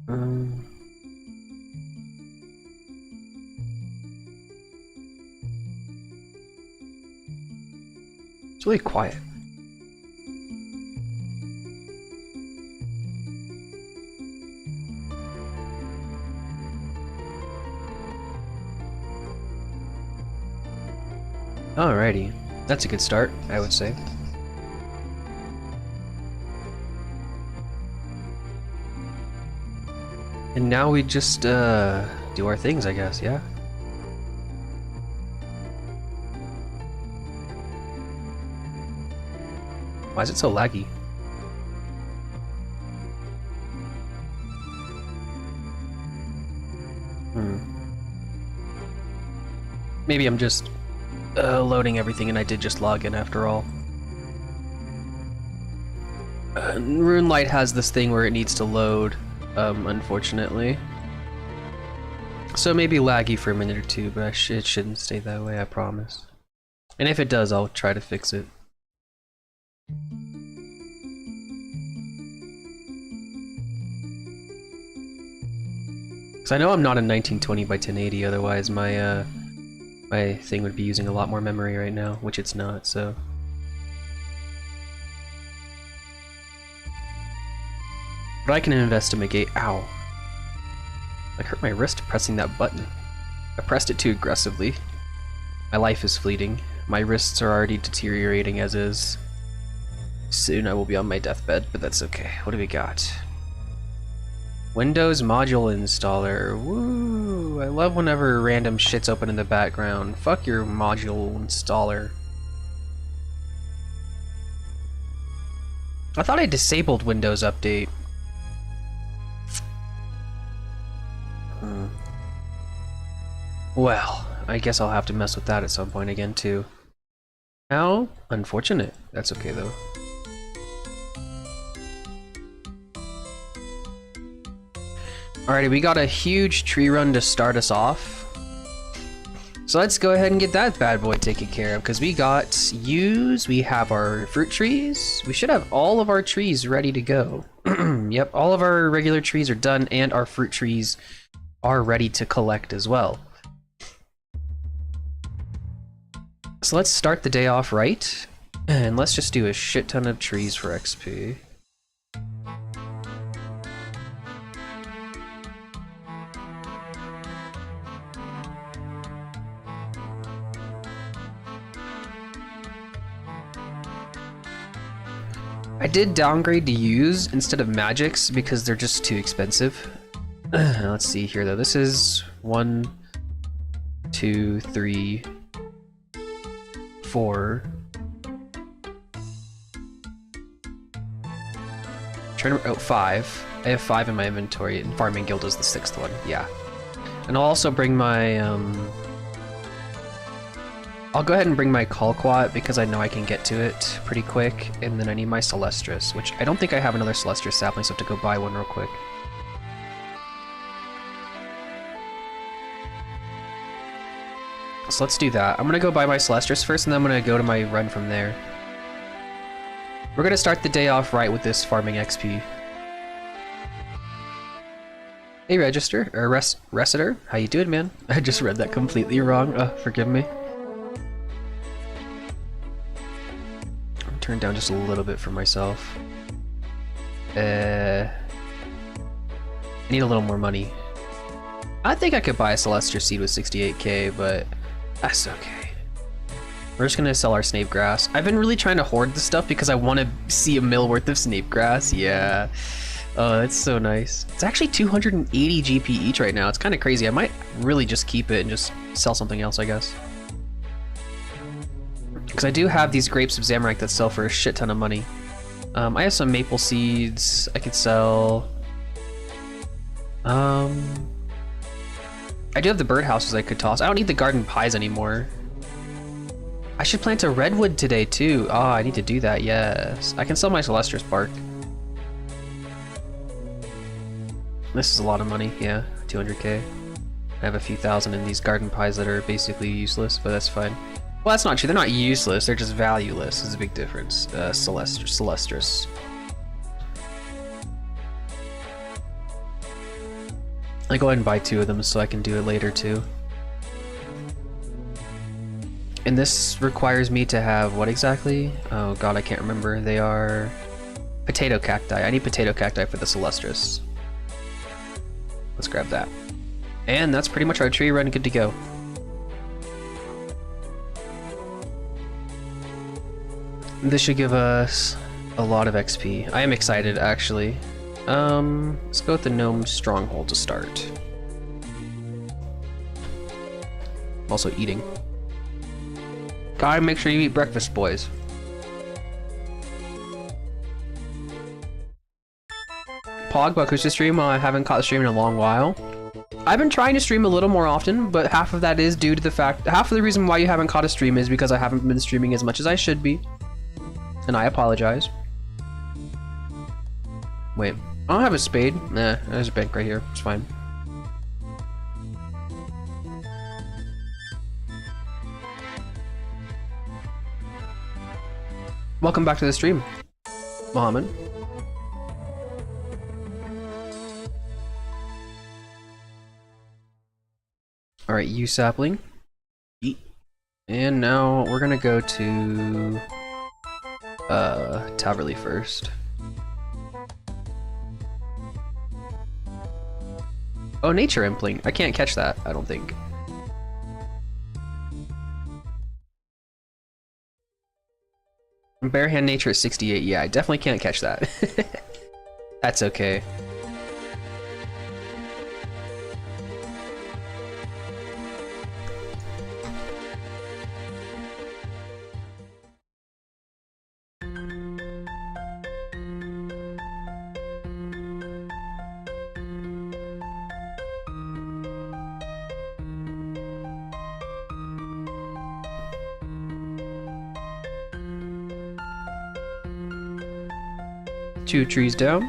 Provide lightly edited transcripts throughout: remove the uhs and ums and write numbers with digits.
Um, it's really quiet. Alrighty, that's a good start, I would say. And now we just do our things, I guess, yeah? Why is it so laggy? Maybe I'm just loading everything and I did just log in after all. RuneLite has this thing where it needs to load, unfortunately. So it may be laggy for a minute or two, but it shouldn't stay that way, I promise. And if it does, I'll try to fix it. Because I know I'm not in 1920 by 1080, otherwise my my thing would be using a lot more memory right now, which it's not, so... But I can investigate. Ow. I hurt my wrist pressing that button. I pressed it too aggressively. My life is fleeting. My wrists are already deteriorating as is. Soon I will be on my deathbed, but that's okay. What do we got? Windows module installer. Woo! I love whenever random shit's open in the background. Fuck your module installer. I thought I disabled Windows Update. Well, I guess I'll have to mess with that at some point again too. How unfortunate. That's okay though. Alrighty, we got a huge tree run to start us off. So let's go ahead and get that bad boy taken care of, because we got yews, we have our fruit trees, we should have all of our trees ready to go. Yep, all of our regular trees are done, and our fruit trees are ready to collect as well. So let's start the day off right, and let's just do a shit ton of trees for XP. I did downgrade to yews instead of magics because they're just too expensive. Let's see here though. This is 1, 2, 3, 4. Trying to 5. I have 5 in my inventory, and Farming Guild is the 6th one. Yeah, and I'll also bring my I'll go ahead and bring my Colquat because I know I can get to it pretty quick, and then I need my Celestris, which I don't think I have another Celestris sapling, so I have to go buy one real quick. So let's do that. I'm gonna go buy my Celestris first, and then I'm gonna go to my run from there. We're gonna start the day off right with this farming XP. Hey Register, or Resitor, how you doing, man? I just read that completely wrong, forgive me. Turn down just a little bit for myself. I need a little more money. I think I could buy a Celestial Seed with 68k, but that's okay. We're just gonna sell our Snape Grass. I've been really trying to hoard the stuff because I want to see a mil worth of Snape Grass. Yeah. Oh, that's so nice. It's actually 280 GP each right now. It's kind of crazy. I might really just keep it and just sell something else, I guess. Because I do have these grapes of Zamorak that sell for a shit ton of money. I have some maple seeds I could sell. I do have the birdhouses I could toss. I don't need the garden pies anymore. I should plant a redwood today too. Oh, I need to do that, yes. I can sell my Celestris bark. This is a lot of money, yeah, 200k. I have a few thousand in these garden pies that are basically useless, but that's fine. Well, that's not true. They're not useless. They're just valueless. There's a big difference. Celestris. I go ahead and buy 2 of them so I can do it later too. And this requires me to have what exactly? Oh god, I can't remember. They are potato cacti. I need potato cacti for the Celestris. Let's grab that. And that's pretty much our tree run good to go. This should give us a lot of XP. I am excited actually. Let's go with the Gnome Stronghold to start. Also eating. Gotta make sure you eat breakfast, boys. Pogba Kusa stream. I haven't caught the stream in a long while. I've been trying to stream a little more often, but half of that is due to the fact, half of the reason why you haven't caught a stream is because I haven't been streaming as much as I should be. And I apologize. Wait, I don't have a spade. Nah, there's a bank right here. It's fine. Welcome back to the stream, Mohammed. All right, you sapling. Eat. And now we're gonna go to Taverley first. Oh, Nature Impling. I can't catch that, I don't think. Barehand Nature at 68. Yeah, I definitely can't catch that. That's okay. Two trees down.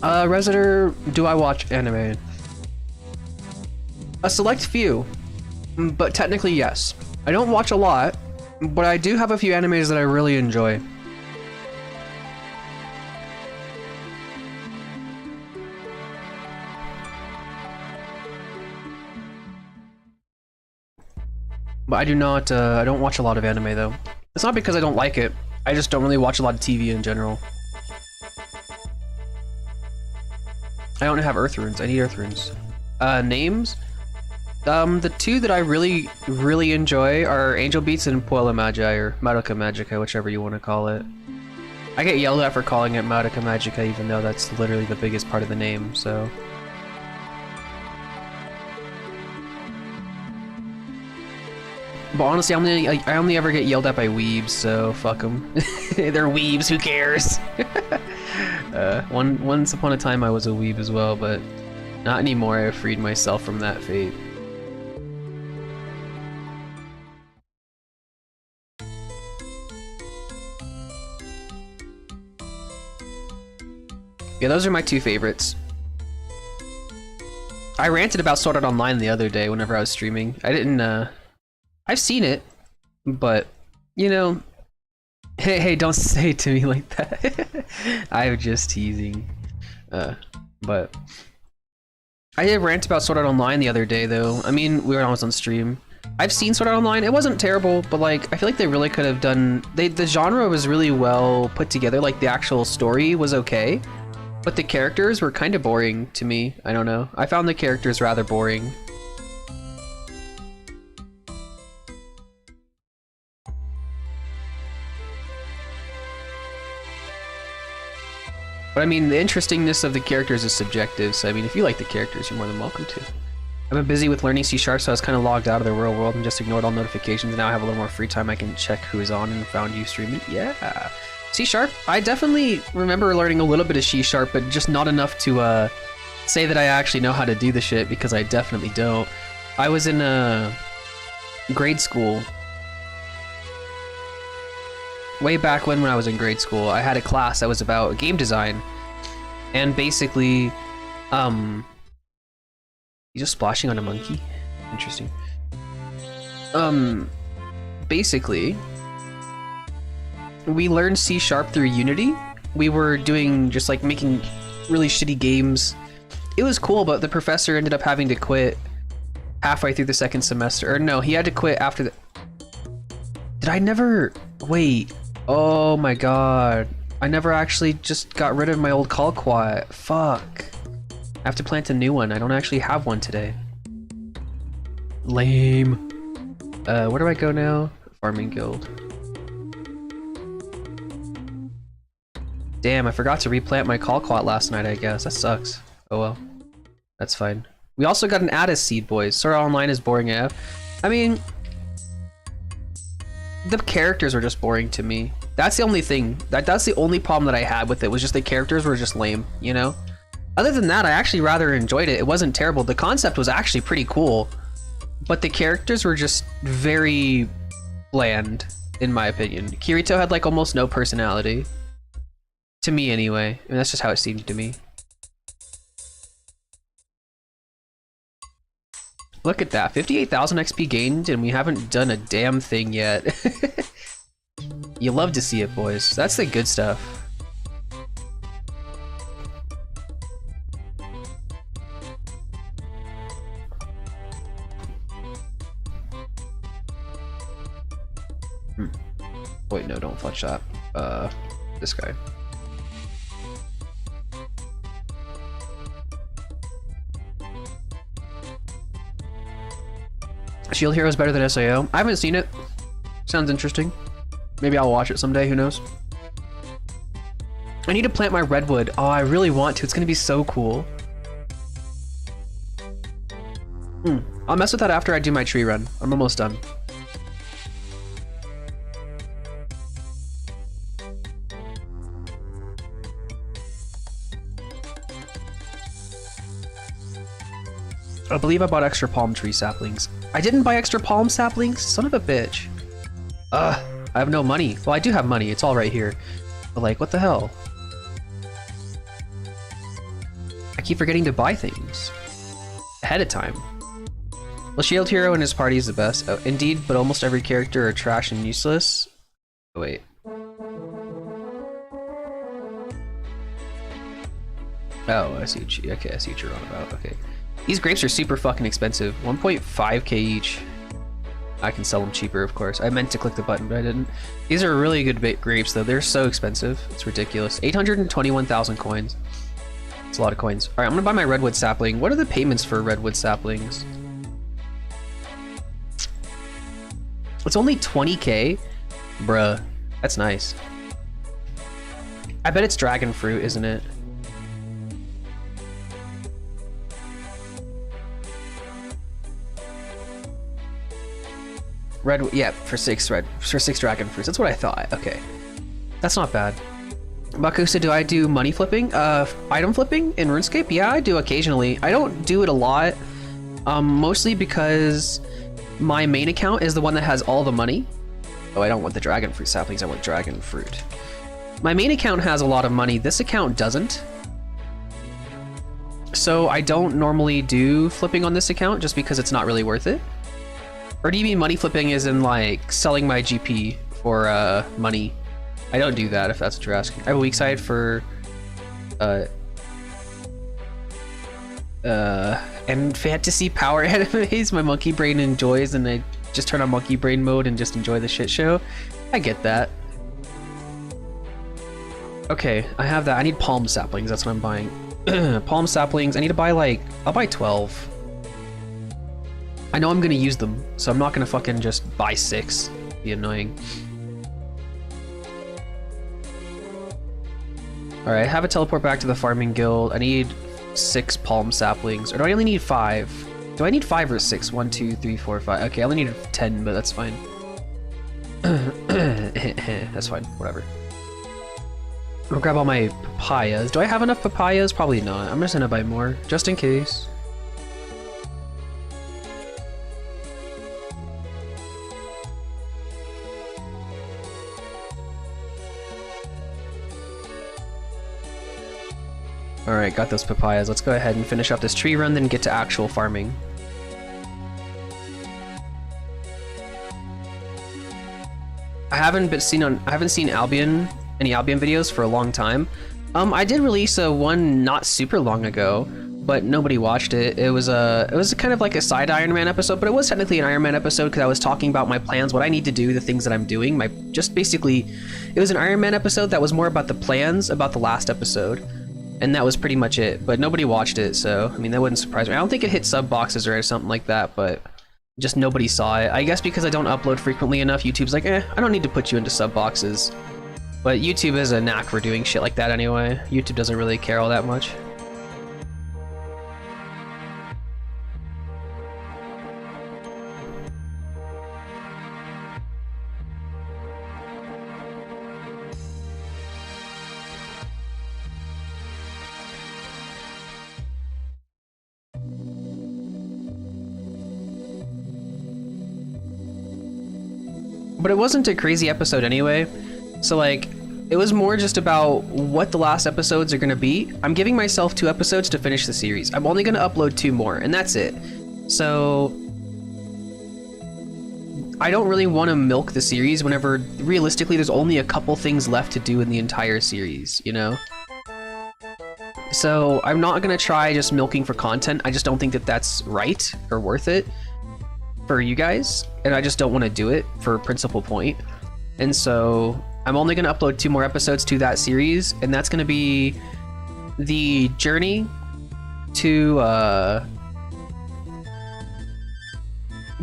Resitor, do I watch anime? A select few, but technically yes. I don't watch a lot, but I do have a few animes that I really enjoy. But I do not, I don't watch a lot of anime though. It's not because I don't like it, I just don't really watch a lot of TV in general. I don't have Earth Runes, I need Earth Runes. Names? The 2 that I really enjoy are Angel Beats and Puella Magi, or Madoka Magica, whichever you want to call it. I get yelled at for calling it Madoka Magica even though that's literally the biggest part of the name, so... But honestly, I only ever get yelled at by weebs, so fuck them. They're weebs, who cares? Once upon a time I was a weeb as well, but not anymore. I've freed myself from that fate. Yeah, those are my 2 favorites. I ranted about Sword Art Online the other day whenever I was streaming. I didn't, I've seen it, but, you know, hey, don't say it to me like that. I'm just teasing. But I did rant about Sword Art Online the other day, though. I mean, we were almost on stream. I've seen Sword Art Online. It wasn't terrible, but like, I feel like they really could have done. The genre was really well put together. Like, the actual story was okay, but the characters were kind of boring to me. I don't know. I found the characters rather boring. But I mean, the interestingness of the characters is subjective, so I mean, if you like the characters, you're more than welcome to. I've been busy with learning C#, so I was kind of logged out of the real world and just ignored all notifications. Now I have a little more free time. I can check who is on and found you streaming. Yeah. C#, I definitely remember learning a little bit of C#, but just not enough to say that I actually know how to do the shit, because I definitely don't. I was in grade school. Way back when I was in grade school, I had a class that was about game design, and basically, He's just splashing on a monkey? Interesting. Basically, we learned C# through Unity. We were doing just like making really shitty games. It was cool, but the professor ended up having to quit halfway through the second semester. Or no, he had to quit after the... Did I never... Wait. Oh my god. I never actually just got rid of my old Colquat. Fuck. I have to plant a new one. I don't actually have one today. Lame. Where do I go now? Farming Guild. Damn, I forgot to replant my Colquat last night, I guess. That sucks. Oh well. That's fine. We also got an Addis seed, boys. Sora Online is boring AF. I mean... The characters are just boring to me. That's the only thing. That's the only problem that I had with it, was just the characters were just lame, you know? Other than that, I actually rather enjoyed it. It wasn't terrible. The concept was actually pretty cool. But the characters were just very bland, in my opinion. Kirito had like almost no personality. To me anyway. I mean, that's just how it seemed to me. Look at that, 58,000 XP gained and we haven't done a damn thing yet. You love to see it, boys. That's the good stuff. Wait, no, don't fletch that. This guy. Shield Hero is better than SAO. I haven't seen it. Sounds interesting. Maybe I'll watch it someday, who knows? I need to plant my redwood. Oh, I really want to. It's gonna be so cool. I'll mess with that after I do my tree run. I'm almost done. I believe I bought extra palm tree saplings. I didn't buy extra palm saplings? Son of a bitch. I have no money. Well, I do have money. It's all right here. But like, what the hell? I keep forgetting to buy things ahead of time. Well, Shield Hero and his party is the best. Oh, indeed, but almost every character are trash and useless. Oh, wait. Oh, I see what you... Okay, I see what you're on about. Okay. These grapes are super fucking expensive. 1.5k each. I can sell them cheaper, of course. I meant to click the button, but I didn't. These are really good grapes, though. They're so expensive. It's ridiculous. 821,000 coins. It's a lot of coins. All right, I'm gonna buy my redwood sapling. What are the payments for redwood saplings? It's only 20k? Bruh, that's nice. I bet it's dragon fruit, isn't it? Red, yeah, for six dragon fruits. That's what I thought. Okay, that's not bad. Bakusa, do I do money flipping? Item flipping in RuneScape? Yeah, I do occasionally. I don't do it a lot, mostly because my main account is the one that has all the money. Oh, I don't want the dragon fruit saplings. I want dragon fruit. My main account has a lot of money. This account doesn't. So I don't normally do flipping on this account just because it's not really worth it. Or do you mean money flipping as in like selling my GP for money? I don't do that if that's what you're asking. I have a weak side for and fantasy power animes my monkey brain enjoys, and I just turn on monkey brain mode and just enjoy the shit show. I get that. Okay, I have that. I need palm saplings, that's what I'm buying. Palm saplings, I need to buy like, I'll buy 12. I know I'm gonna use them, so I'm not gonna fucking just buy 6. Be annoying. Alright, I have a teleport back to the farming guild. I need 6 palm saplings. Or do I only need 5? Do I need 5 or 6? 1, 2, 3, 4, 5. Okay, I only need 10, but that's fine. That's fine, whatever. I'll grab all my papayas. Do I have enough papayas? Probably not. I'm just gonna buy more, just in case. Alright, got those papayas. Let's go ahead and finish up this tree run, then get to actual farming. I haven't seen Albion, any Albion videos for a long time. I did release one not super long ago, but nobody watched it. It was kind of like a side Iron Man episode, but it was technically an Iron Man episode because I was talking about my plans, what I need to do, the things that I'm doing. It was an Iron Man episode that was more about the plans about the last episode, and that was pretty much it. But nobody watched it, so I mean that wouldn't surprise me. I don't think it hit sub boxes or something like that, but just nobody saw it. I guess because I don't upload frequently enough, YouTube's like, I don't need to put you into sub boxes. But YouTube has a knack for doing shit like that anyway. YouTube doesn't really care all that much. But it wasn't a crazy episode anyway, so like, it was more just about what the last episodes are gonna be. I'm giving myself 2 episodes to finish the series. I'm only gonna upload 2 more, and that's it. So I don't really want to milk the series whenever realistically there's only a couple things left to do in the entire series, you know? So I'm not gonna try just milking for content. I just don't think that that's right or worth it for you guys, and I just don't want to do it for principal point. And so I'm only going to upload 2 more episodes to that series, and that's going to be the journey to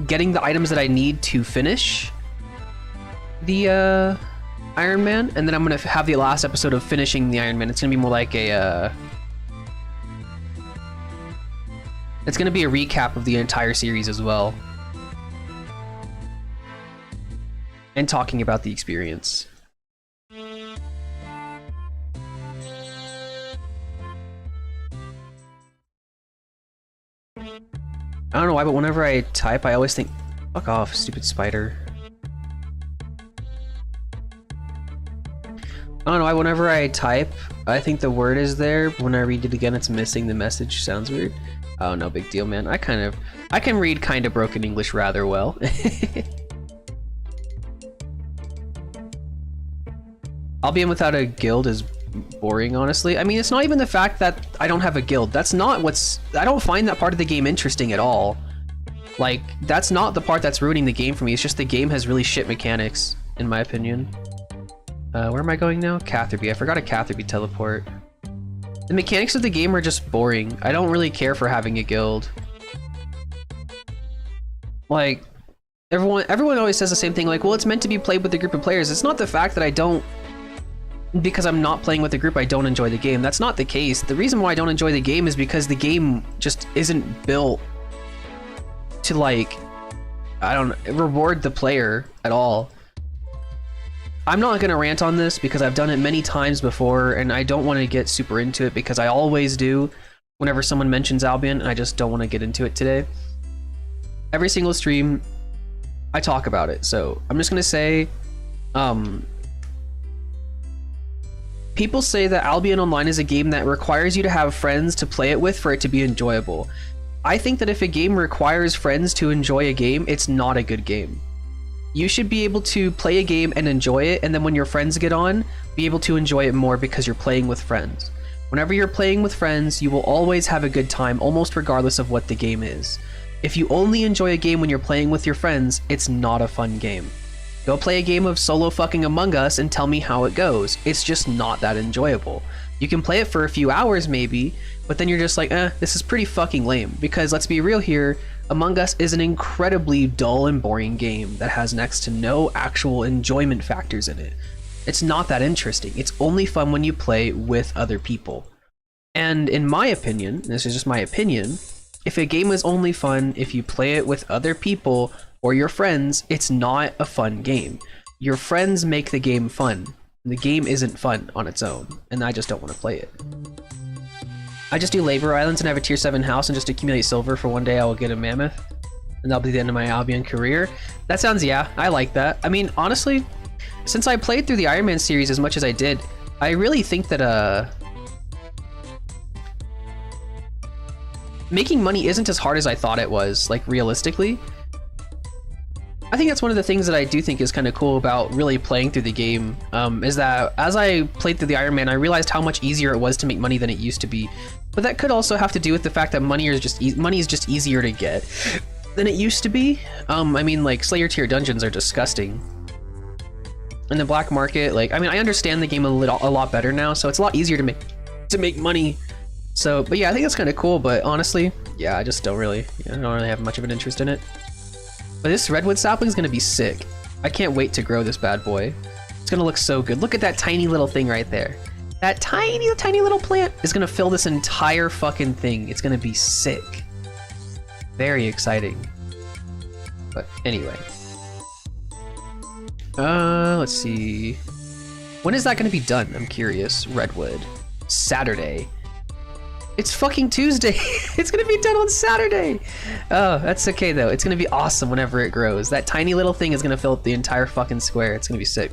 getting the items that I need to finish the Iron Man, and then I'm going to have the last episode of finishing the Iron Man. It's going to be more like it's going to be a recap of the entire series as well, and talking about the experience. I don't know why, but whenever I type, I always think, fuck off, stupid spider. I don't know why, whenever I type, I think the word is there, but when I read it again, it's missing the message. Sounds weird. Oh, no big deal, man. I can read kinda broken English rather well. Albion without a guild is boring, honestly. I mean, it's not even the fact that I don't have a guild. That's not I don't find that part of the game interesting at all. Like, that's not the part that's ruining the game for me. It's just the game has really shit mechanics, in my opinion. Where am I going now? Catherby. I forgot a Catherby teleport. The mechanics of the game are just boring. I don't really care for having a guild. Like, everyone always says the same thing, like, well, it's meant to be played with a group of players. It's not the fact that I don't... Because I'm not playing with a group, I don't enjoy the game. That's not the case. The reason why I don't enjoy the game is because the game just isn't built to, like, reward the player at all. I'm not gonna rant on this because I've done it many times before, and I don't want to get super into it because I always do whenever someone mentions Albion, and I just don't want to get into it today. Every single stream, I talk about it, so I'm just gonna say, people say that Albion Online is a game that requires you to have friends to play it with for it to be enjoyable. I think that if a game requires friends to enjoy a game, it's not a good game. You should be able to play a game and enjoy it, and then when your friends get on, be able to enjoy it more because you're playing with friends. Whenever you're playing with friends, you will always have a good time, almost regardless of what the game is. If you only enjoy a game when you're playing with your friends, it's not a fun game. Go play a game of solo fucking Among Us and tell me how it goes. It's just not that enjoyable. You can play it for a few hours maybe, but then you're just like, this is pretty fucking lame. Because let's be real here, Among Us is an incredibly dull and boring game that has next to no actual enjoyment factors in it. It's not that interesting. It's only fun when you play with other people. And in my opinion, this is just my opinion, if a game is only fun if you play it with other people or your friends, it's not a fun game. Your friends make the game fun. The game isn't fun on its own, and I just don't want to play it. I just do labor islands and have a tier 7 house and just accumulate silver for one day I will get a mammoth. And that'll be the end of my Albion career. That sounds, yeah, I like that. I mean, honestly, since I played through the Iron Man series as much as I did, I really think that making money isn't as hard as I thought it was, like realistically. I think that's one of the things that I do think is kind of cool about really playing through the game, is that as I played through the Iron Man, I realized how much easier it was to make money than it used to be. But that could also have to do with the fact that money is just easier to get than it used to be. I mean, like, Slayer tier dungeons are disgusting. In the black market, like, I mean, I understand the game a lot better now, so it's a lot easier to make money. So, but yeah, I think that's kind of cool. But honestly, yeah, I just don't really have much of an interest in it. But this redwood sapling is gonna be sick. I can't wait to grow this bad boy. It's gonna look so good. Look at that tiny little thing right there. That tiny little plant is gonna fill this entire fucking thing. It's gonna be sick. Very exciting. But anyway. Let's see. When is that gonna be done? I'm curious. Redwood. Saturday. It's fucking Tuesday. It's gonna be done on Saturday. Oh, that's okay though. It's gonna be awesome whenever it grows. That tiny little thing is gonna fill up the entire fucking square. It's gonna be sick.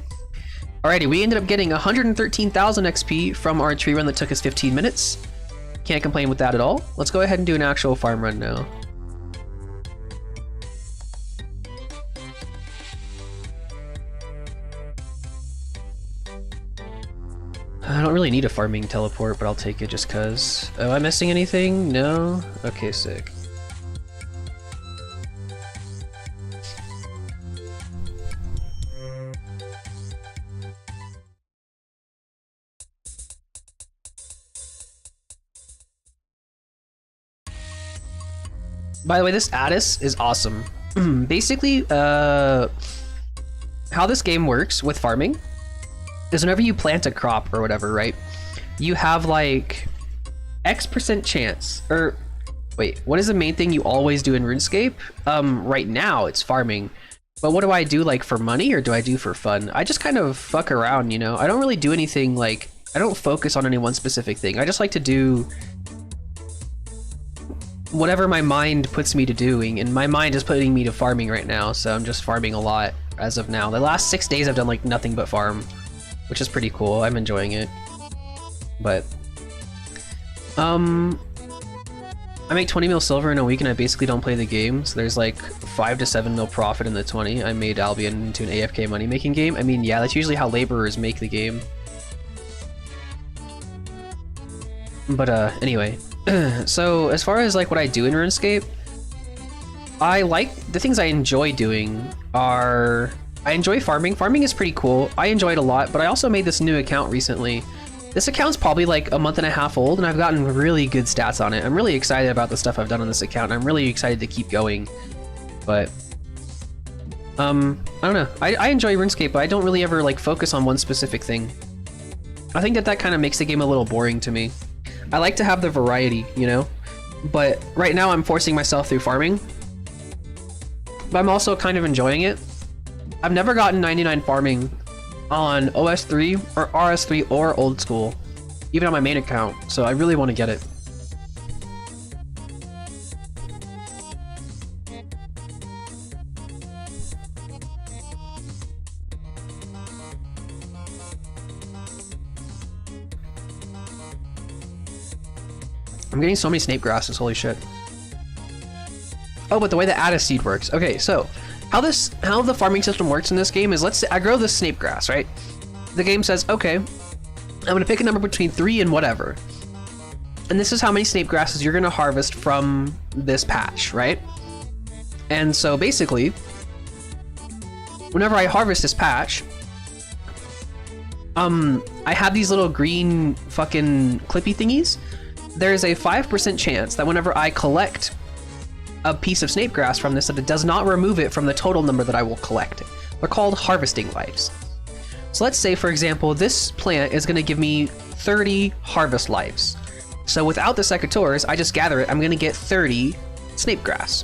Alrighty, we ended up getting 113,000 XP from our tree run that took us 15 minutes. Can't complain with that at all. Let's go ahead and do an actual farm run now. I don't really need a farming teleport, but I'll take it just cause. Oh, am I missing anything? No? Okay, sick. By the way, this Addis is awesome. Basically, how this game works with farming is whenever you plant a crop or whatever, right? You have like X% chance, or wait, what is the main thing you always do in RuneScape? Right now it's farming. But what do I do, like for money or do I do for fun? I just kind of fuck around, you know? I don't really do anything like, I don't focus on any one specific thing. I just like to do whatever my mind puts me to doing, and my mind is putting me to farming right now, so I'm just farming a lot as of now. The last 6 days I've done like nothing but farm, which is pretty cool. I'm enjoying it. But I make 20 mil silver in a week and I basically don't play the game, so there's like 5 to 7 mil profit in the 20. I made Albion into an AFK money making game. I mean, yeah, that's usually how laborers make the game. But anyway, so as far as like what I do in RuneScape, I like the things I enjoy doing are, I enjoy farming. Farming is pretty cool. I enjoy it a lot, but I also made this new account recently. This account's probably like a month and a half old, and I've gotten really good stats on it. I'm really excited about the stuff I've done on this account, and I'm really excited to keep going. But I don't know. I enjoy RuneScape, but I don't really ever like focus on one specific thing. I think that kind of makes the game a little boring to me. I like to have the variety, you know? But right now I'm forcing myself through farming. But I'm also kind of enjoying it. I've never gotten 99 farming on OS3 or RS3 or old school, even on my main account, so I really want to get it. I'm getting so many snape grasses, holy shit. Oh, but the way the Addis seed works. Okay, so how the farming system works in this game is, let's say I grow this snape grass, right? The game says, okay, I'm gonna pick a number between 3 and whatever. And this is how many snape grasses you're gonna harvest from this patch, right? And so basically, whenever I harvest this patch, I have these little green fucking clippy thingies. There's a 5% chance that whenever I collect a piece of snape grass from this, that it does not remove it from the total number that I will collect. They're called harvesting lives. So let's say, for example, this plant is going to give me 30 harvest lives. So without the secateurs, I just gather it, I'm going to get 30 snape grass.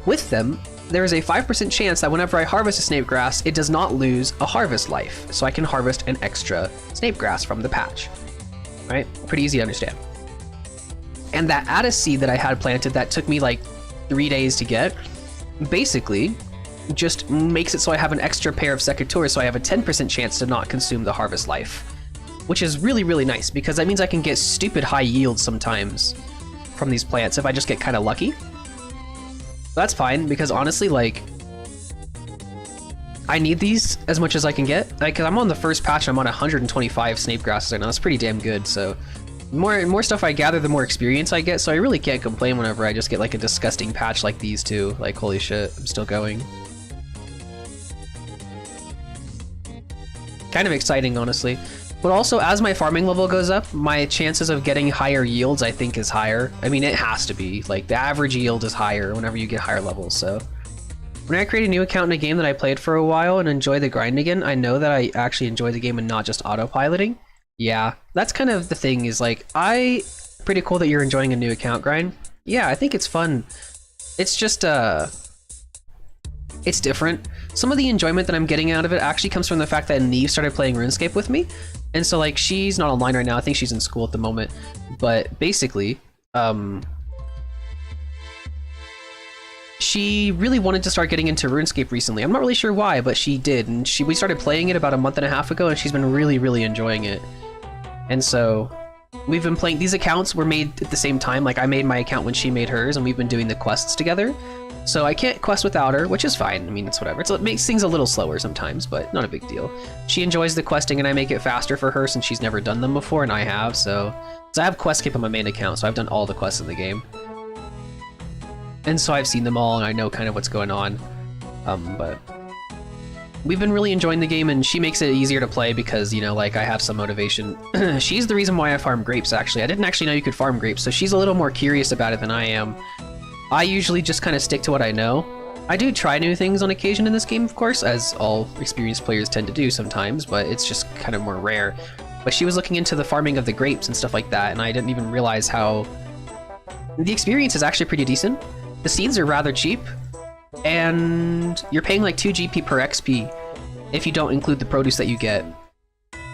With them, there is a 5% chance that whenever I harvest a snape grass, it does not lose a harvest life. So I can harvest an extra snape grass from the patch. Right? Pretty easy to understand. And that Addis seed that I had planted that took me like 3 days to get, basically just makes it so I have an extra pair of secateurs, so I have a 10% chance to not consume the harvest life, which is really, really nice because that means I can get stupid high yields sometimes from these plants if I just get kind of lucky. That's fine, because honestly, like, I need these as much as I can get. Like, 'cause I'm on the first patch, I'm on 125 snape grasses right now. That's pretty damn good, so the more stuff I gather, the more experience I get, so I really can't complain whenever I just get like a disgusting patch like these two. Like, holy shit, I'm still going. Kind of exciting, honestly. But also, as my farming level goes up, my chances of getting higher yields, I think, is higher. I mean, it has to be. Like, the average yield is higher whenever you get higher levels, so. When I create a new account in a game that I played for a while and enjoy the grind again, I know that I actually enjoy the game and not just autopiloting. Yeah, that's kind of the thing, is like, pretty cool that you're enjoying a new account grind. Yeah, I think it's fun. It's just, it's different. Some of the enjoyment that I'm getting out of it actually comes from the fact that Neve started playing RuneScape with me. And so, like, she's not online right now. I think she's in school at the moment. But basically, she really wanted to start getting into RuneScape recently. I'm not really sure why, but she did. And we started playing it about a month and a half ago, and she's been really, really enjoying it. And so we've been playing. These accounts were made at the same time. Like, I made my account when she made hers, and we've been doing the quests together. So I can't quest without her, which is fine. I mean, it's whatever. It makes things a little slower sometimes, but not a big deal. She enjoys the questing, and I make it faster for her since she's never done them before, and I have, so I have QuestScape on my main account, so I've done all the quests in the game. And so I've seen them all, and I know kind of what's going on. But we've been really enjoying the game, and she makes it easier to play because, you know, like, I have some motivation. She's the reason why I farm grapes, actually. I didn't actually know you could farm grapes, so she's a little more curious about it than I am. I usually just kind of stick to what I know. I do try new things on occasion in this game, of course, as all experienced players tend to do sometimes, but it's just kind of more rare. But she was looking into the farming of the grapes and stuff like that, and I didn't even realize how... The experience is actually pretty decent. The seeds are rather cheap, and you're paying like 2 GP per XP if you don't include the produce that you get,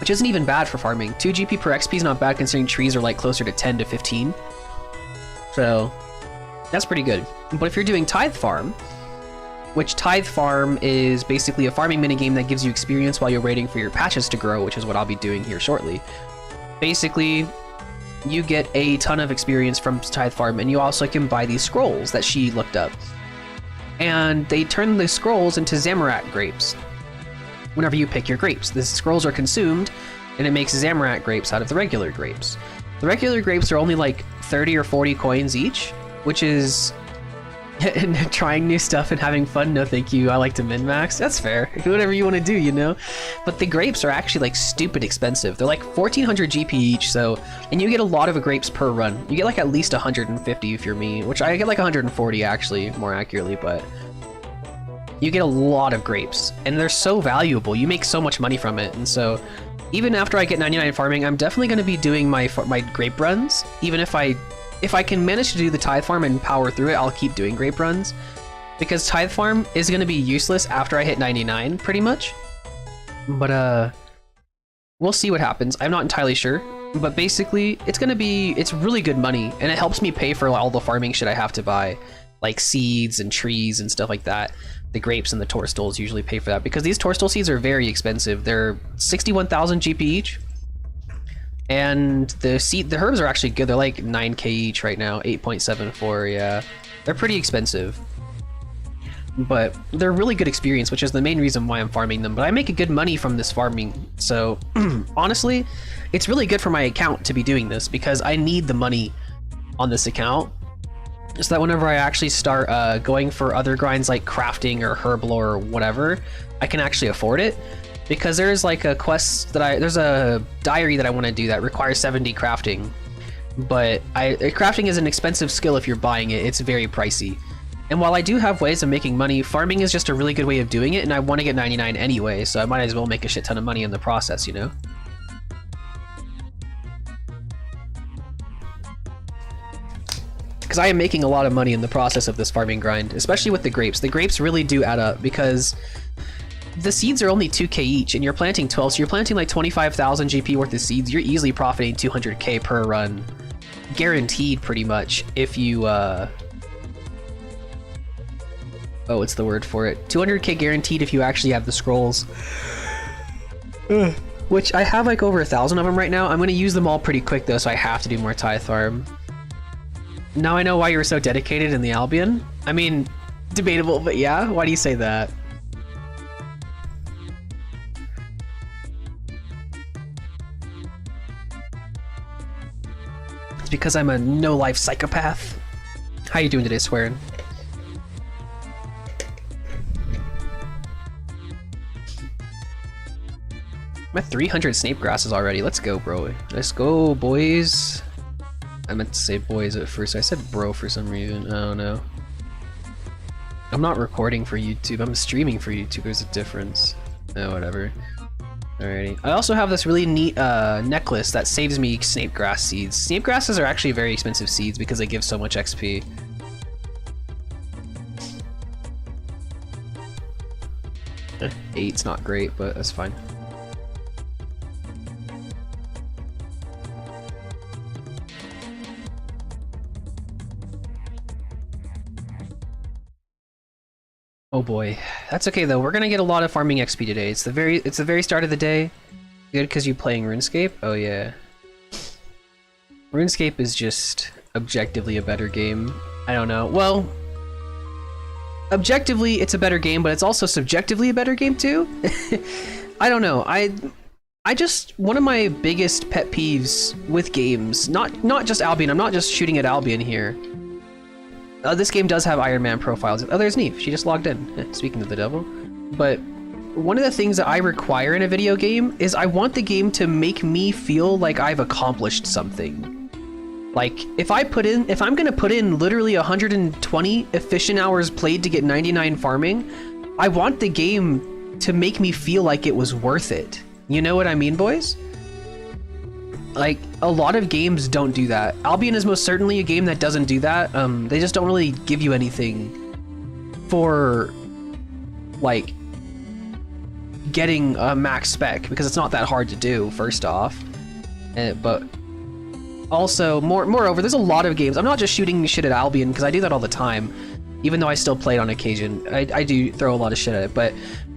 which isn't even bad for farming. 2 GP per XP is not bad considering trees are like closer to 10 to 15. So that's pretty good. But if you're doing Tithe Farm, which Tithe Farm is basically a farming minigame that gives you experience while you're waiting for your patches to grow, which is what I'll be doing here shortly. Basically, you get a ton of experience from Tithe Farm, and you also can buy these scrolls that she looked up. And they turn the scrolls into Zamorak grapes whenever you pick your grapes. The scrolls are consumed, and it makes Zamorak grapes out of the regular grapes. The regular grapes are only like 30 or 40 coins each, which is trying new stuff and having fun. No thank you, I like to min-max. That's fair. Whatever you want to do, you know? But the grapes are actually like stupid expensive. They're like 1400 GP each, so, and you get a lot of grapes per run. You get like at least 150 if you're me, which I get like 140 actually, more accurately, but you get a lot of grapes, and they're so valuable. You make so much money from it, and so even after I get 99 farming, I'm definitely going to be doing my grape runs. Even if I can manage to do the Tithe Farm and power through it, I'll keep doing grape runs, because Tithe Farm is going to be useless after I hit 99, pretty much. But we'll see what happens. I'm not entirely sure, but basically, it's really good money, and it helps me pay for all the farming shit I have to buy, like seeds and trees and stuff like that. The grapes and the toadstools usually pay for that, because these toadstool seeds are very expensive. They're 61,000 GP each. And the herbs are actually good. They're like 9k each right now, 8.74, yeah. They're pretty expensive. But they're really good experience, which is the main reason why I'm farming them. But I make a good money from this farming, so honestly, it's really good for my account to be doing this, because I need the money on this account, so that whenever I actually start going for other grinds like crafting or herblore or whatever, I can actually afford it. Because there's like a quest that there's a diary that I want to do that requires 70 crafting, but crafting is an expensive skill if you're buying it. It's very pricey, and while I do have ways of making money, farming is just a really good way of doing it, and I want to get 99 anyway, so I might as well make a shit ton of money in the process, you know? Because I am making a lot of money in the process of this farming grind, especially with the grapes. The grapes really do add up, because the seeds are only 2k each, and you're planting 12, so you're planting like 25,000 GP worth of seeds. You're easily profiting 200k per run, guaranteed pretty much, if you oh, what's the word for it? 200k guaranteed if you actually have the scrolls. Which I have like over 1,000 of them right now. I'm going to use them all pretty quick though, so I have to do more Tithe Farm. Now I know why you were so dedicated in the Albion. I mean, debatable, but yeah, why do you say that? It's because I'm a no-life psychopath. How you doing today, Swearin? I'm at 300 Snape grasses already. Let's go, bro. Let's go, boys. I meant to say boys at first. I said bro for some reason. I don't know. I'm not recording for YouTube. I'm streaming for YouTube. There's a difference. Oh, whatever. Alrighty. I also have this really neat necklace that saves me Snape grass seeds. Snape grasses are actually very expensive seeds because they give so much XP. Eight's not great, but that's fine. Oh boy, that's okay though. We're gonna get a lot of farming XP today. It's the very start of the day. Good because you're playing RuneScape. Oh yeah. RuneScape is just objectively a better game. I don't know. Well, objectively it's a better game, but it's also subjectively a better game too. I don't know. I just, one of my biggest pet peeves with games, not just Albion. I'm not just shooting at Albion here. This game does have Iron Man profiles. Oh, there's Neve. She just logged in. Speaking of the devil. But one of the things that I require in a video game is I want the game to make me feel like I've accomplished something. Like, if I'm gonna put in literally 120 efficient hours played to get 99 farming, I want the game to make me feel like it was worth it. You know what I mean, boys? Like, a lot of games don't do that. Albion is most certainly a game that doesn't do that. They just don't really give you anything for, like, getting a max spec, because it's not that hard to do, first off. But also, moreover, there's a lot of games. I'm not just shooting shit at Albion, because I do that all the time, even though I still play it on occasion. I do throw a lot of shit at it, but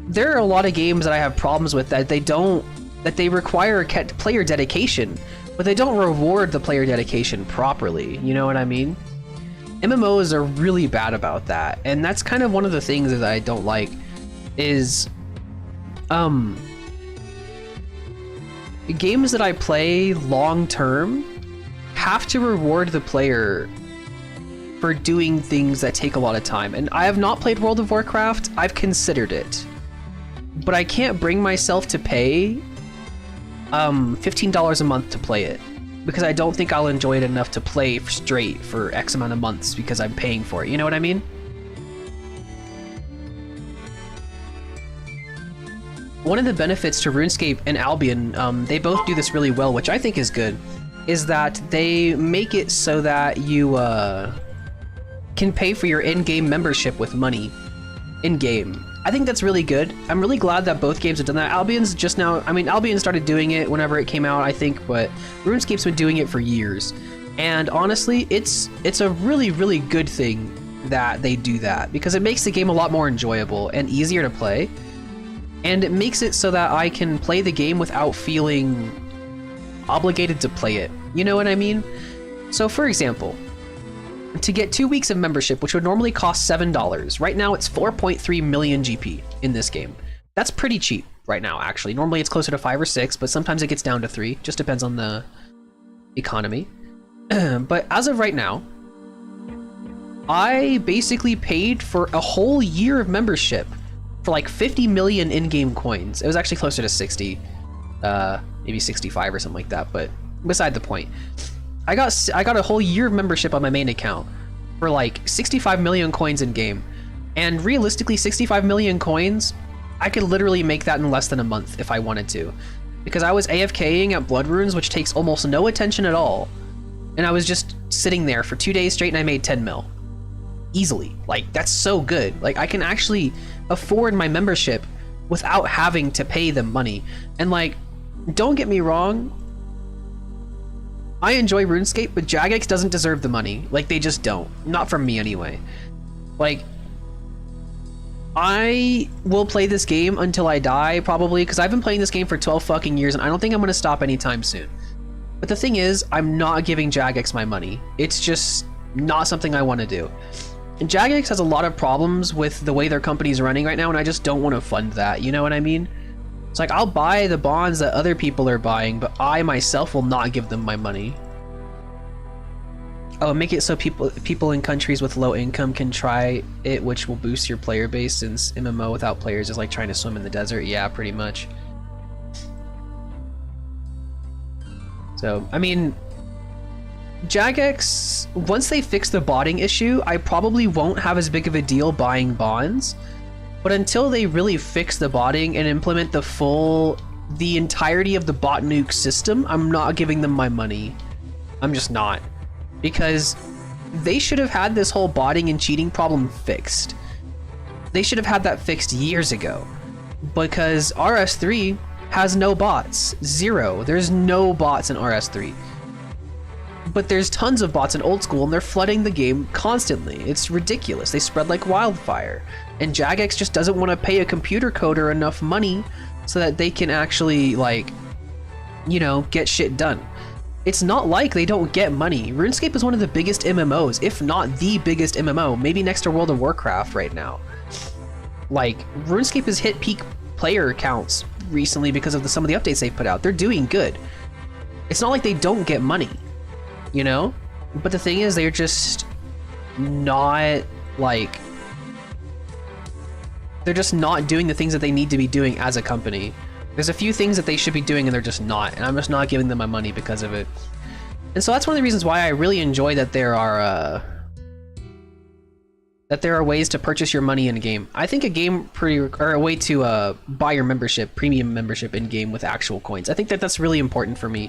there are a lot of games that I have problems with that they require player dedication, but they don't reward the player dedication properly. You know what I mean? MMOs are really bad about that, and that's kind of one of the things that I don't like is games that I play long term have to reward the player for doing things that take a lot of time. And I have not played World of Warcraft. I've considered it, but I can't bring myself to pay $15 a month to play it, because I don't think I'll enjoy it enough to play straight for X amount of months because I'm paying for it. You know what I mean? One of the benefits to RuneScape and Albion, they both do this really well, which I think is good, is that they make it so that you can pay for your in-game membership with money in-game. I think that's really good. I'm really glad that both games have done that. Albion's just now, I mean, Albion started doing it whenever it came out, I think, but RuneScape's been doing it for years. And honestly, it's a really, really good thing that they do that, because it makes the game a lot more enjoyable and easier to play. And it makes it so that I can play the game without feeling obligated to play it. You know what I mean? So for example, to get 2 weeks of membership, which would normally cost $7, right now it's 4.3 million GP in this game. That's pretty cheap right now, actually. Normally it's closer to 5 or 6, but sometimes it gets down to 3. Just depends on the economy. But as of right now, I basically paid for a whole year of membership for like 50 million in-game coins. It was actually closer to 60, maybe 65 or something like that, but beside the point. I got a whole year of membership on my main account for like 65 million coins in game. And realistically, 65 million coins, I could literally make that in less than a month if I wanted to. Because I was AFKing at Blood Runes, which takes almost no attention at all. And I was just sitting there for 2 days straight and I made 10 mil. Easily. Like, that's so good. Like, I can actually afford my membership without having to pay them money. And like, don't get me wrong, I enjoy RuneScape, but Jagex doesn't deserve the money. Like, they just don't. Not from me, anyway. Like, I will play this game until I die, probably, because I've been playing this game for 12 fucking years, and I don't think I'm going to stop anytime soon. But the thing is, I'm not giving Jagex my money. It's just Not something I want to do. And Jagex has a lot of problems with the way their company's running right now, and I just don't want to fund that, you know what I mean? It's like, I'll buy the bonds that other people are buying, but I myself will not give them my money. Oh, make it so people in countries with low income can try it, which will boost your player base, since MMO without players is like trying to swim in the desert. Yeah, pretty much. So, I mean, Jagex, once they fix the botting issue, I probably won't have as big of a deal buying bonds. But until they really fix the botting and implement the entirety of the bot nuke system, I'm not giving them my money. I'm just not. Because they should have had this whole botting and cheating problem fixed. They should have had that fixed years ago. Because RS3 has no bots. Zero. There's no bots in RS3. But there's tons of bots in old school, and they're flooding the game constantly. It's ridiculous. They spread like wildfire. And Jagex just doesn't want to pay a computer coder enough money so that they can actually, like, you know, get shit done. It's not like they don't get money. RuneScape is one of the biggest MMOs, if not the biggest MMO, maybe next to World of Warcraft right now. Like, RuneScape has hit peak player counts recently because of some of the updates they've put out. They're doing good. It's not like they don't get money, you know? But the thing is, they're just not, like, they're just not doing the things that they need to be doing as a company. There's a few things that they should be doing and they're just not, and I'm just not giving them my money because of it. And so that's one of the reasons why I really enjoy that there are ways to purchase your money in a game. I think a way to buy your membership, premium membership in game with actual coins. I think that that's really important for me.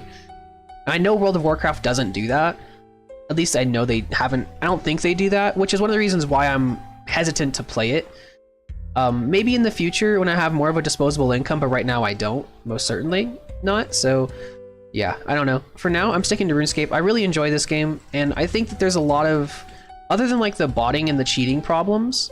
And I know World of Warcraft doesn't do that. At least I know they haven't. I don't think they do that, which is one of the reasons why I'm hesitant to play it. Maybe in the future when I have more of a disposable income, but right now I don't, most certainly not. So yeah, I don't know. For now, I'm sticking to RuneScape. I really enjoy this game, and I think that there's a lot of, other than like the botting and the cheating problems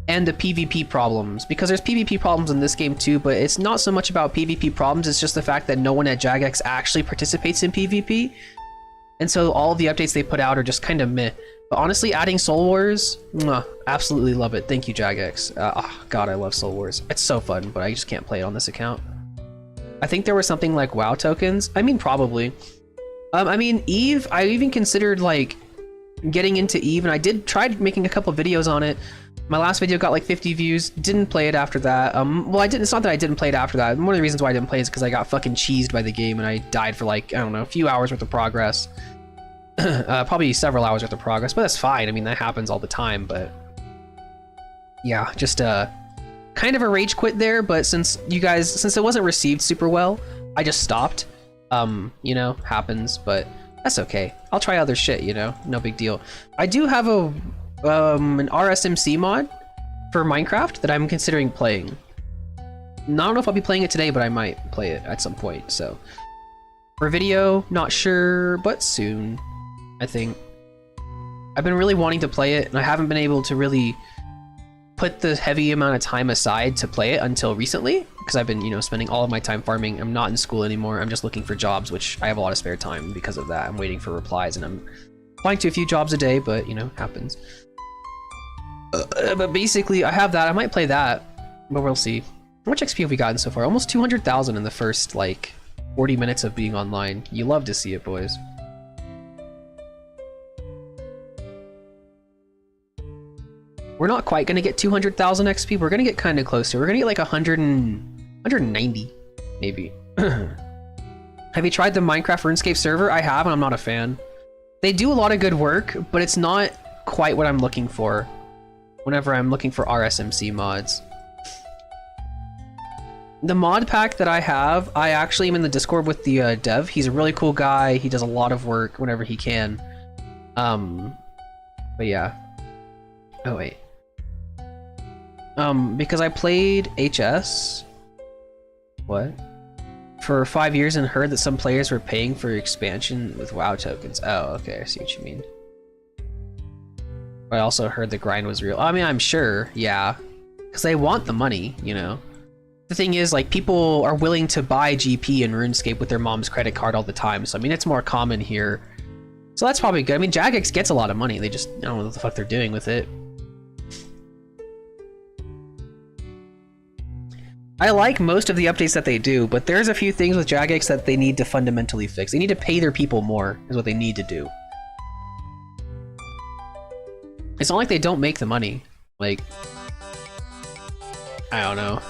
and the PvP problems, because there's PvP problems in this game too, but it's not so much about PvP problems, it's just the fact that no one at Jagex actually participates in PvP. And so all of the updates they put out are just kind of meh. But honestly, adding Soul Wars, absolutely love it. Thank you, Jagex. Oh god, I love Soul Wars. It's so fun, but I just can't play it on this account. I think there was something like WoW tokens. I mean, probably. I mean, Eve, I even considered like getting into Eve, and I did try making a couple videos on it. My last video got like 50 views. Didn't play it after that. Well, I didn't. It's not that I didn't play it after that. One of the reasons why I didn't play it is because I got fucking cheesed by the game, and I died for like, I don't know, a few hours worth of progress. Probably several hours worth of progress, but that's fine. I mean, that happens all the time. But yeah, just kind of a rage quit there. But since it wasn't received super well, I just stopped. You know, happens, but that's okay. I'll try other shit, you know, no big deal. I do have an RSMC mod for Minecraft that I'm considering playing. I don't know if I'll be playing it today, but I might play it at some point. So for video, not sure, but soon, I think. I've been really wanting to play it, and I haven't been able to really put the heavy amount of time aside to play it until recently, because I've been, you know, spending all of my time farming. I'm not in school anymore. I'm just looking for jobs, which I have a lot of spare time because of that. I'm waiting for replies, and I'm applying to a few jobs a day, but, you know, happens. But basically, I have that. I might play that, but we'll see. How much XP have we gotten so far? Almost 200,000 in the first, like, 40 minutes of being online. You love to see it, boys. We're not quite going to get 200,000 XP. We're going to get kind of closer. We're going to get like 190, maybe. Have you tried the Minecraft RuneScape server? I have, and I'm not a fan. They do a lot of good work, but it's not quite what I'm looking for whenever I'm looking for RSMC mods. The mod pack that I have, I actually am in the Discord with the dev. He's a really cool guy. He does a lot of work whenever he can. But yeah. Oh, wait. Because I played HS, what? For 5 years and heard that some players were paying for expansion with WoW tokens. Oh, okay, I see what you mean. I also heard the grind was real. I mean, I'm sure, yeah. Because they want the money, you know? The thing is, like, people are willing to buy GP in RuneScape with their mom's credit card all the time, so I mean, it's more common here So that's probably good. I mean, Jagex gets a lot of money. They just, I don't know what the fuck they're doing with it. I like most of the updates that they do, but there's a few things with Jagex that they need to fundamentally fix. They need to pay their people more, is what they need to do. It's not like they don't make the money. Like, I don't know.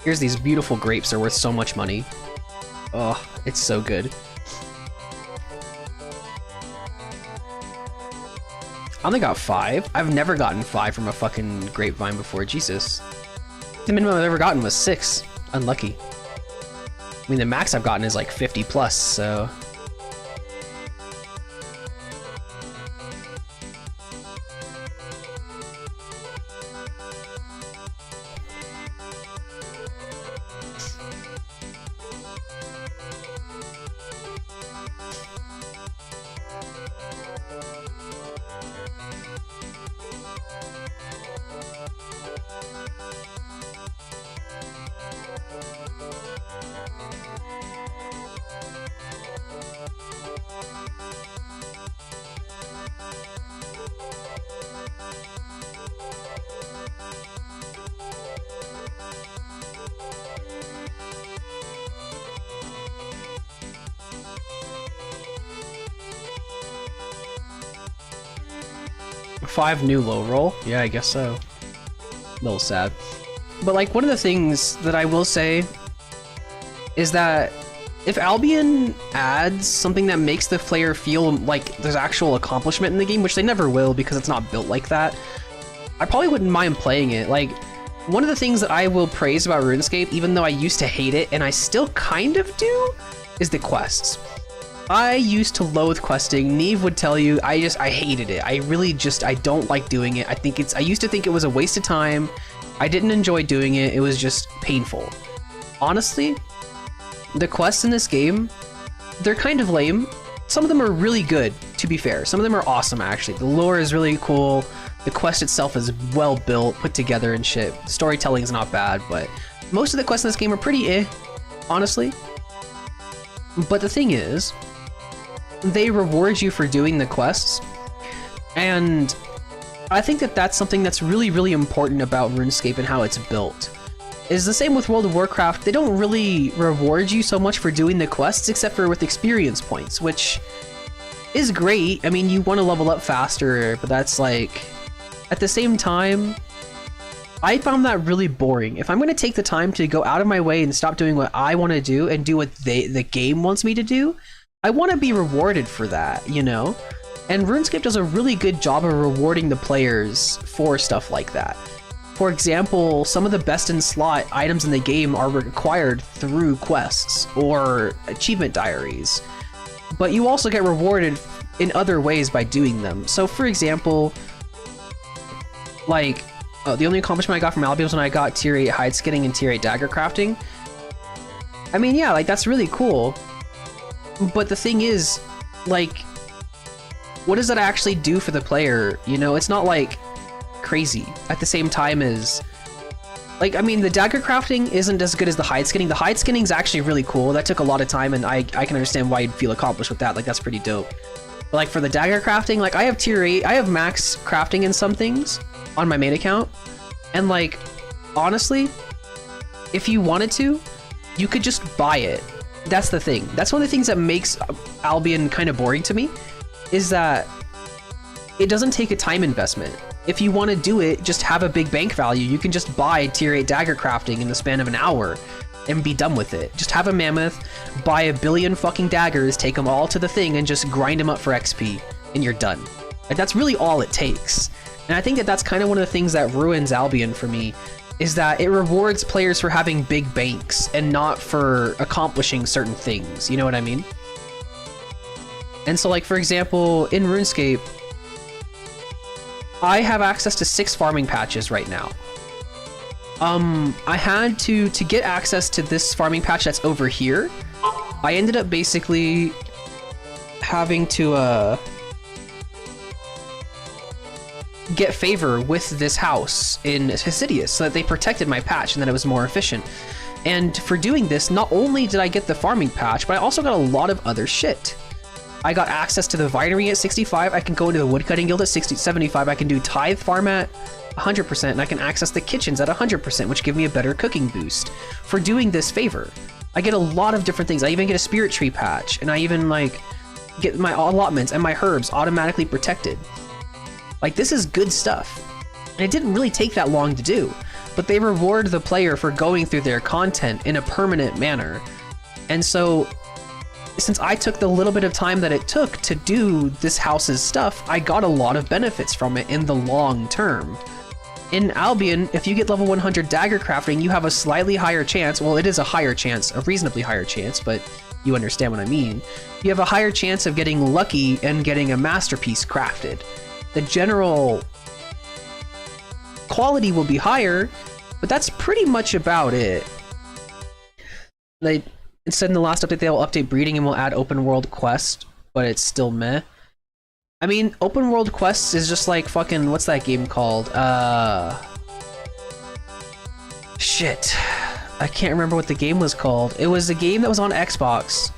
Here's these beautiful grapes, they're worth so much money. Oh, it's so good. I only got 5. I've never gotten 5 from a fucking grapevine before, Jesus. The minimum I've ever gotten was 6. Unlucky. I mean, the max I've gotten is like 50 plus, so... Five new low roll? Yeah, I guess so. A little sad. But like, one of the things that I will say is that if Albion adds something that makes the player feel like there's actual accomplishment in the game, which they never will because it's not built like that, I probably wouldn't mind playing it. Like, one of the things that I will praise about RuneScape, even though I used to hate it, and I still kind of do, is the quests. I used to loathe questing. Neve would tell you, I hated it. I don't like doing it. I used to think it was a waste of time. I didn't enjoy doing it. It was just painful. Honestly, the quests in this game, they're kind of lame. Some of them are really good, to be fair. Some of them are awesome, actually. The lore is really cool. The quest itself is well built, put together and shit. The storytelling is not bad, but most of the quests in this game are pretty honestly. But the thing is, they reward you for doing the quests, and I think that that's something that's really, really important about RuneScape and how it's built. Is the same with World of Warcraft. They don't really reward you so much for doing the quests, except for with experience points, which is great. I mean, you want to level up faster, but that's like, at the same time, I found that really boring. If I'm going to take the time to go out of my way and stop doing what I want to do and do what the game wants me to do, I want to be rewarded for that, you know? And RuneScape does a really good job of rewarding the players for stuff like that. For example, some of the best in slot items in the game are required through quests or achievement diaries, but you also get rewarded in other ways by doing them. So for example, like, the only accomplishment I got from Albion was when I got tier 8 hide skinning and tier 8 dagger crafting. I mean, yeah, like, that's really cool. But the thing is, like, what does that actually do for the player? You know, it's not like crazy at the same time as, like, I mean, the dagger crafting isn't as good as the hide skinning. The hide skinning is actually really cool. That took a lot of time, and I can understand why you'd feel accomplished with that. Like, that's pretty dope. But like for the dagger crafting, like I have tier 8, I have max crafting in some things on my main account, and like, honestly, if you wanted to, you could just buy it. That's the thing. That's one of the things that makes Albion kind of boring to me, is that it doesn't take a time investment. If you want to do it, just have a big bank value. You can just buy tier 8 dagger crafting in the span of an hour and be done with it. Just have a mammoth, buy a billion fucking daggers, take them all to the thing, and just grind them up for XP, and you're done. Like, that's really all it takes. And I think that that's kind of one of the things that ruins Albion for me, is that it rewards players for having big banks and not for accomplishing certain things, you know what I mean? And so, like, for example, in RuneScape, I have access to 6 farming patches right now. I had to get access to this farming patch that's over here. I ended up basically having to get favor with this house in Hesidius so that they protected my patch and that it was more efficient. And for doing this, not only did I get the farming patch, but I also got a lot of other shit. I got access to the vinery at 65, I can go into the woodcutting guild at 75, I can do tithe farm at 100%, and I can access the kitchens at 100%, which give me a better cooking boost for doing this favor. I get a lot of different things. I even get a spirit tree patch, and I even like get my allotments and my herbs automatically protected. Like, this is good stuff. And it didn't really take that long to do, but they reward the player for going through their content in a permanent manner. And so, since I took the little bit of time that it took to do this house's stuff, I got a lot of benefits from it in the long term. In Albion, if you get level 100 dagger crafting, you have a slightly higher chance, well, it is a higher chance, a reasonably higher chance, but you understand what I mean. You have a higher chance of getting lucky and getting a masterpiece crafted. The general quality will be higher, but that's pretty much about it. Instead, in the last update, they'll update breeding and will add open world quest, but it's still meh. I mean, open world quests is just like fucking, what's that game called? Shit. I can't remember what the game was called. It was a game that was on Xbox,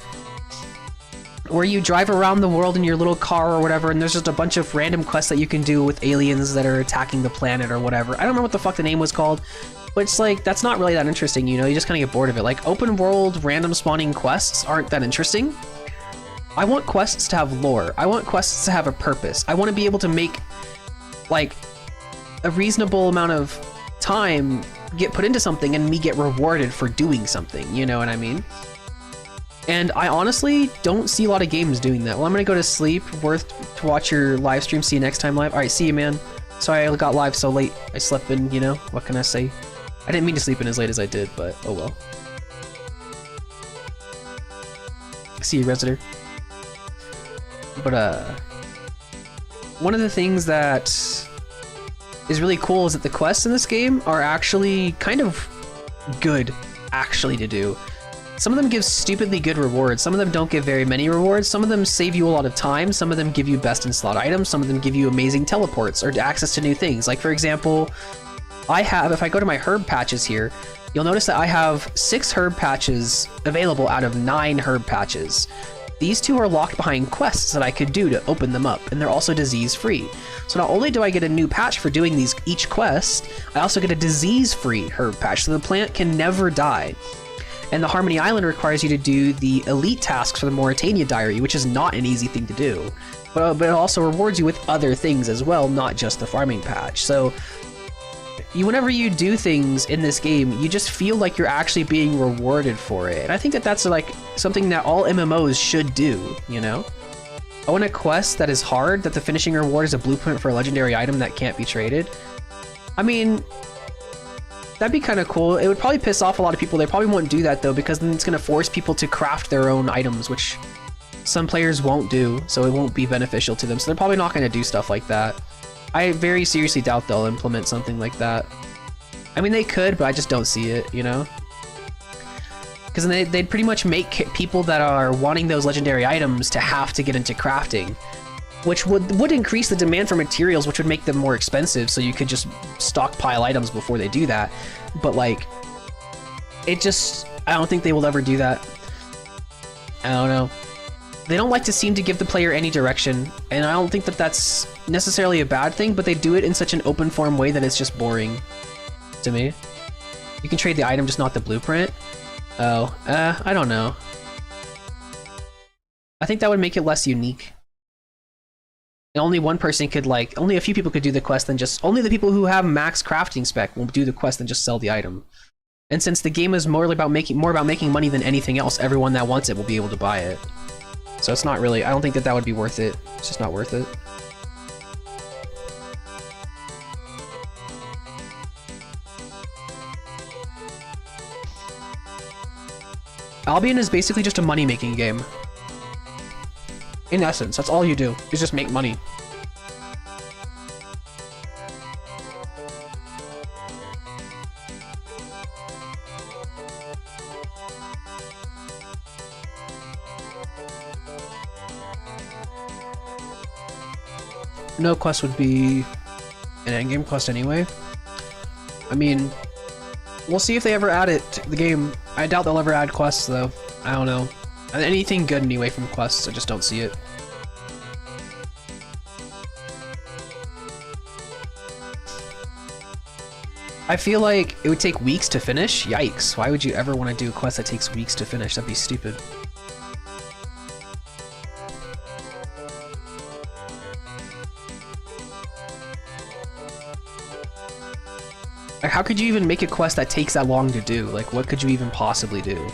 where you drive around the world in your little car or whatever, and there's just a bunch of random quests that you can do with aliens that are attacking the planet or whatever. I don't remember what the fuck the name was called, but it's like, that's not really that interesting, you know? You just kind of get bored of it. Like, open world random spawning quests aren't that interesting. I want quests to have lore. I want quests to have a purpose. I want to be able to make, like, a reasonable amount of time get put into something and me get rewarded for doing something, you know what I mean? And I honestly don't see a lot of games doing that. Well, I'm gonna go to sleep. Worth to watch your live stream. See you next time live. All right, see you, man. Sorry I got live so late. I slept in, you know? What can I say? I didn't mean to sleep in as late as I did, but oh well. See you, Resitor. But, one of the things that is really cool is that the quests in this game are actually kind of good, actually, to do. Some of them give stupidly good rewards, some of them don't give very many rewards, some of them save you a lot of time, some of them give you best in slot items, some of them give you amazing teleports or access to new things. Like, for example, if I go to my herb patches here, you'll notice that I have 6 herb patches available out of 9 herb patches. These 2 are locked behind quests that I could do to open them up, and they're also disease-free. So not only do I get a new patch for doing each quest, I also get a disease-free herb patch, so the plant can never die. And the Harmony Island requires you to do the elite tasks for the Mauritania Diary, which is not an easy thing to do. But it also rewards you with other things as well, not just the farming patch. So whenever you do things in this game, you just feel like you're actually being rewarded for it. And I think that that's like something that all MMOs should do, you know? I want a quest that is hard, that the finishing reward is a blueprint for a legendary item that can't be traded. I mean, that'd be kind of cool. It would probably piss off a lot of people. They probably won't do that though, because then it's going to force people to craft their own items, which some players won't do, so it won't be beneficial to them. So they're probably not going to do stuff like that. I very seriously doubt they'll implement something like that. I mean, they could, but I just don't see it, you know? Because then they'd pretty much make people that are wanting those legendary items to have to get into crafting, which would increase the demand for materials, which would make them more expensive, so you could just stockpile items before they do that. But, like, it just... I don't think they will ever do that. I don't know. They don't like to seem to give the player any direction, and I don't think that that's necessarily a bad thing, but they do it in such an open form way that it's just boring to me. You can trade the item, just not the blueprint. Oh, I don't know. I think that would make it less unique. And only one person could, like, only a few people could do the quest, than just, only the people who have max crafting spec will do the quest and just sell the item. And since the game is more about making money than anything else, everyone that wants it will be able to buy it. So it's not really, I don't think that would be worth it. It's just not worth it. Albion is basically just a money-making game. In essence, that's all you do, is just make money. no quest would be an endgame quest anyway. I mean, we'll see if they ever add it to the game. I doubt they'll ever add quests though. I don't know. Anything good anyway from quests, I just don't see it. I feel like it would take weeks to finish. Yikes. Why would you ever want to do a quest that takes weeks to finish? That'd be stupid. Like, how could you even make a quest that takes that long to do? Like, what could you even possibly do?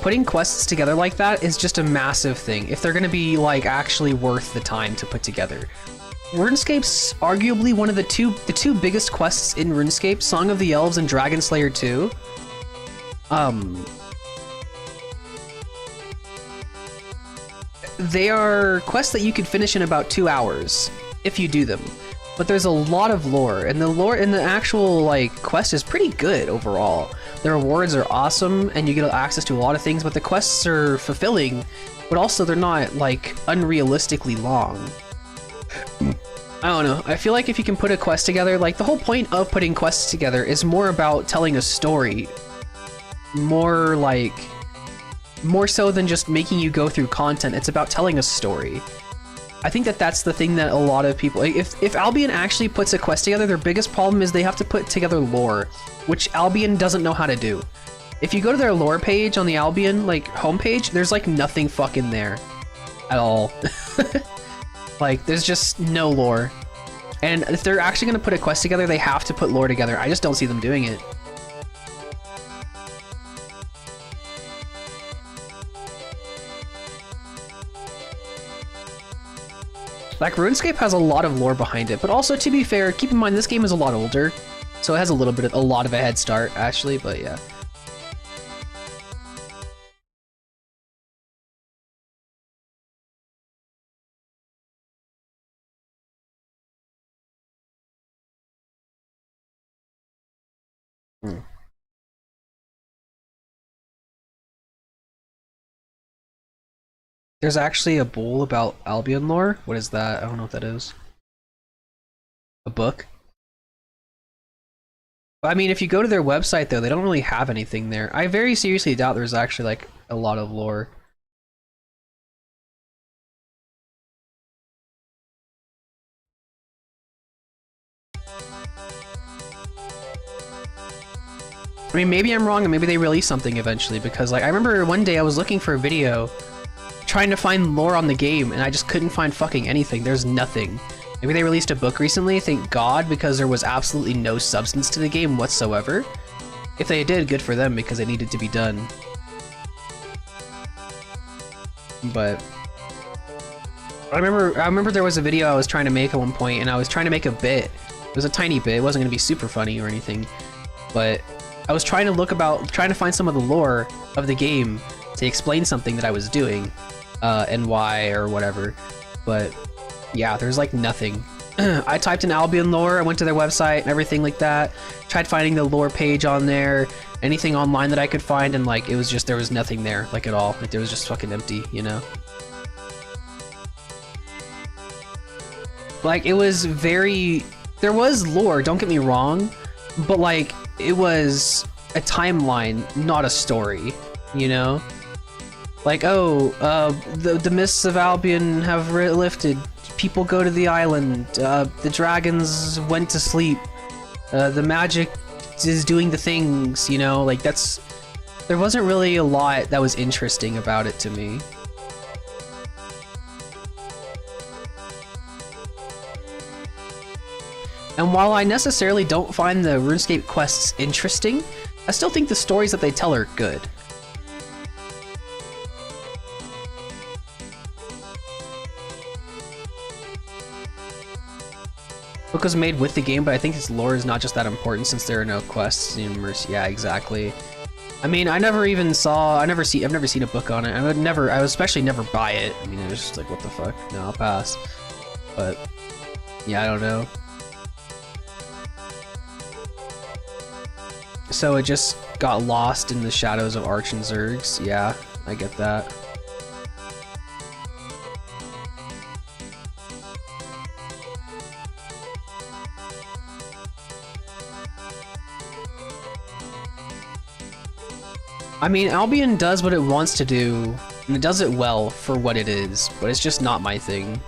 Putting quests together like that is just a massive thing, if they're gonna be, like, actually worth the time to put together. RuneScape's arguably one of the two biggest quests in RuneScape, Song of the Elves and Dragon Slayer 2. They are quests that you could finish in about 2 hours, if you do them. But there's a lot of lore, and the lore in the actual, like, quest is pretty good overall. The rewards are awesome, and you get access to a lot of things, but the quests are fulfilling, but also they're not, like, unrealistically long. I don't know, I feel like if you can put a quest together, like, the whole point of putting quests together is more about telling a story. More so than just making you go through content, it's about telling a story. I think that that's the thing that a lot of people, if Albion actually puts a quest together, their biggest problem is they have to put together lore, which Albion doesn't know how to do. If you go to their lore page on the Albion, like, homepage, there's, like, nothing fucking there at all. Like, there's just no lore. And if they're actually gonna put a quest together, they have to put lore together. I just don't see them doing it. Like, RuneScape has a lot of lore behind it, but also, to be fair, keep in mind this game is a lot older, so it has a lot of a head start, actually, but yeah. There's actually a bowl about Albion lore. What is that? I don't know what that is. A book? I mean, if you go to their website, though, they don't really have anything there. I very seriously doubt there's actually, like, a lot of lore. I mean, maybe I'm wrong, and maybe they release something eventually, because, like, I remember one day I was looking for a video trying to find lore on the game, and I just couldn't find fucking anything. There's nothing. Maybe they released a book recently, thank God, because there was absolutely no substance to the game whatsoever. If they did, good for them, because it needed to be done. But I remember there was a video I was trying to make at one point, and I was trying to make a bit. It was a tiny bit. It wasn't going to be super funny or anything, but I was trying to find some of the lore of the game to explain something that I was doing, and why or whatever. But yeah, there's like nothing. I typed in Albion lore, I went to their website and everything like that, tried finding the lore page on there, anything online that I could find, and like, it was just, there was nothing there, like, at all. Like, there was just fucking empty, you know? Like, it was very, there was lore, don't get me wrong, but like, it was a timeline, not a story, you know? Like, oh, the mists of Albion have lifted, people go to the island, the dragons went to sleep, the magic is doing the things, you know? Like, that's, there wasn't really a lot that was interesting about it to me. And while I necessarily don't find the RuneScape quests interesting, I still think the stories that they tell are good. Book was made with the game, but I think its lore is not just that important since there are no quests in Mercy. Yeah, exactly. I mean, I've never seen a book on it. I would especially never buy it. I mean, it was just like, what the fuck? No, I'll pass. But yeah, I don't know. So it just got lost in the shadows of Arch and Zergs. Yeah, I get that. I mean, Albion does what it wants to do, and it does it well for what it is, but it's just not my thing.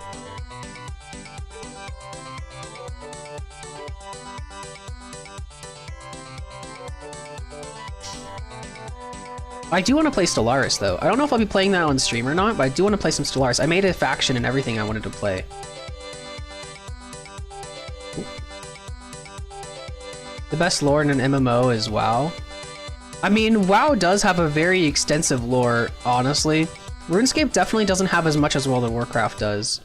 I do want to play Stellaris, though. I don't know if I'll be playing that on stream or not, but I do want to play some Stellaris. I made a faction and everything I wanted to play. The best lore in an MMO is WoW. I mean, WoW does have a very extensive lore, honestly. RuneScape definitely doesn't have as much as World of Warcraft does.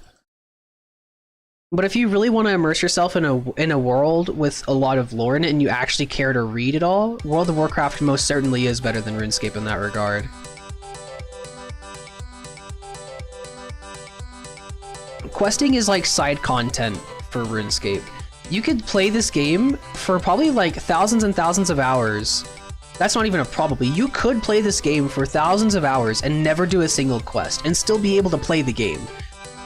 But if you really want to immerse yourself in a world with a lot of lore in it and you actually care to read it all, World of Warcraft most certainly is better than RuneScape in that regard. Questing is like side content for RuneScape. You could play this game for probably like thousands and thousands of hours. That's not even a probably. You could play this game for thousands of hours and never do a single quest and still be able to play the game.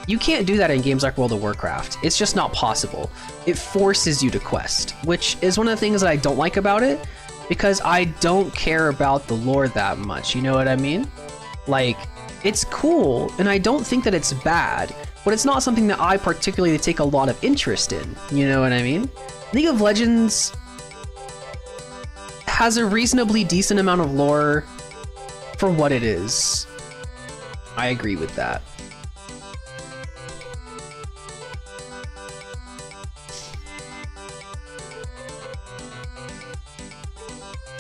You can't do that in games like World of Warcraft. It's just not possible. It forces you to quest, which is one of the things that I don't like about it, because I don't care about the lore that much, you know what I mean? Like, it's cool, and I don't think that it's bad, but it's not something that I particularly take a lot of interest in, you know what I mean? League of Legends has a reasonably decent amount of lore for what it is. I agree with that.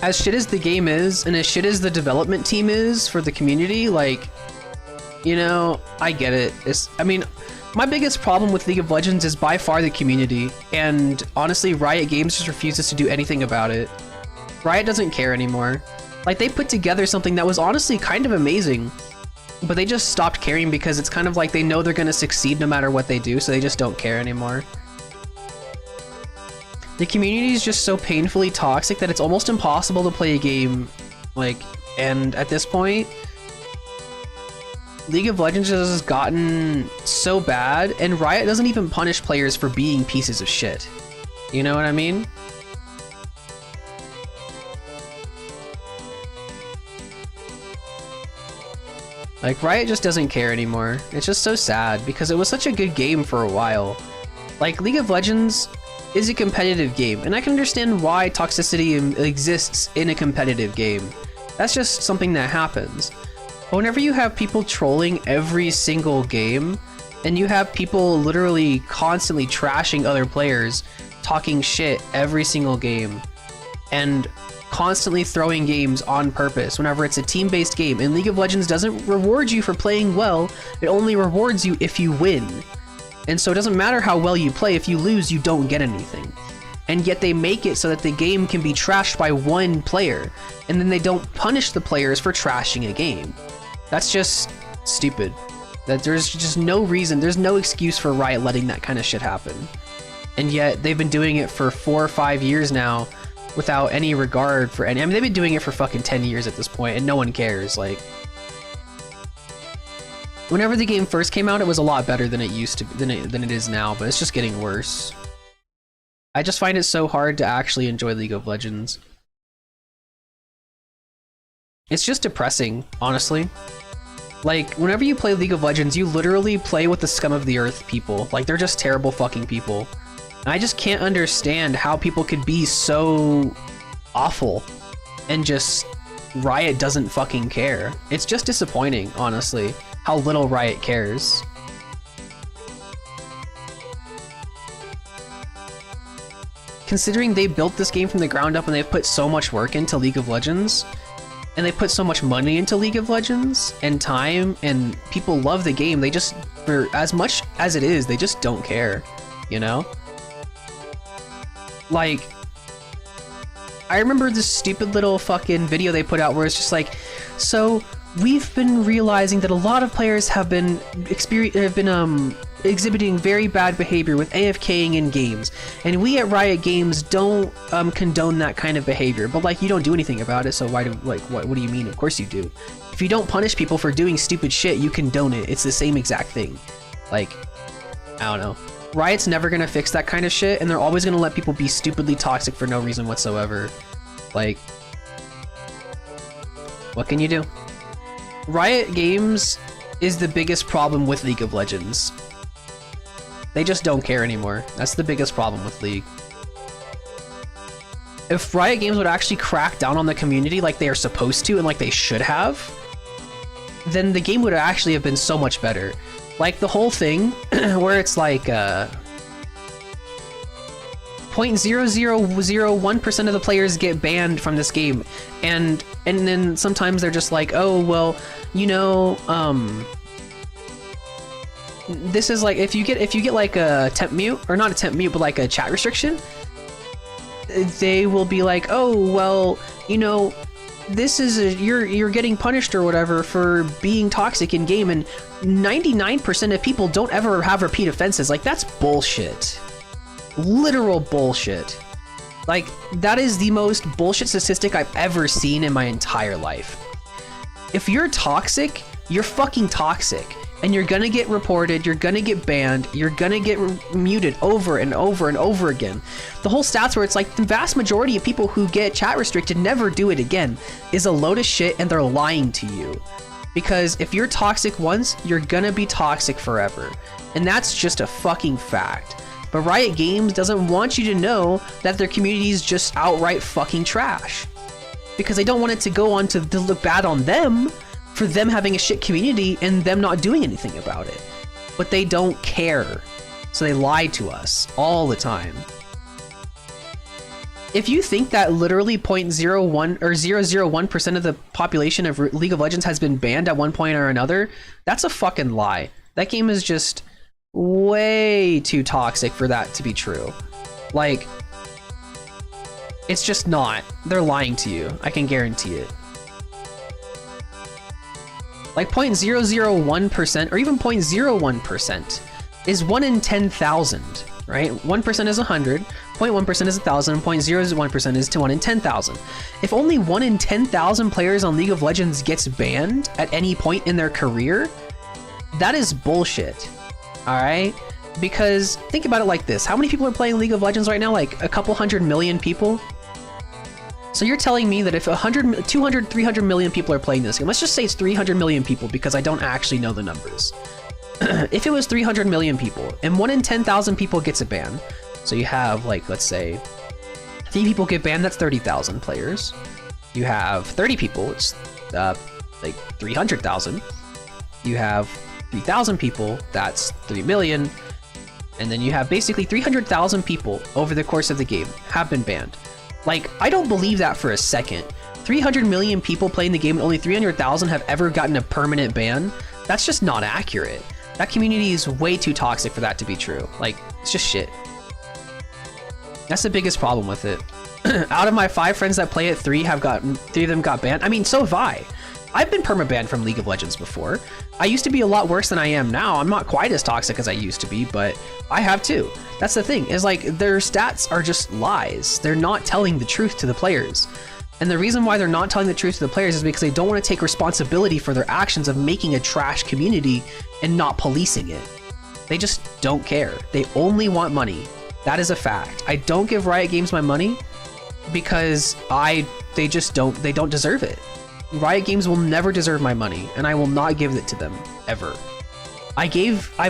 As shit as the game is, and as shit as the development team is for the community, like, you know, I get it. I mean, my biggest problem with League of Legends is by far the community, and honestly, Riot Games just refuses to do anything about it. Riot doesn't care anymore. Like, they put together something that was honestly kind of amazing, but they just stopped caring because it's kind of like they know they're gonna succeed no matter what they do, so they just don't care anymore. The community is just so painfully toxic that it's almost impossible to play a game, like, and at this point, League of Legends has gotten so bad, and Riot doesn't even punish players for being pieces of shit. You know what I mean? Like, Riot just doesn't care anymore. It's just so sad, because it was such a good game for a while. Like, League of Legends is a competitive game, and I can understand why toxicity exists in a competitive game. That's just something that happens. But whenever you have people trolling every single game, and you have people literally constantly trashing other players, talking shit every single game, and constantly throwing games on purpose whenever it's a team-based game, and League of Legends doesn't reward you for playing well, it only rewards you if you win. And so it doesn't matter how well you play, if you lose, you don't get anything. And yet they make it so that the game can be trashed by one player, and then they don't punish the players for trashing a game. That's just stupid. That there's just no reason, there's no excuse for Riot letting that kind of shit happen. And yet they've been doing it for 4 or 5 years now without any regard for any. I mean, they've been doing it for fucking 10 years at this point, and no one cares. Like, whenever the game first came out, it was a lot better than it used to be, than it is now, but it's just getting worse. I just find it so hard to actually enjoy League of Legends. It's just depressing, honestly. Like, whenever you play League of Legends, you literally play with the scum of the earth people. Like, they're just terrible fucking people. And I just can't understand how people could be so awful and just Riot doesn't fucking care. It's just disappointing, honestly, how little Riot cares. Considering they built this game from the ground up and they've put so much work into League of Legends, and they put so much money into League of Legends and time, and people love the game, they just, for as much as it is, they just don't care, you know? Like, I remember this stupid little fucking video they put out where it's just like, so we've been realizing that a lot of players have been exhibiting very bad behavior with AFKing in games, and we at Riot Games don't condone that kind of behavior. But like, you don't do anything about it, so why do what do you mean? Of course you do. If you don't punish people for doing stupid shit, you condone it. It's the same exact thing. Like, I don't know. Riot's never gonna fix that kind of shit, and they're always gonna let people be stupidly toxic for no reason whatsoever. Like, what can you do? Riot Games is the biggest problem with League of Legends. They just don't care anymore. That's the biggest problem with League. If Riot Games would actually crack down on the community like they are supposed to and like they should have, then the game would actually have been so much better. Like the whole thing where it's like 0.0001% of the players get banned from this game, and then sometimes they're just like, oh well, you know, this is like if you get like a temp mute, or not a temp mute, but like a chat restriction, they will be like, oh well, you know, this is you're getting punished or whatever for being toxic in game, and 99% of people don't ever have repeat offenses. Like, that's bullshit. Literal bullshit. Like, that is the most bullshit statistic I've ever seen in my entire life. If you're toxic, you're fucking toxic, and you're gonna get reported, you're gonna get banned, you're gonna get muted over and over and over again. The whole stats where it's like the vast majority of people who get chat restricted never do it again is a load of shit, and they're lying to you. Because if you're toxic once, you're gonna be toxic forever. And that's just a fucking fact. But Riot Games doesn't want you to know that their community is just outright fucking trash. Because they don't want it to go on to look bad on them for them having a shit community and them not doing anything about it. But they don't care. So they lie to us all the time. If you think that literally 0.01 or 001% of the population of League of Legends has been banned at one point or another, that's a fucking lie. That game is just way too toxic for that to be true. Like, it's just not. They're lying to you. I can guarantee it. Like 0.001% or even 0.01% is 1 in 10,000, right? 1% is 100, 0.1% is 1,000, 0.01% is to 1 in 10,000. If only 1 in 10,000 players on League of Legends gets banned at any point in their career, that is bullshit. All right? Because think about it like this. How many people are playing League of Legends right now? Like a couple 100 million people? So you're telling me that if 100, 200, 300 million people are playing this game, let's just say it's 300 million people because I don't actually know the numbers. If it was 300 million people and 1 in 10,000 people gets a ban, so you have like, let's say 3 people get banned, that's 30,000 players. You have 30 people, it's like 300,000. You have 3,000 people, that's 3 million. And then you have basically 300,000 people over the course of the game have been banned. Like, I don't believe that for a second. 300 million people playing the game and only 300,000 have ever gotten a permanent ban. That's just not accurate. That community is way too toxic for that to be true. Like, it's just shit. That's the biggest problem with it. Out of my 5 friends that play it, 3 of them got banned. I mean, so have I. I've been perma-banned from League of Legends before. I used to be a lot worse than I am now. I'm not quite as toxic as I used to be, but I have too. That's the thing, is like their stats are just lies. They're not telling the truth to the players. And the reason why they're not telling the truth to the players is because they don't want to take responsibility for their actions of making a trash community and not policing it. They just don't care. They only want money. That is a fact. I don't give Riot Games my money because they don't deserve it. Riot Games will never deserve my money, and I will not give it to them, ever. I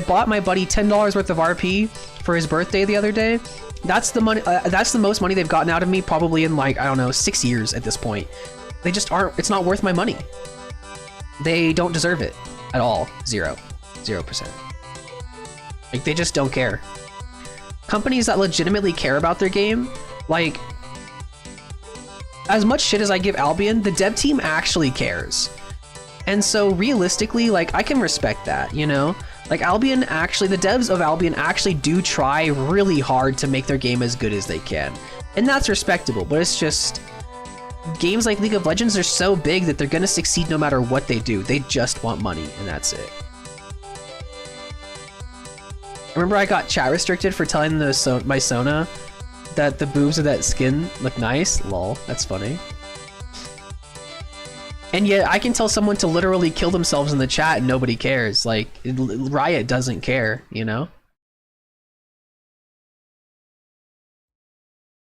bought my buddy $10 worth of RP for his birthday the other day. That's the money. That's the most money they've gotten out of me probably in like, I don't know, 6 years at this point. They just aren't, it's not worth my money. They don't deserve it at all. 0%. Like, they just don't care. Companies that legitimately care about their game, like, as much shit as I give Albion, the dev team actually cares. And so realistically, like, I can respect that, you know? Like, Albion actually, the devs of Albion actually do try really hard to make their game as good as they can. And that's respectable, but it's just, games like League of Legends are so big that they're gonna succeed no matter what they do. They just want money, and that's it. Remember I got chat restricted for telling my Sona that the boobs of that skin look nice? Lol, that's funny. And yet I can tell someone to literally kill themselves in the chat and nobody cares. Like, Riot doesn't care, you know?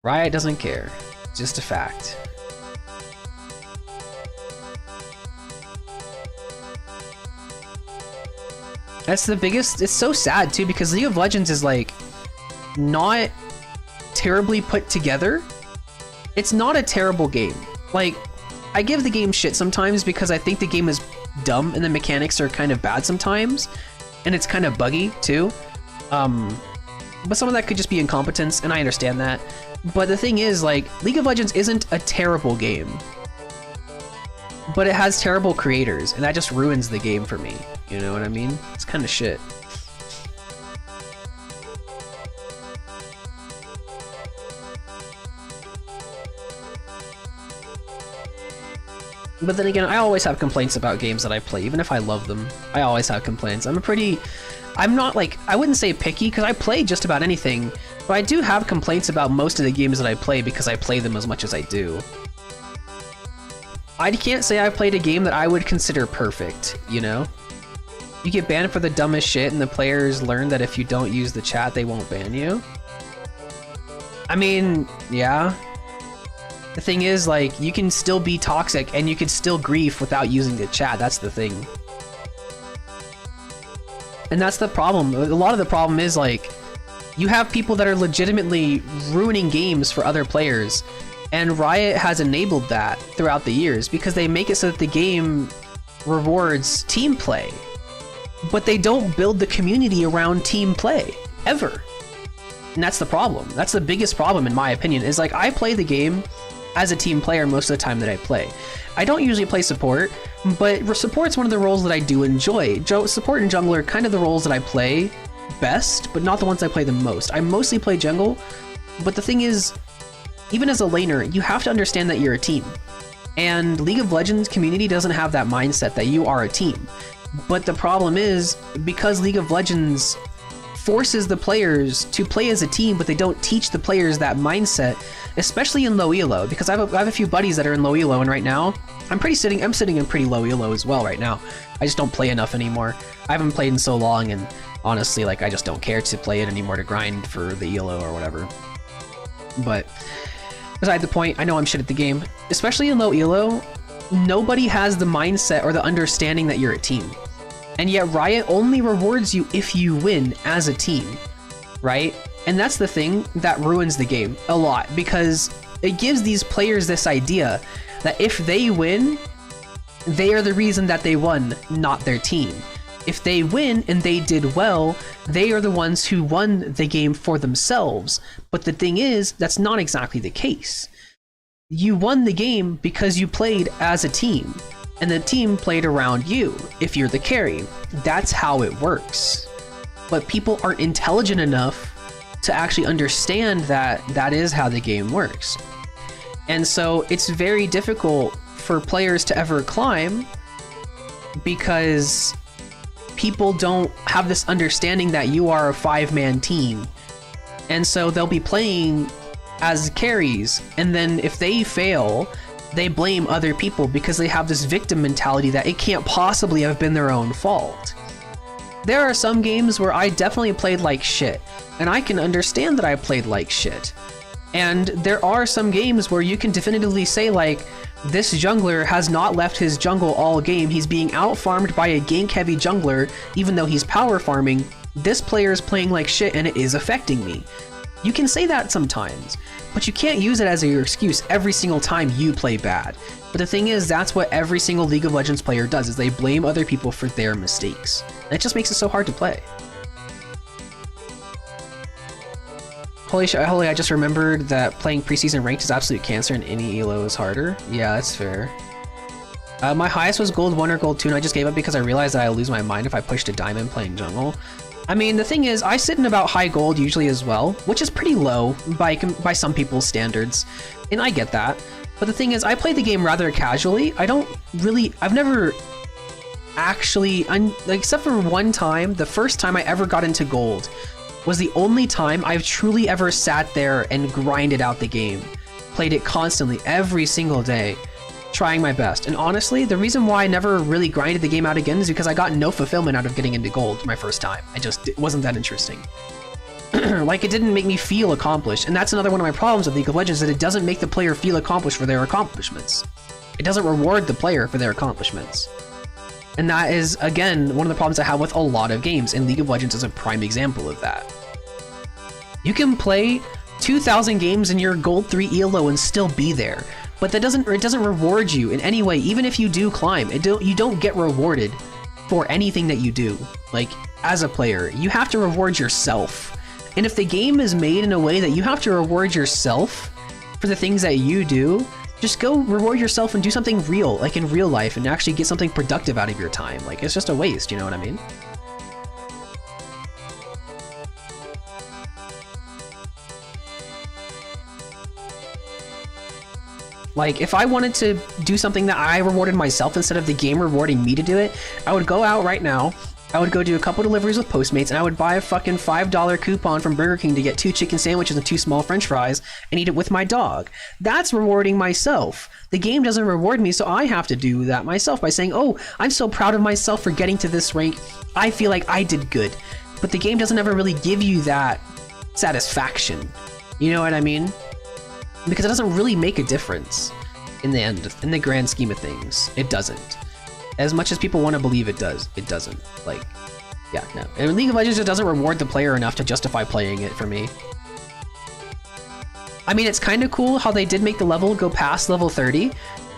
Riot doesn't care. Just a fact. That's the biggest. It's so sad too because League of Legends is like not terribly put together. It's not a terrible game. Like, I give the game shit sometimes because I think the game is dumb and the mechanics are kind of bad sometimes, and it's kind of buggy too. But some of that could just be incompetence, and I understand that. But the thing is, like, League of Legends isn't a terrible game, but it has terrible creators, and that just ruins the game for me. You know what I mean? It's kind of shit. But then again, I always have complaints about games that I play, even if I love them. I always have complaints. I'm not like, I wouldn't say picky, because I play just about anything, but I do have complaints about most of the games that I play because I play them as much as I do. I can't say I played a game that I would consider perfect, you know? You get banned for the dumbest shit and the players learn that if you don't use the chat, they won't ban you. I mean, yeah. The thing is, like, you can still be toxic and you can still grief without using the chat. That's the thing. And that's the problem. A lot of the problem is, like, you have people that are legitimately ruining games for other players. And Riot has enabled that throughout the years because they make it so that the game rewards team play. But they don't build the community around team play, ever. And that's the problem. That's the biggest problem, in my opinion, is like, I play the game as a team player most of the time that I play. I don't usually play support, but support's one of the roles that I do enjoy. Support and jungler are kind of the roles that I play best, but not the ones I play the most. I mostly play jungle, but the thing is, even as a laner, you have to understand that you're a team. And League of Legends community doesn't have that mindset that you are a team. But the problem is, because League of Legends forces the players to play as a team, but they don't teach the players that mindset, especially in low elo, because I have a few buddies that are in low elo, and right now, I'm sitting in pretty low elo as well right now. I just don't play enough anymore. I haven't played in so long, and honestly, like, I just don't care to play it anymore to grind for the elo or whatever. But beside the point, I know I'm shit at the game. Especially in low elo, nobody has the mindset or the understanding that you're a team. And yet Riot only rewards you if you win as a team, right? And that's the thing that ruins the game a lot, because it gives these players this idea that if they win, they are the reason that they won, not their team. If they win and they did well, they are the ones who won the game for themselves. But the thing is, that's not exactly the case. You won the game because you played as a team, and the team played around you if you're the carry. That's how it works. But people aren't intelligent enough to actually understand that that is how the game works. And so it's very difficult for players to ever climb because people don't have this understanding that you are a 5-man team. And so they'll be playing as carries, and then if they fail, they blame other people because they have this victim mentality that it can't possibly have been their own fault. There are some games where I definitely played like shit, and I can understand that I played like shit. And there are some games where you can definitively say, like, this jungler has not left his jungle all game, he's being out-farmed by a gank-heavy jungler, even though he's power farming, this player is playing like shit and it is affecting me. You can say that sometimes, but you can't use it as your excuse every single time you play bad. But the thing is, that's what every single League of Legends player does, is they blame other people for their mistakes. And it just makes it so hard to play. Holy shit, I just remembered that playing preseason ranked is absolute cancer and any elo is harder. Yeah, that's fair. My highest was gold 1 or gold 2, and I just gave up because I realized that I lose my mind if I pushed a diamond playing jungle. I mean, the thing is, I sit in about high gold usually as well, which is pretty low by some people's standards, and I get that. But the thing is, I played the game rather casually. I've never actually, except for one time, the first time I ever got into gold was the only time I've truly ever sat there and grinded out the game. Played it constantly, every single day, trying my best. And honestly, the reason why I never really grinded the game out again is because I got no fulfillment out of getting into gold my first time. It wasn't that interesting. Like, it didn't make me feel accomplished. And that's another one of my problems with League of Legends, that it doesn't make the player feel accomplished for their accomplishments. It doesn't reward the player for their accomplishments. And that is, again, one of the problems I have with a lot of games, and League of Legends is a prime example of that. You can play 2,000 games in your Gold 3 ELO and still be there, but it doesn't reward you in any way. Even if you do climb, you don't get rewarded for anything that you do. Like, as a player, you have to reward yourself. And if the game is made in a way that you have to reward yourself for the things that you do, just go reward yourself and do something real, like in real life, and actually get something productive out of your time. Like, it's just a waste, you know what I mean? Like, if I wanted to do something that I rewarded myself instead of the game rewarding me to do it, I would go out right now, I would go do a couple deliveries with Postmates, and I would buy a fucking $5 coupon from Burger King to get 2 chicken sandwiches and 2 small french fries and eat it with my dog. That's rewarding myself. The game doesn't reward me, so I have to do that myself by saying, oh, I'm so proud of myself for getting to this rank. I feel like I did good. But the game doesn't ever really give you that satisfaction. You know what I mean? Because it doesn't really make a difference in the end, in the grand scheme of things. It doesn't. As much as people want to believe it does, it doesn't. Like, yeah, no. And League of Legends just doesn't reward the player enough to justify playing it for me. I mean, it's kind of cool how they did make the level go past level 30.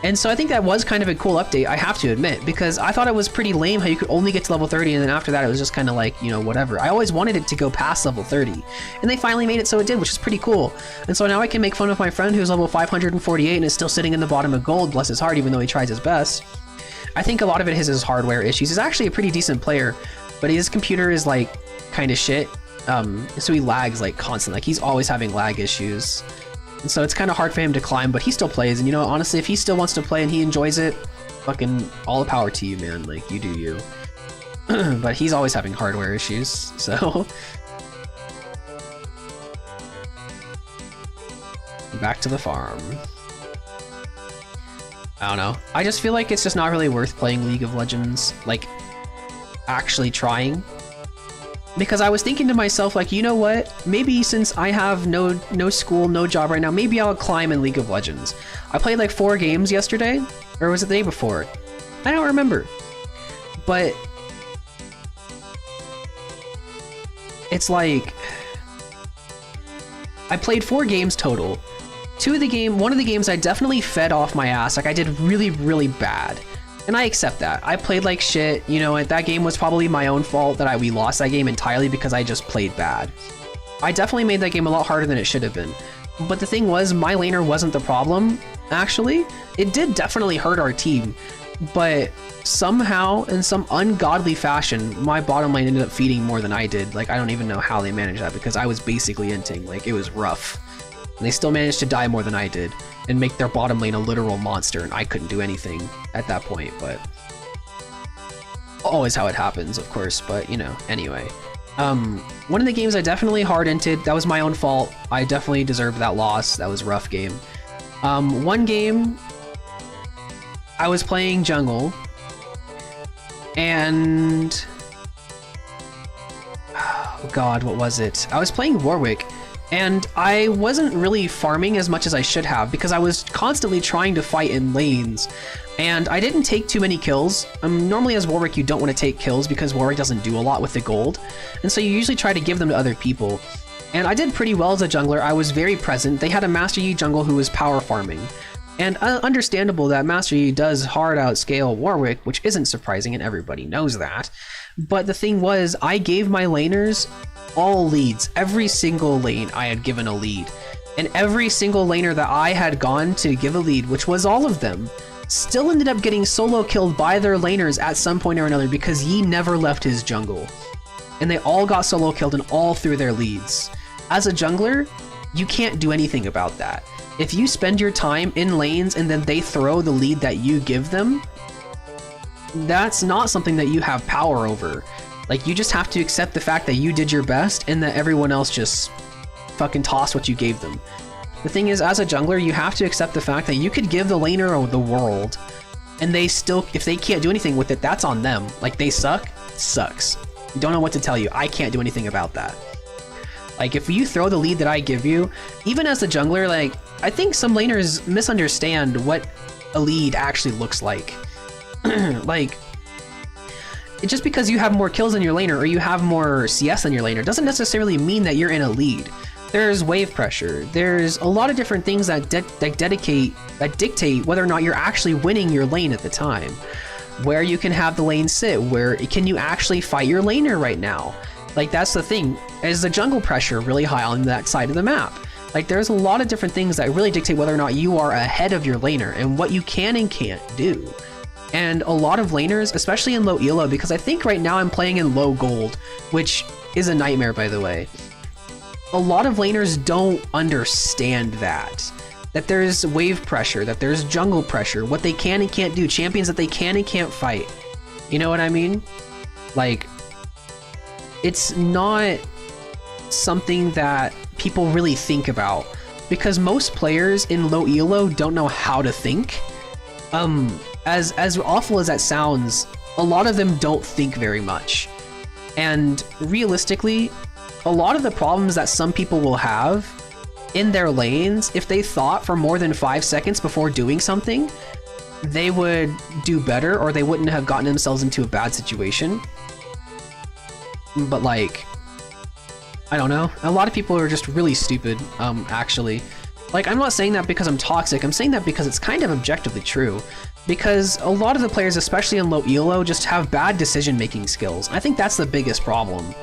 And so I think that was kind of a cool update, I have to admit, because I thought it was pretty lame how you could only get to level 30 and then after that it was just kind of like, you know, whatever. I always wanted it to go past level 30. And they finally made it so it did, which is pretty cool. And so now I can make fun of my friend who's level 548 and is still sitting in the bottom of gold, bless his heart, even though he tries his best. I think a lot of it is his hardware issues. He's actually a pretty decent player, but his computer is like kind of shit. So he lags like constantly. Like, he's always having lag issues. And so it's kind of hard for him to climb, but he still plays. And you know, honestly, if he still wants to play and he enjoys it, fucking all the power to you, man. Like, you do you. But he's always having hardware issues, so. Back to the farm. I don't know. I just feel like it's just not really worth playing League of Legends, like, actually trying. Because I was thinking to myself, like, you know what? Maybe since I have no school, no job right now, maybe I'll climb in League of Legends. I played like 4 games yesterday, or was it the day before? I don't remember. But it's like, I played 4 games total. One of the games I definitely fed off my ass. Like, I did really, really bad. And I accept that. I played like shit, you know, that game was probably my own fault that we lost that game entirely because I just played bad. I definitely made that game a lot harder than it should have been. But the thing was, my laner wasn't the problem, actually. It did definitely hurt our team. But somehow, in some ungodly fashion, my bottom lane ended up feeding more than I did. Like, I don't even know how they managed that because I was basically inting. Like, it was rough. And they still managed to die more than I did and make their bottom lane a literal monster, and I couldn't do anything at that point, but always how it happens, of course, but you know, anyway. One of the games I definitely hard inted, that was my own fault. I definitely deserved that loss. That was a rough game. One game, I was playing jungle, and oh god, what was it? I was playing Warwick, and I wasn't really farming as much as I should have because I was constantly trying to fight in lanes, and I didn't take too many kills. Normally as Warwick you don't want to take kills because Warwick doesn't do a lot with the gold, and so you usually try to give them to other people. And I did pretty well as a jungler. I was very present. They had a Master Yi jungle who was power farming. And understandable that Master Yi does hard outscale Warwick, which isn't surprising and everybody knows that. But the thing was, I gave my laners all leads. Every single lane I had given a lead. And every single laner that I had gone to give a lead, which was all of them, still ended up getting solo killed by their laners at some point or another because Yi never left his jungle. And they all got solo killed and all through their leads. As a jungler, you can't do anything about that. If you spend your time in lanes and then they throw the lead that you give them, that's not something that you have power over. Like, you just have to accept the fact that you did your best and that everyone else just fucking tossed what you gave them. The thing is, as a jungler, you have to accept the fact that you could give the laner the world, and they still, if they can't do anything with it, that's on them. Like, they suck, sucks. Don't know what to tell you. I can't do anything about that. Like, if you throw the lead that I give you, even as a jungler, like, I think some laners misunderstand what a lead actually looks like. Like, just because you have more kills than your laner or you have more CS than your laner doesn't necessarily mean that you're in a lead. There's wave pressure. There's a lot of different things that dictate whether or not you're actually winning your lane at the time. Where you can have the lane sit, where can you actually fight your laner right now? Like, that's the thing. Is the jungle pressure really high on that side of the map? Like, there's a lot of different things that really dictate whether or not you are ahead of your laner and what you can and can't do. And a lot of laners, especially in low elo, because I think right now I'm playing in low gold, which is a nightmare, by the way. A lot of laners don't understand that there's wave pressure, that there's jungle pressure, what they can and can't do, champions that they can and can't fight. You know what I mean? Like, it's not something that people really think about, because most players in low elo don't know how to think. As awful as that sounds, a lot of them don't think very much. And realistically, a lot of the problems that some people will have in their lanes, if they thought for more than 5 seconds before doing something, they would do better, or they wouldn't have gotten themselves into a bad situation. But like, I don't know. A lot of people are just really stupid, actually. Like, I'm not saying that because I'm toxic, I'm saying that because it's kind of objectively true. Because a lot of the players, especially in low elo, just have bad decision-making skills. I think that's the biggest problem.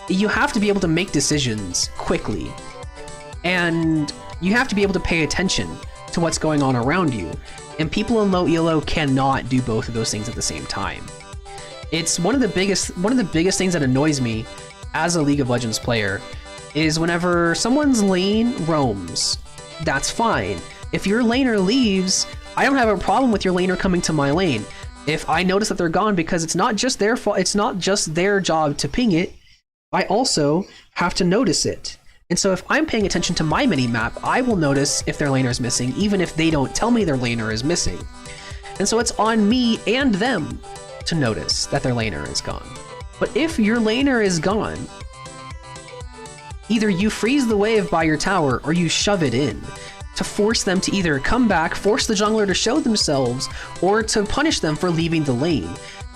You have to be able to make decisions quickly. And you have to be able to pay attention to what's going on around you. And people in low elo cannot do both of those things at the same time. It's one of the biggest things that annoys me as a League of Legends player is whenever someone's lane roams. That's fine. If your laner leaves, I don't have a problem with your laner coming to my lane. If I notice that they're gone, because it's not just their fault, it's not just their job to ping it, I also have to notice it. And so if I'm paying attention to my mini-map, I will notice if their laner is missing, even if they don't tell me their laner is missing. And so it's on me and them to notice that their laner is gone. But if your laner is gone, either you freeze the wave by your tower or you shove it in to force them to either come back, force the jungler to show themselves, or to punish them for leaving the lane.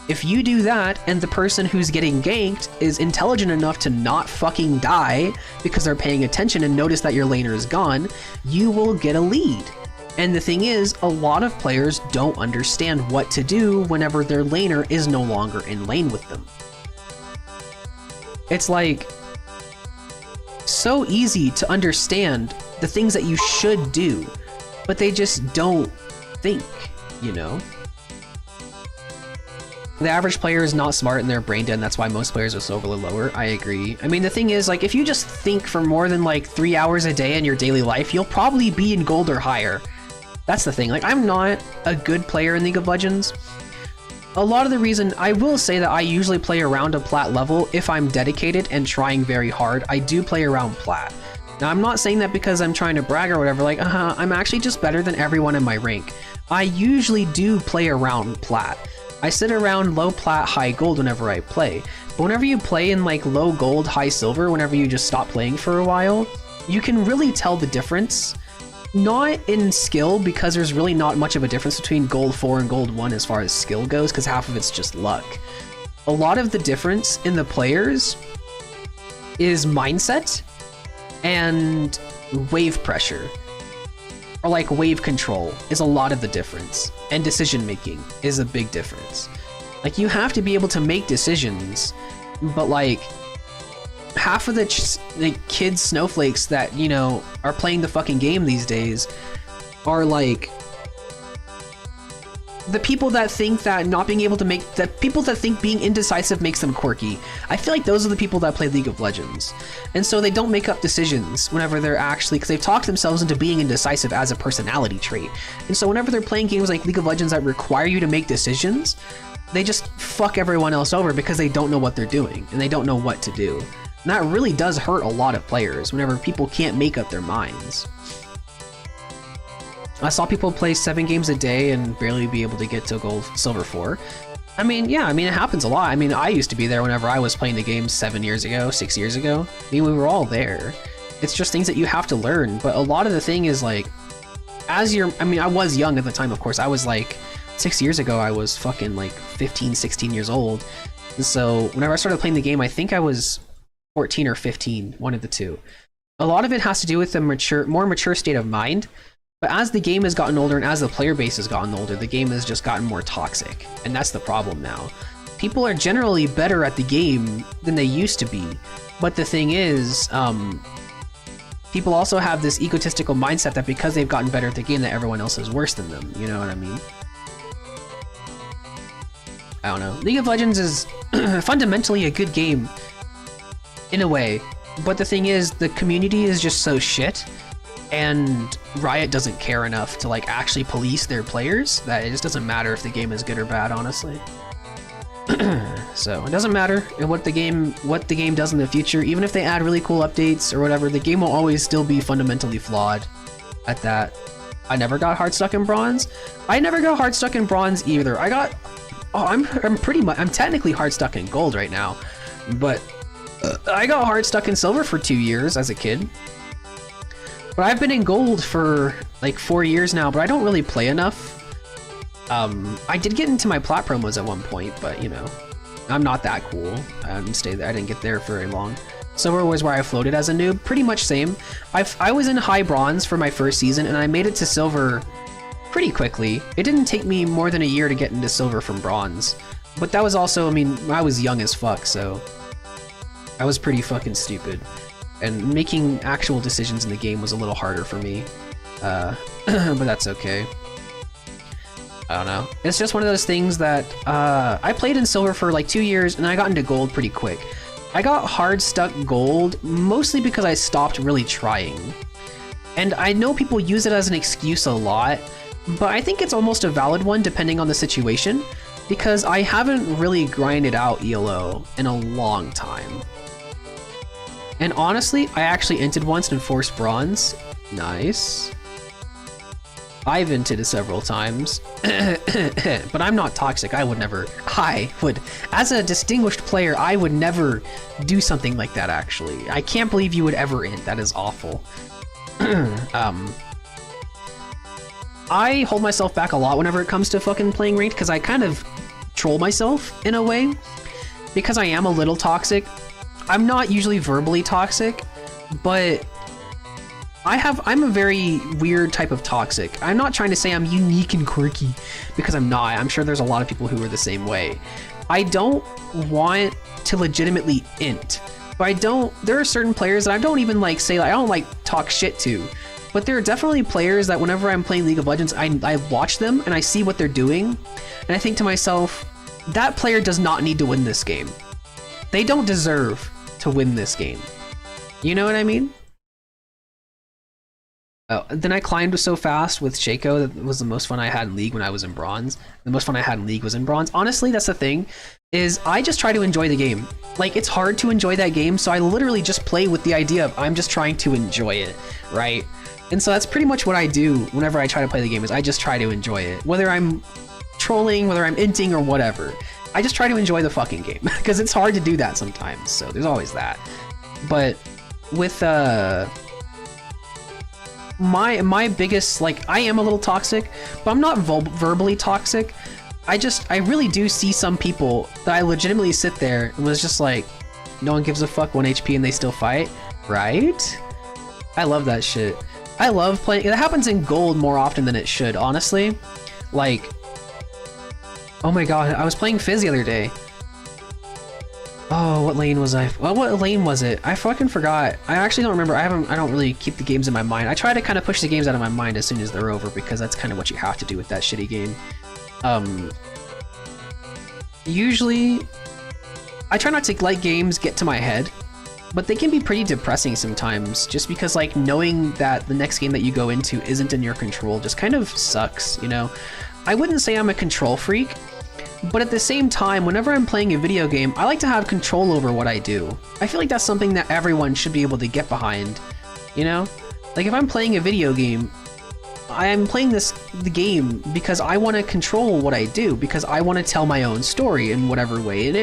If you do that and the person who's getting ganked is intelligent enough to not fucking die because they're paying attention and notice that your laner is gone, you will get a lead. And the thing is, a lot of players don't understand what to do whenever their laner is no longer in lane with them. It's like so easy to understand the things that you should do, but they just don't think, you know? The average player is not smart and they're brain dead, and that's why most players are so really lower. I agree. I mean, the thing is, like, if you just think for more than like 3 hours a day in your daily life, you'll probably be in gold or higher. That's the thing. Like, I'm not a good player in League of Legends. A lot of the reason, I will say that I usually play around a plat level if I'm dedicated and trying very hard. I do play around plat. Now, I'm not saying that because I'm trying to brag or whatever, like, I'm actually just better than everyone in my rank. I usually do play around plat. I sit around low plat, high gold whenever I play. But whenever you play in like low gold, high silver, whenever you just stop playing for a while, you can really tell the difference. Not in skill, because there's really not much of a difference between gold 4 and gold 1 as far as skill goes, because half of it's just luck. A lot of the difference in the players is mindset and wave pressure, or like wave control is a lot of the difference, and decision making is a big difference. Like, you have to be able to make decisions, but like half of the kids snowflakes that, you know, are playing the fucking game these days are like the people that think that not being able to make, that people that think being indecisive makes them quirky, I feel like those are the people that play League of Legends. And so they don't make up decisions whenever they're actually, because they've talked themselves into being indecisive as a personality trait. And so whenever they're playing games like League of Legends that require you to make decisions, they just fuck everyone else over because they don't know what they're doing and they don't know what to do. And that really does hurt a lot of players whenever people can't make up their minds. I saw people play 7 games a day and barely be able to get to gold, silver 4. I mean, yeah, I mean, it happens a lot. I mean, I used to be there whenever I was playing the game 7 years ago, 6 years ago. I mean, we were all there. It's just things that you have to learn. But a lot of the thing is like, as you're, I mean, I was young at the time, of course. I was like, 6 years ago, I was fucking like 15, 16 years old. And so whenever I started playing the game, I think I was 14 or 15, one of the two. A lot of it has to do with the more mature state of mind. But as the game has gotten older and as the player base has gotten older, the game has just gotten more toxic. And that's the problem now. People are generally better at the game than they used to be. But the thing is, people also have this egotistical mindset that because they've gotten better at the game that everyone else is worse than them. You know what I mean? I don't know. League of Legends is fundamentally a good game in a way. But the thing is, the community is just so shit. And Riot doesn't care enough to like actually police their players that it just doesn't matter if the game is good or bad, honestly. So it doesn't matter what the game does in the future. Even if they add really cool updates or whatever, the game will always still be fundamentally flawed at that. I never got hard stuck in bronze. I never got hard stuck in bronze either. I got, I'm technically hard stuck in gold right now, but I got hard stuck in silver for 2 years as a kid. But I've been in gold for like 4 years now, but I don't really play enough. I did get into my plat promos at one point, but you know, I'm not that cool. I didn't get there for very long. Silver was where I floated as a noob, pretty much same. I was in high bronze for my first season and I made it to silver pretty quickly. It didn't take me more than a year to get into silver from bronze. But that was also, I mean, I was young as fuck, so I was pretty fucking stupid. And making actual decisions in the game was a little harder for me. But that's okay. I don't know. It's just one of those things that I played in silver for like 2 years and I got into gold pretty quick. I got hard stuck gold mostly because I stopped really trying. And I know people use it as an excuse a lot, but I think it's almost a valid one depending on the situation, because I haven't really grinded out ELO in a long time. And honestly, I actually inted once and forced bronze. Nice. I've inted several times, but I'm not toxic. I would, as a distinguished player, I would never do something like that, actually. I can't believe you would ever int. That is awful. I hold myself back a lot whenever it comes to fucking playing ranked, because I kind of troll myself in a way, because I am a little toxic. I'm not usually verbally toxic, but I'm a very weird type of toxic. I'm not trying to say I'm unique and quirky, because I'm not. I'm sure there's a lot of people who are the same way. I don't want to legitimately int, but there are certain players that I don't even like say, like, I don't like talk shit to, but there are definitely players that whenever I'm playing League of Legends, I watch them and I see what they're doing, and I think to myself, that player does not need to win this game. They don't deserve to win this game. You know what I mean? Oh, then I climbed so fast with Shaco. That was the most fun I had in League when I was in bronze. The most fun I had in League was in bronze. Honestly, that's the thing, is I just try to enjoy the game. Like, it's hard to enjoy that game, so I literally just play with the idea of I'm just trying to enjoy it, right? And so that's pretty much what I do whenever I try to play the game, is I just try to enjoy it. Whether I'm trolling, whether I'm inting, or whatever. I just try to enjoy the fucking game, because it's hard to do that sometimes, so there's always that. But with my biggest, like, I am a little toxic, but I'm not verbally toxic. I really do see some people that I legitimately sit there and was just like, no one gives a fuck, 1 HP and they still fight, right? I love that shit. I love playing, it happens in gold more often than it should, honestly. Like, oh my god, I was playing Fizz the other day. Oh, what lane was I? Well, what lane was it? I fucking forgot. I actually don't remember. I don't really keep the games in my mind. I try to kind of push the games out of my mind as soon as they're over, because that's kind of what you have to do with that shitty game. Usually, I try not to let games get to my head, but they can be pretty depressing sometimes, just because like knowing that the next game that you go into isn't in your control just kind of sucks, you know? I wouldn't say I'm a control freak, but at the same time, whenever I'm playing a video game, I like to have control over what I do. I feel like that's something that everyone should be able to get behind, you know? Like if I'm playing a video game, I am playing the game because I want to control what I do, because I want to tell my own story in whatever way. And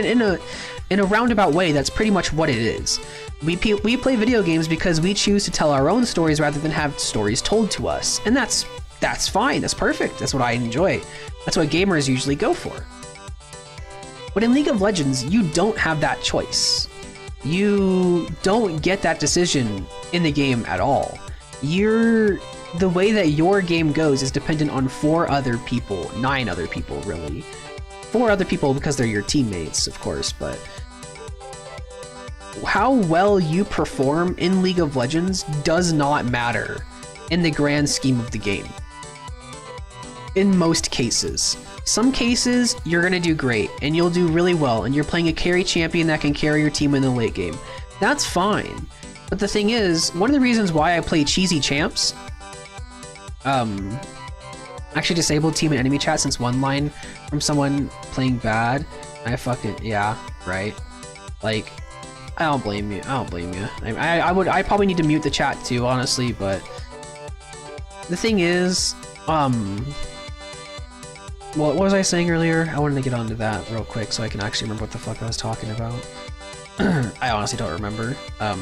in a roundabout way, that's pretty much what it is. We play video games because we choose to tell our own stories rather than have stories told to us. And that's fine, that's perfect, that's what I enjoy. That's what gamers usually go for. But in League of Legends, you don't have that choice. You don't get that decision in the game at all. The way that your game goes is dependent on 4 other people, 9 other people really. 4 other people because they're your teammates, of course, but how well you perform in League of Legends does not matter in the grand scheme of the game. In most cases. Some cases, you're gonna do great, and you'll do really well, and you're playing a carry champion that can carry your team in the late game. That's fine. But the thing is, one of the reasons why I play cheesy champs, actually disabled team and enemy chat since one line from someone playing bad. Yeah, right. Like, I don't blame you. I'd probably need to mute the chat too, honestly, but the thing is, well, what was I saying earlier? I wanted to get onto that real quick so I can actually remember what the fuck I was talking about. I honestly don't remember. I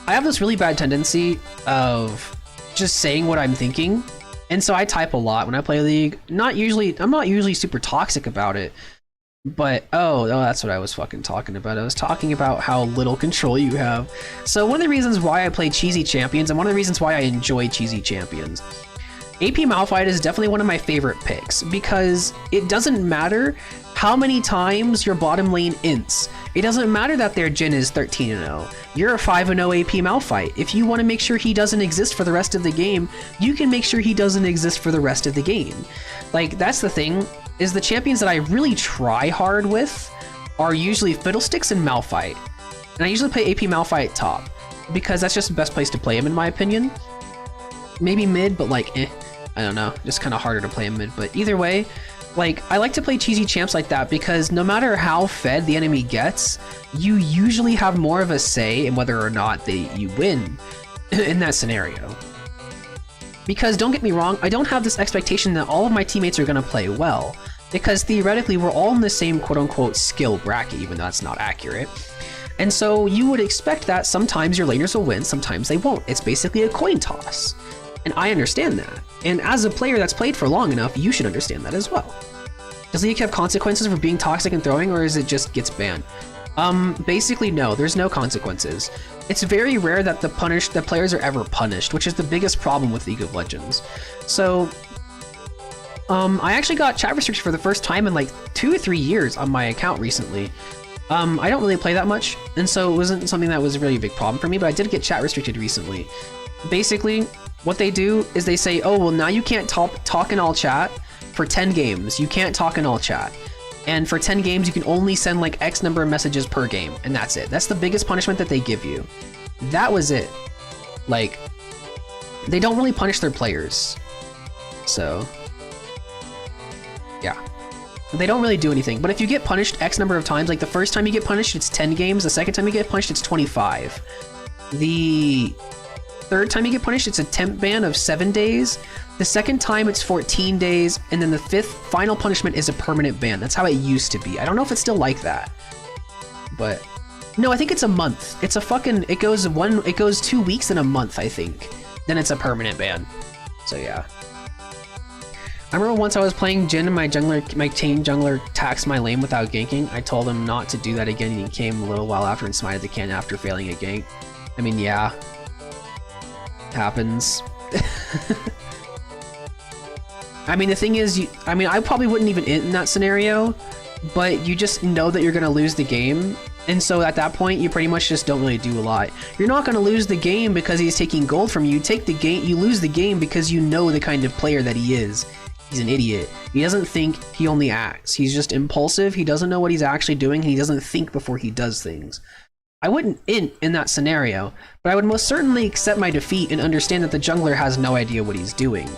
have this really bad tendency of just saying what I'm thinking, and so I type a lot when I play League. I'm not usually super toxic about it, but oh, that's what I was fucking talking about. I was talking about how little control you have. So one of the reasons why I play cheesy champions, and one of the reasons why I enjoy cheesy champions, AP Malphite is definitely one of my favorite picks, because it doesn't matter how many times your bottom lane ints. It doesn't matter that their Jhin is 13-0. You're a 5-0 AP Malphite. If you want to make sure he doesn't exist for the rest of the game, you can make sure he doesn't exist for the rest of the game. Like, that's the thing, is the champions that I really try hard with are usually Fiddlesticks and Malphite. And I usually play AP Malphite top, because that's just the best place to play him in my opinion. Maybe mid, but like, I don't know, just kind of harder to play in mid, but either way, like, I like to play cheesy champs like that because no matter how fed the enemy gets, you usually have more of a say in whether or not you win in that scenario. Because don't get me wrong, I don't have this expectation that all of my teammates are going to play well, because theoretically we're all in the same quote-unquote skill bracket, even though that's not accurate. And so you would expect that sometimes your laners will win, sometimes they won't. It's basically a coin toss. And I understand that. And as a player that's played for long enough, you should understand that as well. Does League have consequences for being toxic and throwing, or is it just gets banned? Basically no, there's no consequences. It's very rare that the players are ever punished, which is the biggest problem with League of Legends. So, I actually got chat restricted for the first time in like 2 or 3 years on my account recently. I don't really play that much, and so it wasn't something that was really a big problem for me, but I did get chat restricted recently. Basically, what they do is they say, oh, well, now you can't talk in all chat for 10 games. You can't talk in all chat. And for 10 games, you can only send like X number of messages per game, and that's it. That's the biggest punishment that they give you. That was it. Like, they don't really punish their players. So, yeah. They don't really do anything. But if you get punished X number of times, like the first time you get punished, it's 10 games. The second time you get punished, it's 25. The third time you get punished, it's a temp ban of 7 days. The second time, it's 14 days. And then the 5th final punishment is a permanent ban. That's how it used to be. I don't know if it's still like that. But no, I think it's a month. It's a fucking, it goes 2 weeks and a month, I think. Then it's a permanent ban. So yeah. I remember once I was playing Jhin and my chain jungler taxed my lane without ganking. I told him not to do that again, and he came a little while after and smited the can after failing a gank. I mean, yeah. Happens. I mean, the thing is, I probably wouldn't even int in that scenario, but you just know that you're going to lose the game. And so at that point, you pretty much just don't really do a lot. You're not going to lose the game because he's taking gold from you. You lose the game because you know the kind of player that he is. He's an idiot. He doesn't think, he only acts. He's just impulsive, he doesn't know what he's actually doing, and he doesn't think before he does things. I wouldn't int in that scenario, but I would most certainly accept my defeat and understand that the jungler has no idea what he's doing.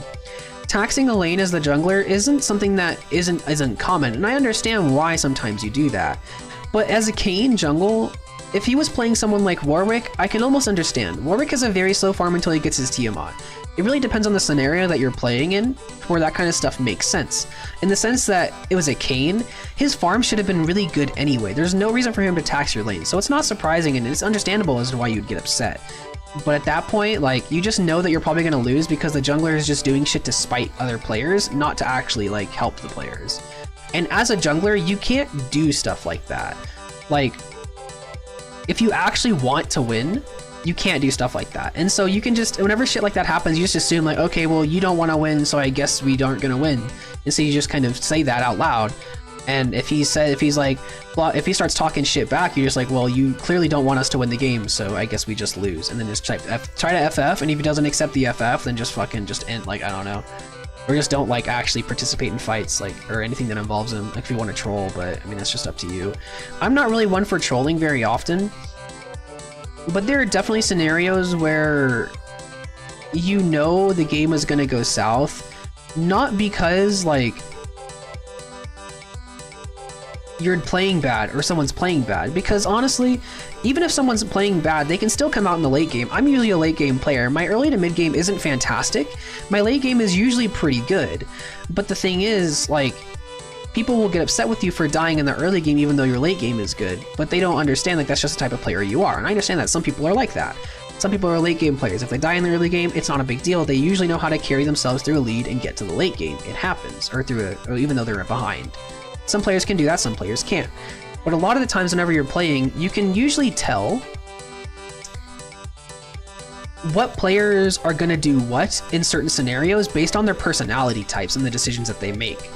Taxing a lane as the jungler isn't something that isn't common, and I understand why sometimes you do that. But as a Kayn jungle, if he was playing someone like Warwick, I can almost understand. Warwick has a very slow farm until he gets his Tiamat. It really depends on the scenario that you're playing in, where that kind of stuff makes sense. In the sense that it was a Kayn, his farm should have been really good anyway. There's no reason for him to tax your lane, so it's not surprising and it's understandable as to why you'd get upset. But at that point, like, you just know that you're probably going to lose because the jungler is just doing shit to spite other players, not to actually, like, help the players. And as a jungler, you can't do stuff like that. Like, if you actually want to win, you can't do stuff like that. And so you can just, whenever shit like that happens, you just assume like, okay, well, you don't want to win, so I guess we aren't gonna win. And so you just kind of say that out loud. And if he starts talking shit back, you're just like, well, you clearly don't want us to win the game, so I guess we just lose. And then just try to FF, and if he doesn't accept the FF, then just fucking just end, like, I don't know. Or just don't like actually participate in fights, like, or anything that involves him, like if you want to troll, but I mean, that's just up to you. I'm not really one for trolling very often, but there are definitely scenarios where you know the game is gonna go south, not because like you're playing bad or someone's playing bad, because honestly, even if someone's playing bad, they can still come out in the late game. I'm usually a late game player. My early to mid game isn't fantastic. My late game is usually pretty good. But the thing is, like, people will get upset with you for dying in the early game even though your late game is good, but they don't understand like that's just the type of player you are. And I understand that some people are like that. Some people are late game players. If they die in the early game, it's not a big deal. They usually know how to carry themselves through a lead and get to the late game. It happens, or even though they're behind. Some players can do that, some players can't. But a lot of the times whenever you're playing, you can usually tell what players are going to do what in certain scenarios based on their personality types and the decisions that they make.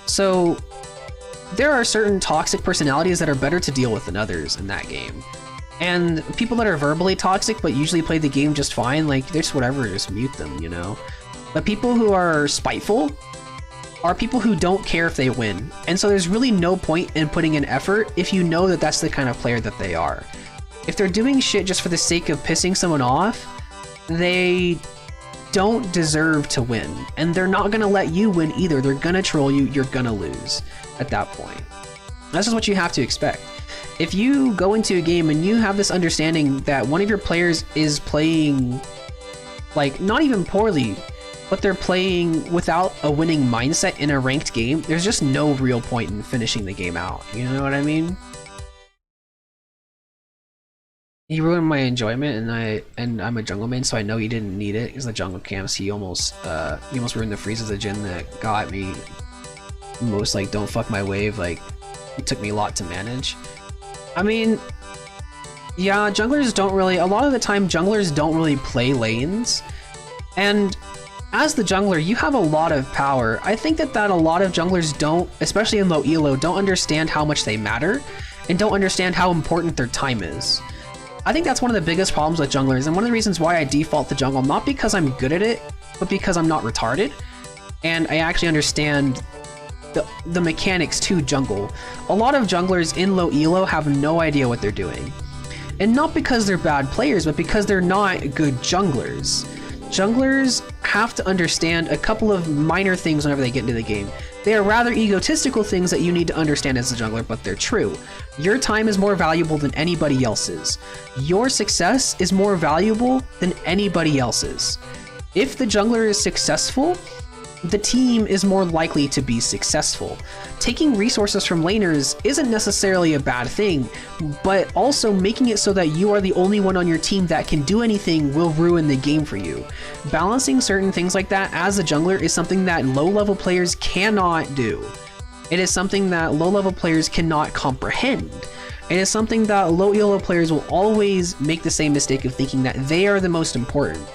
So there are certain toxic personalities that are better to deal with than others in that game. And people that are verbally toxic but usually play the game just fine, like, they're just whatever, just mute them, you know? But people who are spiteful are people who don't care if they win. And so there's really no point in putting in effort if you know that that's the kind of player that they are. If they're doing shit just for the sake of pissing someone off, they don't deserve to win. And they're not gonna let you win either. They're gonna troll you, you're gonna lose at that point. That's just what you have to expect. If you go into a game and you have this understanding that one of your players is playing, like, not even poorly, but they're playing without a winning mindset in a ranked game, there's just no real point in finishing the game out. You know what I mean? He ruined my enjoyment, and I'm a jungle main, so I know he didn't need it, because the jungle camps, he almost ruined the freeze of the Jhin that got me most, like, don't fuck my wave, like, it took me a lot to manage. I mean, yeah, junglers don't really, a lot of the time junglers don't really play lanes, and as the jungler, you have a lot of power. I think that a lot of junglers don't, especially in low elo, don't understand how much they matter, and don't understand how important their time is. I think that's one of the biggest problems with junglers, and one of the reasons why I default to jungle, not because I'm good at it, but because I'm not retarded, and I actually understand the mechanics to jungle. A lot of junglers in low elo have no idea what they're doing. And not because they're bad players, but because they're not good junglers. Junglers have to understand a couple of minor things whenever they get into the game. They are rather egotistical things that you need to understand as a jungler, but they're true. Your time is more valuable than anybody else's. Your success is more valuable than anybody else's. If the jungler is successful, the team is more likely to be successful. Taking resources from laners isn't necessarily a bad thing, but also making it so that you are the only one on your team that can do anything will ruin the game for you. Balancing certain things like that as a jungler is something that low-level players cannot do. It is something that low-level players cannot comprehend. It is something that low elo players will always make the same mistake of thinking that they are the most important.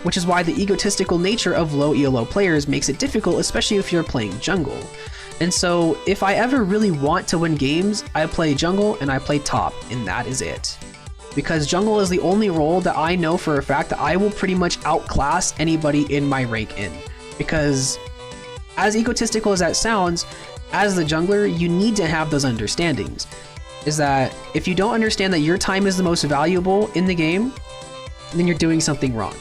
Which is why the egotistical nature of low elo players makes it difficult, especially if you're playing jungle. And so if I ever really want to win games, I play jungle and I play top, and that is it. Because jungle is the only role that I know for a fact that I will pretty much outclass anybody in my rank in. Because as egotistical as that sounds, as the jungler, you need to have those understandings. Is that if you don't understand that your time is the most valuable in the game, then you're doing something wrong.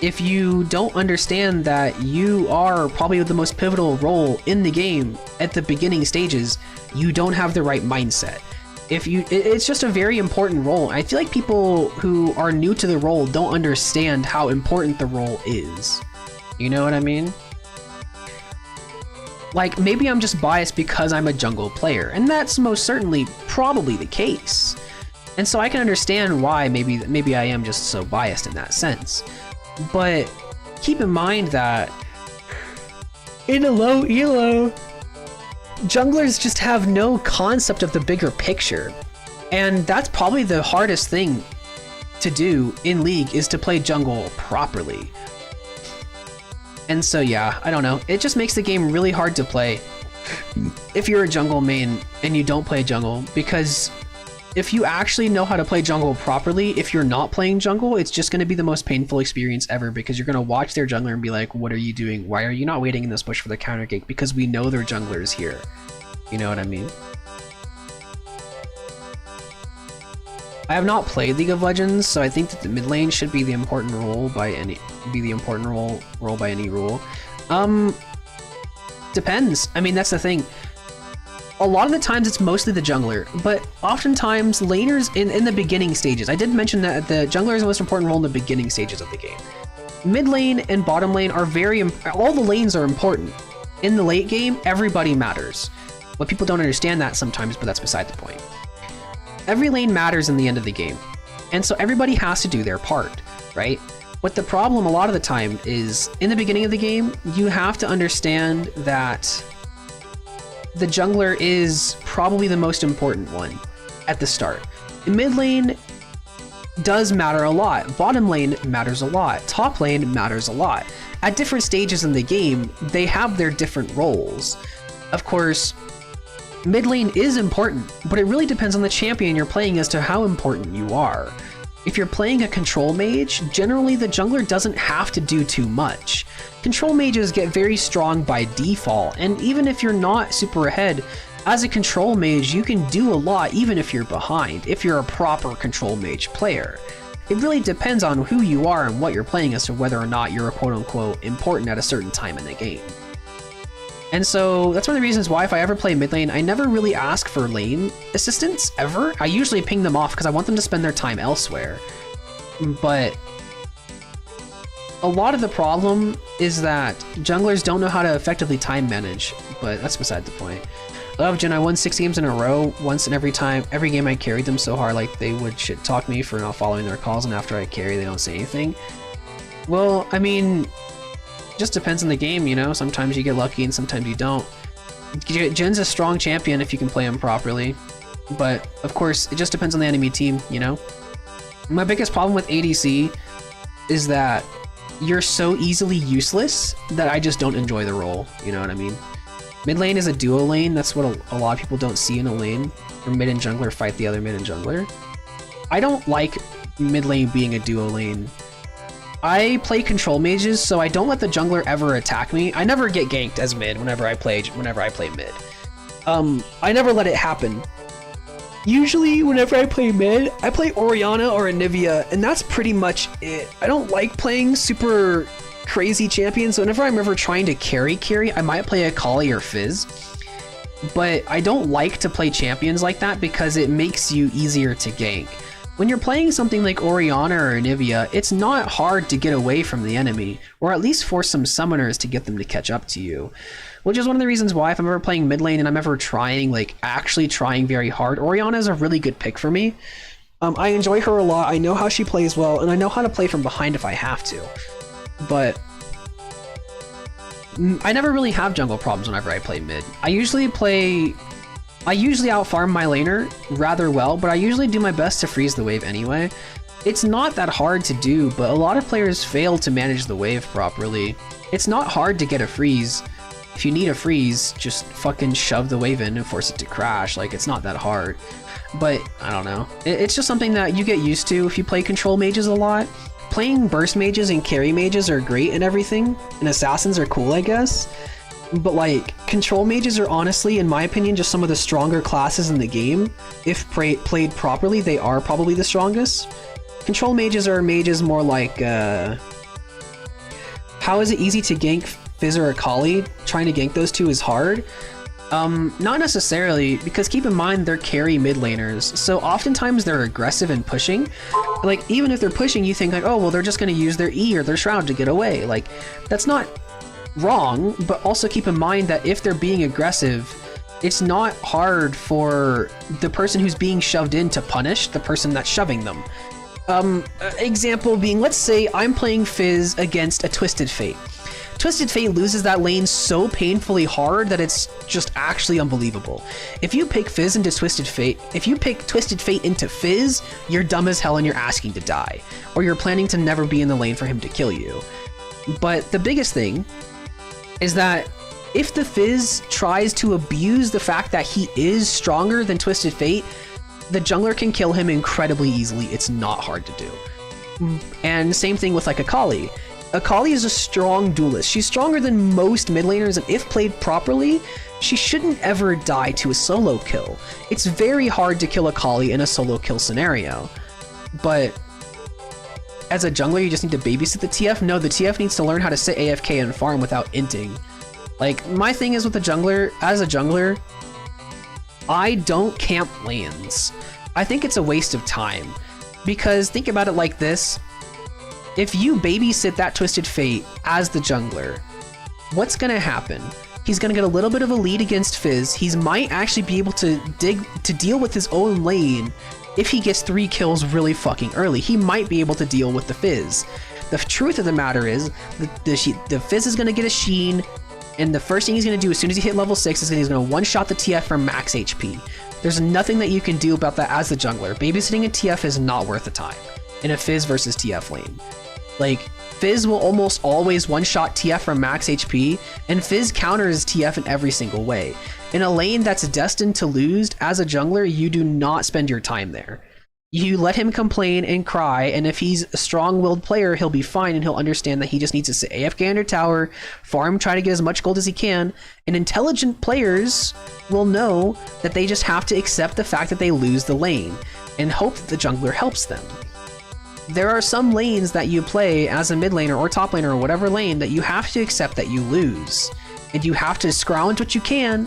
If you don't understand that you are probably the most pivotal role in the game at the beginning stages, you don't have the right mindset. It's just a very important role. I feel like people who are new to the role don't understand how important the role is. You know what I mean? Like, maybe I'm just biased because I'm a jungle player, and that's most certainly probably the case. And so I can understand why maybe I am just so biased in that sense. But keep in mind that in a low elo, junglers just have no concept of the bigger picture. And that's probably the hardest thing to do in League, is to play jungle properly. And so yeah, I don't know. It just makes the game really hard to play if you're a jungle main and you don't play jungle, because if you actually know how to play jungle properly, if you're not playing jungle, it's just going to be the most painful experience ever, because you're going to watch their jungler and be like, what are you doing? Why are you not waiting in this bush for the counter gank? Because we know their jungler is here. You know what I mean? I have not played League of Legends, so I think that the mid lane should be the important role by any rule. Depends. I mean, that's the thing. A lot of the times it's mostly the jungler, but oftentimes laners in the beginning stages. I did mention that the jungler is the most important role in the beginning stages of the game. Mid lane and bottom lane are all the lanes are important. In the late game, everybody matters. But people don't understand that sometimes, but that's beside the point. Every lane matters in the end of the game, and so everybody has to do their part, right? But the problem a lot of the time is, in the beginning of the game, you have to understand that the jungler is probably the most important one at the start. Mid lane does matter a lot, bottom lane matters a lot, top lane matters a lot. At different stages in the game, they have their different roles. Of course, mid lane is important, but it really depends on the champion you're playing as to how important you are. If you're playing a control mage, generally the jungler doesn't have to do too much. Control mages get very strong by default, and even if you're not super ahead, as a control mage you can do a lot even if you're behind, if you're a proper control mage player. It really depends on who you are and what you're playing as to whether or not you're quote-unquote important at a certain time in the game. And so that's one of the reasons why if I ever play mid lane, I never really ask for lane assistance, ever. I usually ping them off because I want them to spend their time elsewhere. But a lot of the problem is that junglers don't know how to effectively time manage, but that's beside the point. I love Jhin. I won 6 games in a row once, and every game I carried them so hard like they would shit talk me for not following their calls, and after I carry they don't say anything. Well, I mean, just depends on the game, you know? Sometimes you get lucky and sometimes you don't. Jhin's a strong champion if you can play him properly, but of course it just depends on the enemy team, you know? My biggest problem with ADC is that you're so easily useless that I just don't enjoy the role, you know what I mean? Mid lane is a duo lane, that's what a lot of people don't see in a lane, where mid and jungler fight the other mid and jungler. I don't like mid lane being a duo lane. I play control mages, so I don't let the jungler ever attack me. I never get ganked as mid whenever I play mid. I never let it happen. Usually, whenever I play mid, I play Orianna or Anivia, and that's pretty much it. I don't like playing super crazy champions, so whenever I'm ever trying to carry, I might play Akali or Fizz. But I don't like to play champions like that because it makes you easier to gank. When you're playing something like Orianna or Anivia, it's not hard to get away from the enemy, or at least force some summoners to get them to catch up to you. Which is one of the reasons why if I'm ever playing mid lane and I'm ever trying, like actually trying very hard, Orianna is a really good pick for me. I enjoy her a lot, I know how she plays well, and I know how to play from behind if I have to. But I never really have jungle problems whenever I play mid. I usually out-farm my laner rather well, but I usually do my best to freeze the wave anyway. It's not that hard to do, but a lot of players fail to manage the wave properly. It's not hard to get a freeze. If you need a freeze, just fucking shove the wave in and force it to crash. Like, it's not that hard. But, I don't know. It's just something that you get used to if you play control mages a lot. Playing burst mages and carry mages are great and everything, and assassins are cool, I guess. But like, control mages are honestly, in my opinion, just some of the stronger classes in the game. If played properly, they are probably the strongest. Control mages are mages more like, how is it easy to gank Fizz or Akali? Trying to gank those two is hard. Not necessarily, because keep in mind they're carry mid laners, so oftentimes they're aggressive and pushing. Like, even if they're pushing, you think like, oh, well, they're just gonna use their E or their Shroud to get away. Like, that's not wrong, but also keep in mind that if they're being aggressive, it's not hard for the person who's being shoved in to punish the person that's shoving them. Example being, let's say I'm playing Fizz against a Twisted Fate. Twisted Fate loses that lane so painfully hard that it's just actually unbelievable. If you pick Fizz into Twisted Fate, if you pick Twisted Fate into Fizz, you're dumb as hell and you're asking to die. Or you're planning to never be in the lane for him to kill you. But the biggest thing is that if the Fizz tries to abuse the fact that he is stronger than Twisted Fate, the jungler can kill him incredibly easily. It's not hard to do. And same thing with like Akali. Akali is a strong duelist. She's stronger than most mid laners, and if played properly, she shouldn't ever die to a solo kill. It's very hard to kill Akali in a solo kill scenario. But as a jungler, you just need to babysit the TF? No, the TF needs to learn how to sit AFK and farm without inting. Like, my thing is with the jungler, as a jungler, I don't camp lanes. I think it's a waste of time. Because think about it like this. If you babysit that Twisted Fate as the jungler, what's gonna happen? He's gonna get a little bit of a lead against Fizz. He might actually be able to deal with his own lane if he gets 3 kills really fucking early. He might be able to deal with the Fizz. The truth of the matter is, the Fizz is gonna get a Sheen, and the first thing he's gonna do as soon as he hit level 6 is he's gonna one-shot the TF from max HP. There's nothing that you can do about that as the jungler. Babysitting a TF is not worth the time in a Fizz versus TF lane. Like, Fizz will almost always one-shot TF from max HP, and Fizz counters TF in every single way. In a lane that's destined to lose, as a jungler, you do not spend your time there. You let him complain and cry, and if he's a strong-willed player, he'll be fine, and he'll understand that he just needs to sit AFK under tower, farm, try to get as much gold as he can, and intelligent players will know that they just have to accept the fact that they lose the lane, and hope that the jungler helps them. There are some lanes that you play as a mid laner or top laner or whatever lane that you have to accept that you lose. And you have to scrounge what you can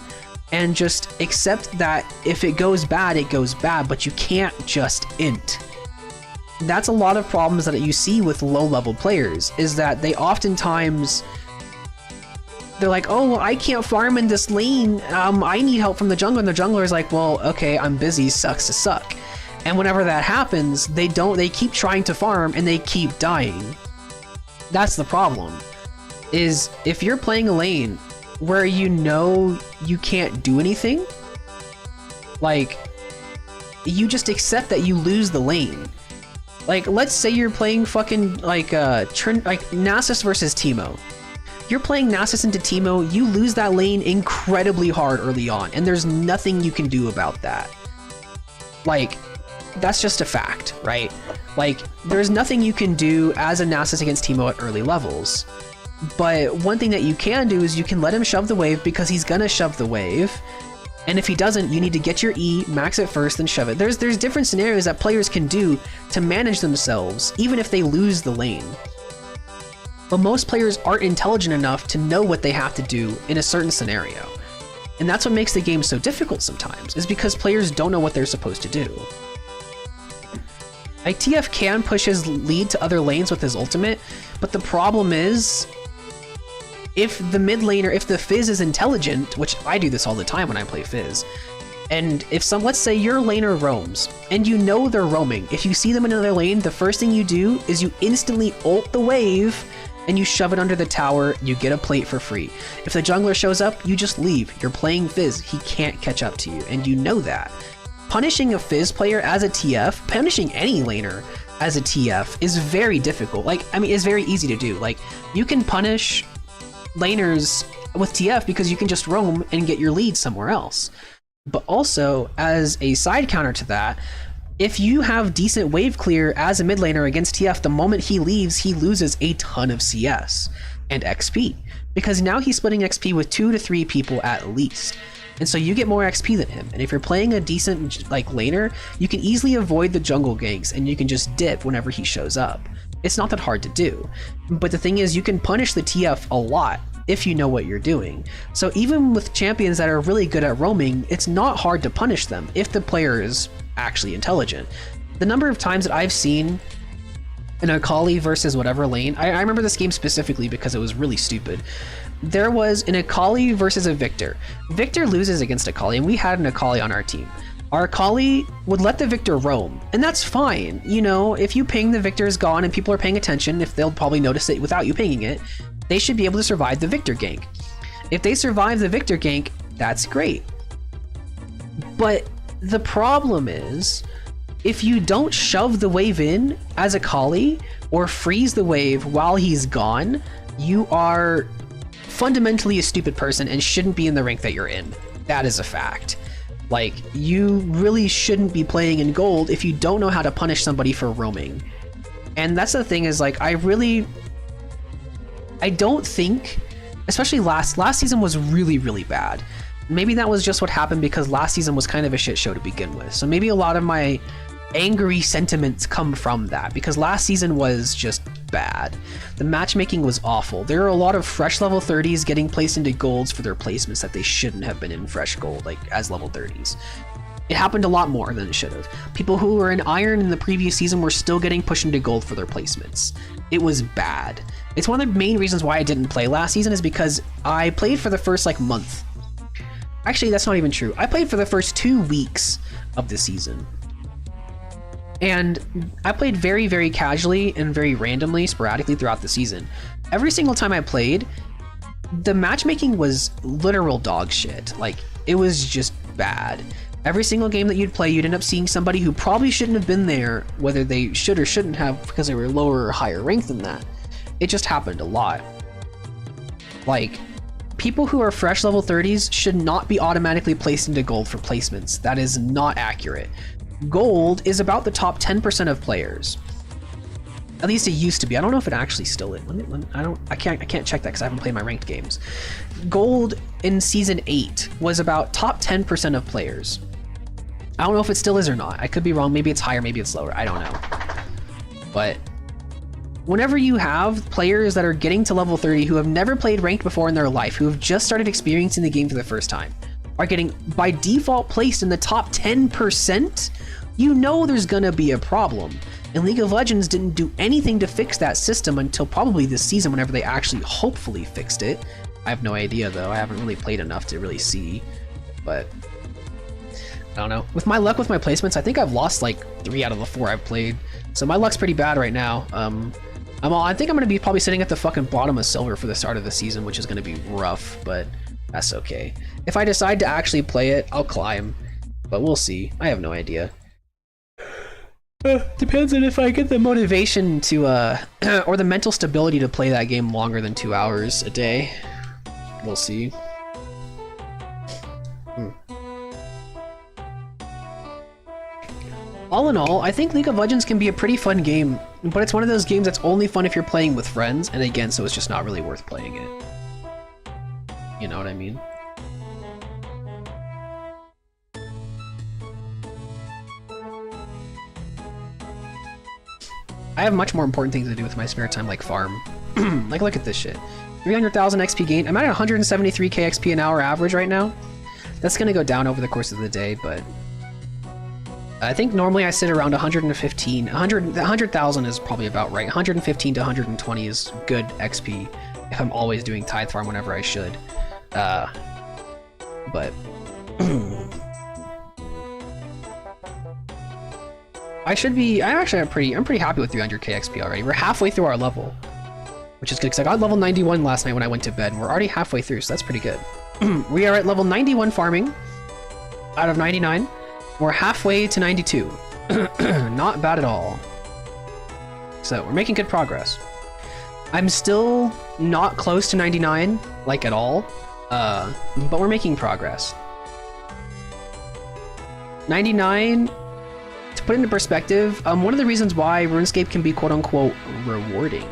and just accept that if it goes bad, it goes bad, but you can't just int. That's a lot of problems that you see with low-level players, is that they oftentimes, they're like, oh, well, I can't farm in this lane, I need help from the jungler, and the jungler is like, well, okay, I'm busy, sucks to suck. And whenever that happens, they keep trying to farm and they keep dying. That's the problem, is if you're playing a lane where you know you can't do anything, like, you just accept that you lose the lane. Like, let's say you're playing fucking, like Nasus versus Teemo. You're playing Nasus into Teemo, you lose that lane incredibly hard early on, and there's nothing you can do about that. Like, that's just a fact, right? Like, there's nothing you can do as a Nasus against Teemo at early levels. But one thing that you can do is you can let him shove the wave, because he's gonna shove the wave. And if he doesn't, you need to get your E, max it first, then shove it. There's different scenarios that players can do to manage themselves, even if they lose the lane. But most players aren't intelligent enough to know what they have to do in a certain scenario. And that's what makes the game so difficult sometimes, is because players don't know what they're supposed to do. Like, TF can push his lead to other lanes with his ultimate, but the problem is, if the mid laner, if the Fizz is intelligent, which I do this all the time when I play Fizz, and if let's say your laner roams, and you know they're roaming, if you see them in another lane, the first thing you do is you instantly ult the wave, and you shove it under the tower, you get a plate for free. If the jungler shows up, you just leave. You're playing Fizz, he can't catch up to you, and you know that. Punishing a Fizz player as a TF, punishing any laner as a TF is very difficult. Like, I mean, it's very easy to do. Like, you can punish laners with TF because you can just roam and get your lead somewhere else. But also, as a side counter to that, if you have decent wave clear as a mid laner against TF, the moment he leaves, he loses a ton of CS. and XP, because now he's splitting XP with 2 to 3 people at least. And so you get more XP than him. And if you're playing a decent like laner, you can easily avoid the jungle ganks and you can just dip whenever he shows up. It's not that hard to do. But the thing is, you can punish the TF a lot if you know what you're doing. So even with champions that are really good at roaming, it's not hard to punish them if the player is actually intelligent. The number of times that I've seen an Akali versus whatever lane, I remember this game specifically because it was really stupid. There was an Akali versus a Victor. Victor loses against Akali, and we had an Akali on our team. Our Akali would let the Victor roam, and that's fine. You know, if you ping the Victor is gone and people are paying attention, if they'll probably notice it without you pinging it, they should be able to survive the Victor gank. If they survive the Victor gank, that's great. But the problem is, if you don't shove the wave in as Akali or freeze the wave while he's gone, you are fundamentally a stupid person and shouldn't be in the rank that you're in. That is a fact. Like, you really shouldn't be playing in gold if you don't know how to punish somebody for roaming. And that's the thing, is like, I don't think, especially last season was really, really bad. Maybe that was just what happened because last season was kind of a shit show to begin with. So maybe a lot of my angry sentiments come from that, because last season was just bad. The matchmaking was awful. There are a lot of fresh level 30s getting placed into golds for their placements that they shouldn't have been in fresh gold, like as level 30s. It happened a lot more than it should have. People who were in iron in the previous season were still getting pushed into gold for their placements. It was bad. It's one of the main reasons why I didn't play last season, is because I played for the first like month. Actually, that's not even true. I played for the first 2 weeks of the season. And I played very, very casually and very randomly, sporadically throughout the season. Every single time I played, the matchmaking was literal dog shit. Like, it was just bad. Every single game that you'd play, you'd end up seeing somebody who probably shouldn't have been there, whether they should or shouldn't have because they were lower or higher ranked than that. It just happened a lot. Like, people who are fresh level 30s should not be automatically placed into gold for placements. That is not accurate. Gold is about the top 10% of players. At least it used to be. I don't know if it actually still is. I can't check that because I haven't played my ranked games. Gold in season 8 was about top 10% of players. I don't know if it still is or not. I could be wrong. Maybe it's higher, maybe it's lower. I don't know. But whenever you have players that are getting to level 30 who have never played ranked before in their life, who have just started experiencing the game for the first time, are getting by default placed in the top 10%, you know there's gonna be a problem. And League of Legends didn't do anything to fix that system until probably this season, whenever they actually hopefully fixed it. I have no idea though. I haven't really played enough to really see, but I don't know. With my luck with my placements, I think I've lost like 3 out of the 4 I've played. So my luck's pretty bad right now. I think I'm gonna be probably sitting at the fucking bottom of silver for the start of the season, which is gonna be rough, but that's okay. If I decide to actually play it, I'll climb, but we'll see. I have no idea. Depends on if I get the motivation to, or the mental stability to play that game longer than 2 hours a day. We'll see. All in all, I think League of Legends can be a pretty fun game, but it's one of those games that's only fun if you're playing with friends, and again, so it's just not really worth playing it. You know what I mean? I have much more important things to do with my spare time, like farm. Like, look at this shit. 300,000 XP gain. I'm at 173k XP an hour average right now. That's gonna go down over the course of the day, but I think normally I sit around 115. 100,000 is probably about right. 115 to 120 is good XP if I'm always doing tithe farm whenever I should. But I'm pretty happy with 300k XP already. We're halfway through our level, which is good because I got level 91 last night when I went to bed, and we're already halfway through, so that's pretty good. We are at level 91 farming out of 99. We're halfway to 92. Not bad at all. So we're making good progress. I'm still not close to 99, like at all, but we're making progress. 99, to put into perspective, one of the reasons why RuneScape can be quote-unquote rewarding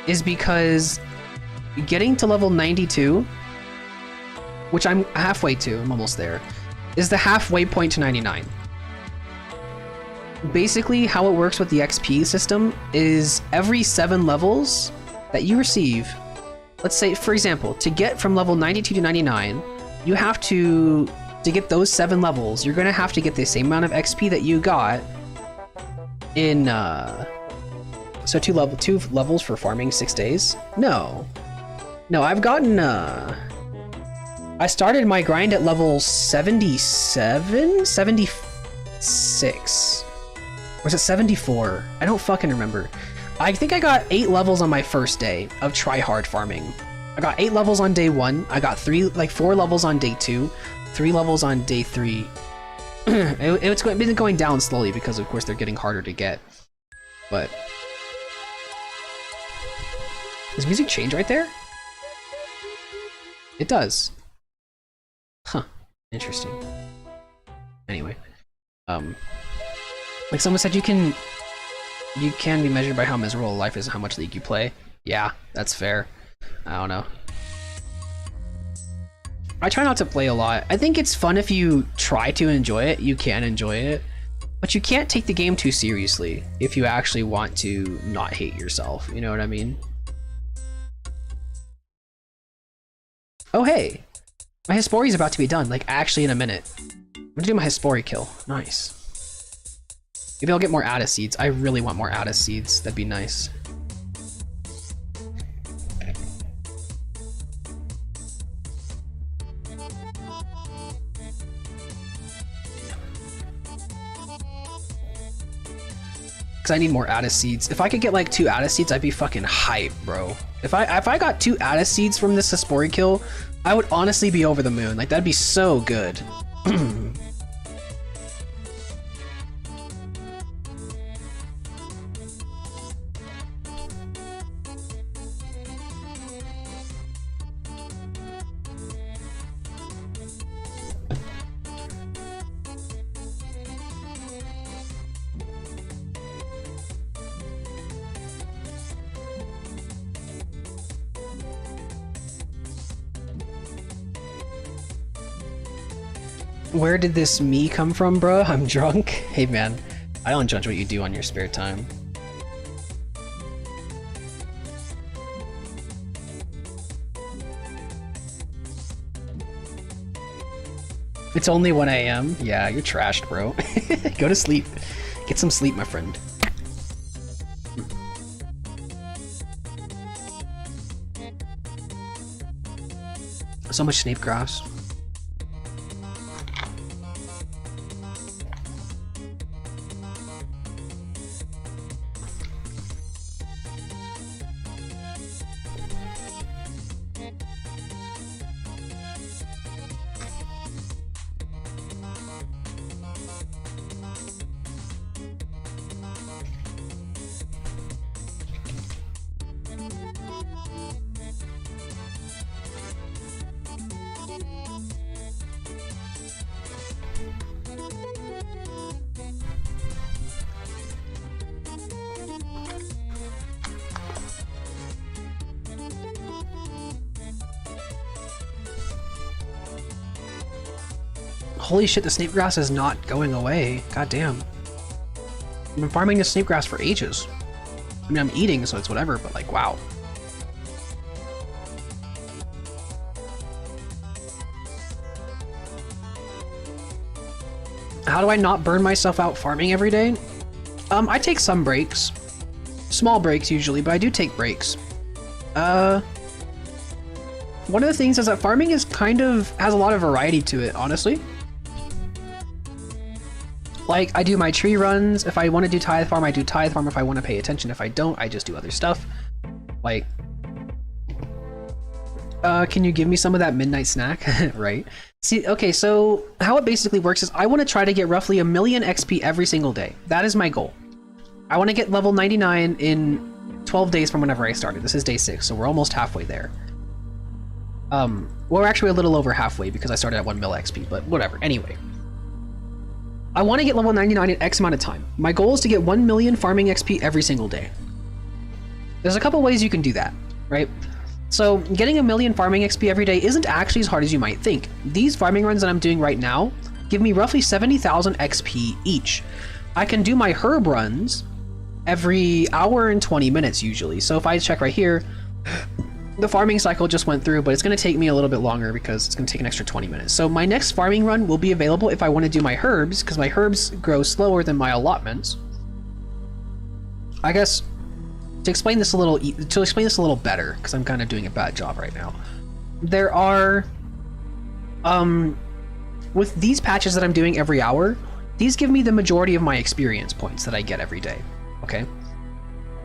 is because getting to level 92, which I'm halfway to, I'm almost there, is the halfway point to 99. Basically, how it works with the XP system is every 7 levels that you receive, let's say, for example, to get from level 92 to 99, you have to get those 7 levels, you're gonna have to get the same amount of XP that you got in, so 2 levels for farming 6 days? No, I've gotten, I started my grind at level 77? 76. Or was it 74? I don't fucking remember. I think I got 8 levels on my first day of try-hard farming. I got 8 levels on day 1. I got 4 levels on day 2. 3 levels on day 3. It's been going down slowly because, of course, they're getting harder to get. But... does music change right there? It does. Huh. Interesting. Anyway. Like someone said, you can be measured by how miserable life is and how much League you play. Yeah, that's fair. I don't know. I try not to play a lot. I think it's fun if you try to enjoy it. You can enjoy it. But you can't take the game too seriously if you actually want to not hate yourself. You know what I mean? Oh, hey. My Hespori is about to be done, like actually in a minute. I'm gonna do my Hespori kill. Nice. Maybe I'll get more Addis seeds. I really want more Addis seeds. That'd be nice. Because I need more Addis seeds. If I could get like 2 Addis seeds, I'd be fucking hype, bro. If I got 2 Addis seeds from this Hespori kill, I would honestly be over the moon. Like, that'd be so good. Where did this me come from, bruh? I'm drunk. Hey man, I don't judge what you do on your spare time. It's only 1 AM? Yeah, you're trashed, bro. Go to sleep. Get some sleep, my friend. So much Snape grass. Holy shit, the Snape grass is not going away. God damn. I've been farming the Snape grass for ages. I mean, I'm eating, so it's whatever, but like, wow. How do I not burn myself out farming every day? I take some breaks. Small breaks usually, but I do take breaks. One of the things is that farming is kind of has a lot of variety to it, honestly. Like, I do my tree runs. If I want to do tithe farm, I do tithe farm. If I want to pay attention, if I don't, I just do other stuff. Like, can you give me some of that midnight snack? Right? See, okay, so how it basically works is I want to try to get roughly 1 million XP every single day. That is my goal. I want to get level 99 in 12 days from whenever I started. This is day 6, so we're almost halfway there. We're actually a little over halfway because I started at 1 mil XP, but whatever. Anyway. I want to get level 99 in X amount of time. My goal is to get 1 million farming XP every single day. There's a couple ways you can do that, right? So getting a million farming XP every day isn't actually as hard as you might think. These farming runs that I'm doing right now give me roughly 70,000 XP each. I can do my herb runs every hour and 20 minutes usually. So if I check right here, the farming cycle just went through, but it's going to take me a little bit longer because it's going to take an extra 20 minutes. So my next farming run will be available if I want to do my herbs, because my herbs grow slower than my allotments. I guess to explain this a little better, because I'm kind of doing a bad job right now. There are, with these patches that I'm doing every hour, these give me the majority of my experience points that I get every day. Okay,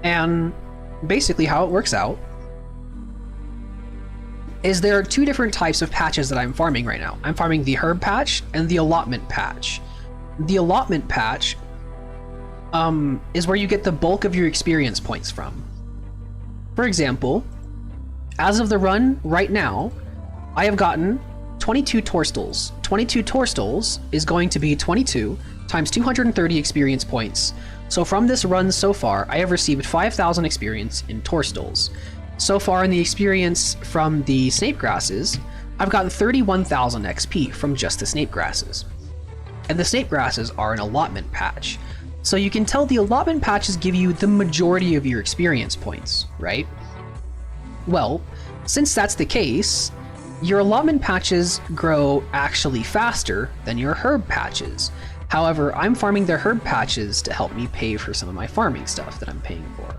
and basically how it works out is there are two different types of patches that I'm farming right now. I'm farming the herb patch and the allotment patch. The allotment patch is where you get the bulk of your experience points from. For example, as of the run right now, I have gotten 22 Torstals. 22 Torstals is going to be 22 times 230 experience points. So from this run so far, I have received 5,000 experience in Torstals. So far in the experience from the Snape Grasses, I've gotten 31,000 XP from just the Snape Grasses. And the Snape Grasses are an allotment patch. So you can tell the allotment patches give you the majority of your experience points, right? Well, since that's the case, your allotment patches grow actually faster than your herb patches. However, I'm farming the herb patches to help me pay for some of my farming stuff that I'm paying for.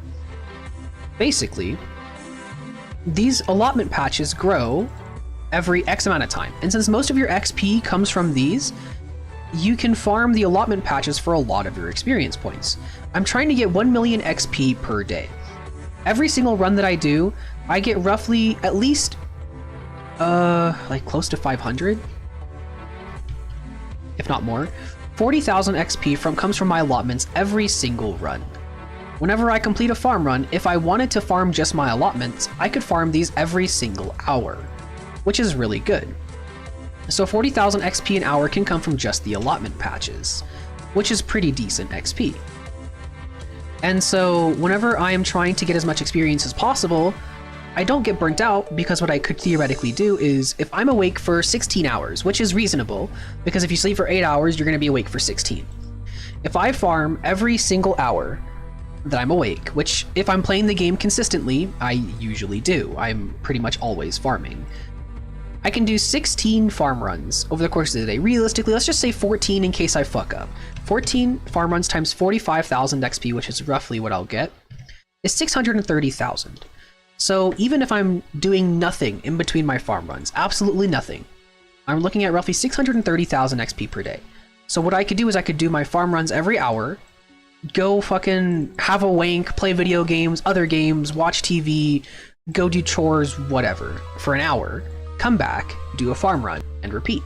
Basically, these allotment patches grow every X amount of time. And since most of your XP comes from these, you can farm the allotment patches for a lot of your experience points. I'm trying to get 1 million XP per day. Every single run that I do, I get roughly at least like close to 500, if not more. 40,000 XP comes from my allotments every single run. Whenever I complete a farm run, if I wanted to farm just my allotments, I could farm these every single hour, which is really good. So 40,000 XP an hour can come from just the allotment patches, which is pretty decent XP. And so whenever I am trying to get as much experience as possible, I don't get burnt out, because what I could theoretically do is, if I'm awake for 16 hours, which is reasonable, because if you sleep for 8 hours, you're going to be awake for 16. If I farm every single hour that I'm awake, which if I'm playing the game consistently, I usually do. I'm pretty much always farming. I can do 16 farm runs over the course of the day. Realistically, let's just say 14 in case I fuck up. 14 farm runs times 45,000 XP, which is roughly what I'll get, is 630,000. So even if I'm doing nothing in between my farm runs, absolutely nothing, I'm looking at roughly 630,000 XP per day. So what I could do is I could do my farm runs every hour, go fucking have a wank, play video games, other games, watch TV, go do chores, whatever, for an hour, come back, do a farm run, and repeat.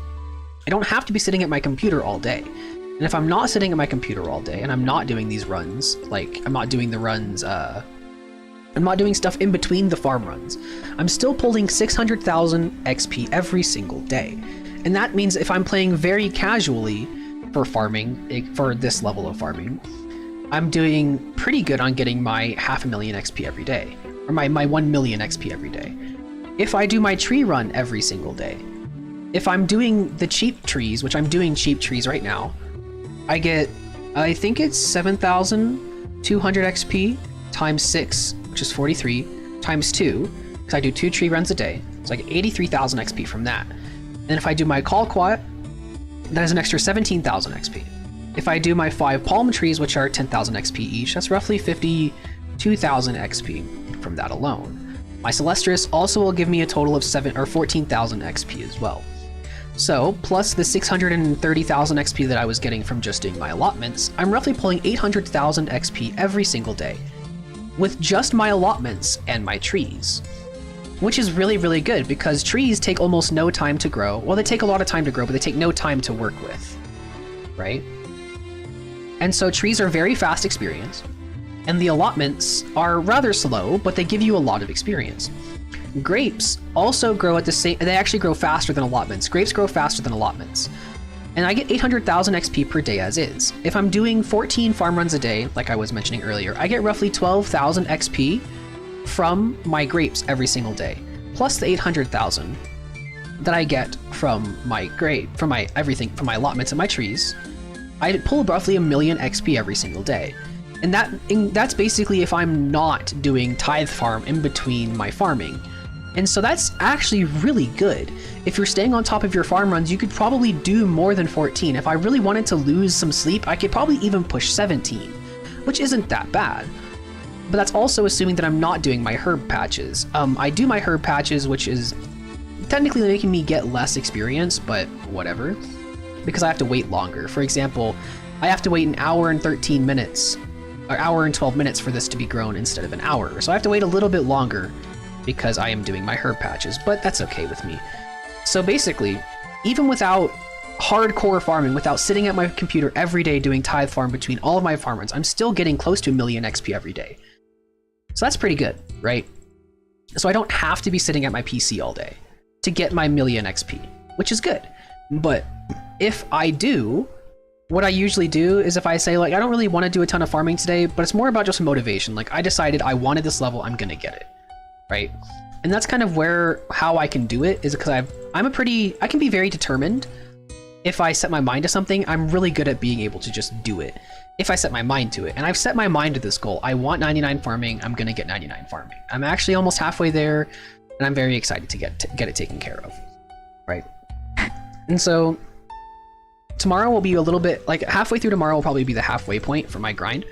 I don't have to be sitting at my computer all day. And if I'm not sitting at my computer all day, and I'm not doing these runs, like, I'm not doing the runs, I'm not doing stuff in between the farm runs, I'm still pulling 600,000 XP every single day. And that means if I'm playing very casually for farming, for this level of farming, I'm doing pretty good on getting my 500,000 XP every day, or my 1 million XP every day. If I do my tree run every single day, if I'm doing the cheap trees, which I'm doing cheap trees right now, I get, I think it's 7,200 XP times 6, which is 43, times 2, because I do 2 tree runs a day, so I get 83,000 XP from that. And if I do my Colquitt, that is an extra 17,000 XP. If I do my 5 palm trees, which are 10,000 XP each, that's roughly 52,000 XP from that alone. My Celestris also will give me a total of 14,000 XP as well. So, plus the 630,000 XP that I was getting from just doing my allotments, I'm roughly pulling 800,000 XP every single day, with just my allotments and my trees. Which is really, really good, because trees take almost no time to grow. Well, they take a lot of time to grow, but they take no time to work with, right? And so trees are very fast experience, and the allotments are rather slow, but they give you a lot of experience. Grapes also grow at the same, they actually grow faster than allotments. Grapes grow faster than allotments. And I get 800,000 XP per day as is. If I'm doing 14 farm runs a day, like I was mentioning earlier, I get roughly 12,000 XP from my grapes every single day. plus the 800,000 that I get from my everything, from my allotments and my trees, I pull roughly 1 million XP every single day. And that's basically if I'm not doing tithe farm in between my farming. And so that's actually really good. If you're staying on top of your farm runs, you could probably do more than 14. If I really wanted to lose some sleep, I could probably even push 17, which isn't that bad. But that's also assuming that I'm not doing my herb patches. I do my herb patches, which is technically making me get less experience, but whatever, because I have to wait longer. For example, I have to wait an hour and 13 minutes, or hour and 12 minutes for this to be grown instead of an hour. So I have to wait a little bit longer because I am doing my herb patches, but that's okay with me. So basically, even without hardcore farming, without sitting at my computer every day doing tithe farm between all of my farm runs, I'm still getting close to 1 million XP every day. So that's pretty good, right? So I don't have to be sitting at my PC all day to get my 1 million XP, which is good. But if I do, what I usually do is if I say, like, I don't really want to do a ton of farming today, but it's more about just motivation. Like, I decided I wanted this level, I'm gonna get it, right? And that's kind of how I can do it, is because I can be very determined. If I set my mind to something, I'm really good at being able to just do it if I set my mind to it. And I've set my mind to this goal. I want 99 farming, I'm gonna get 99 farming. I'm actually almost halfway there, and I'm very excited to get it taken care of, right? And so tomorrow will be a little bit, like halfway through tomorrow will probably be the halfway point for my grind.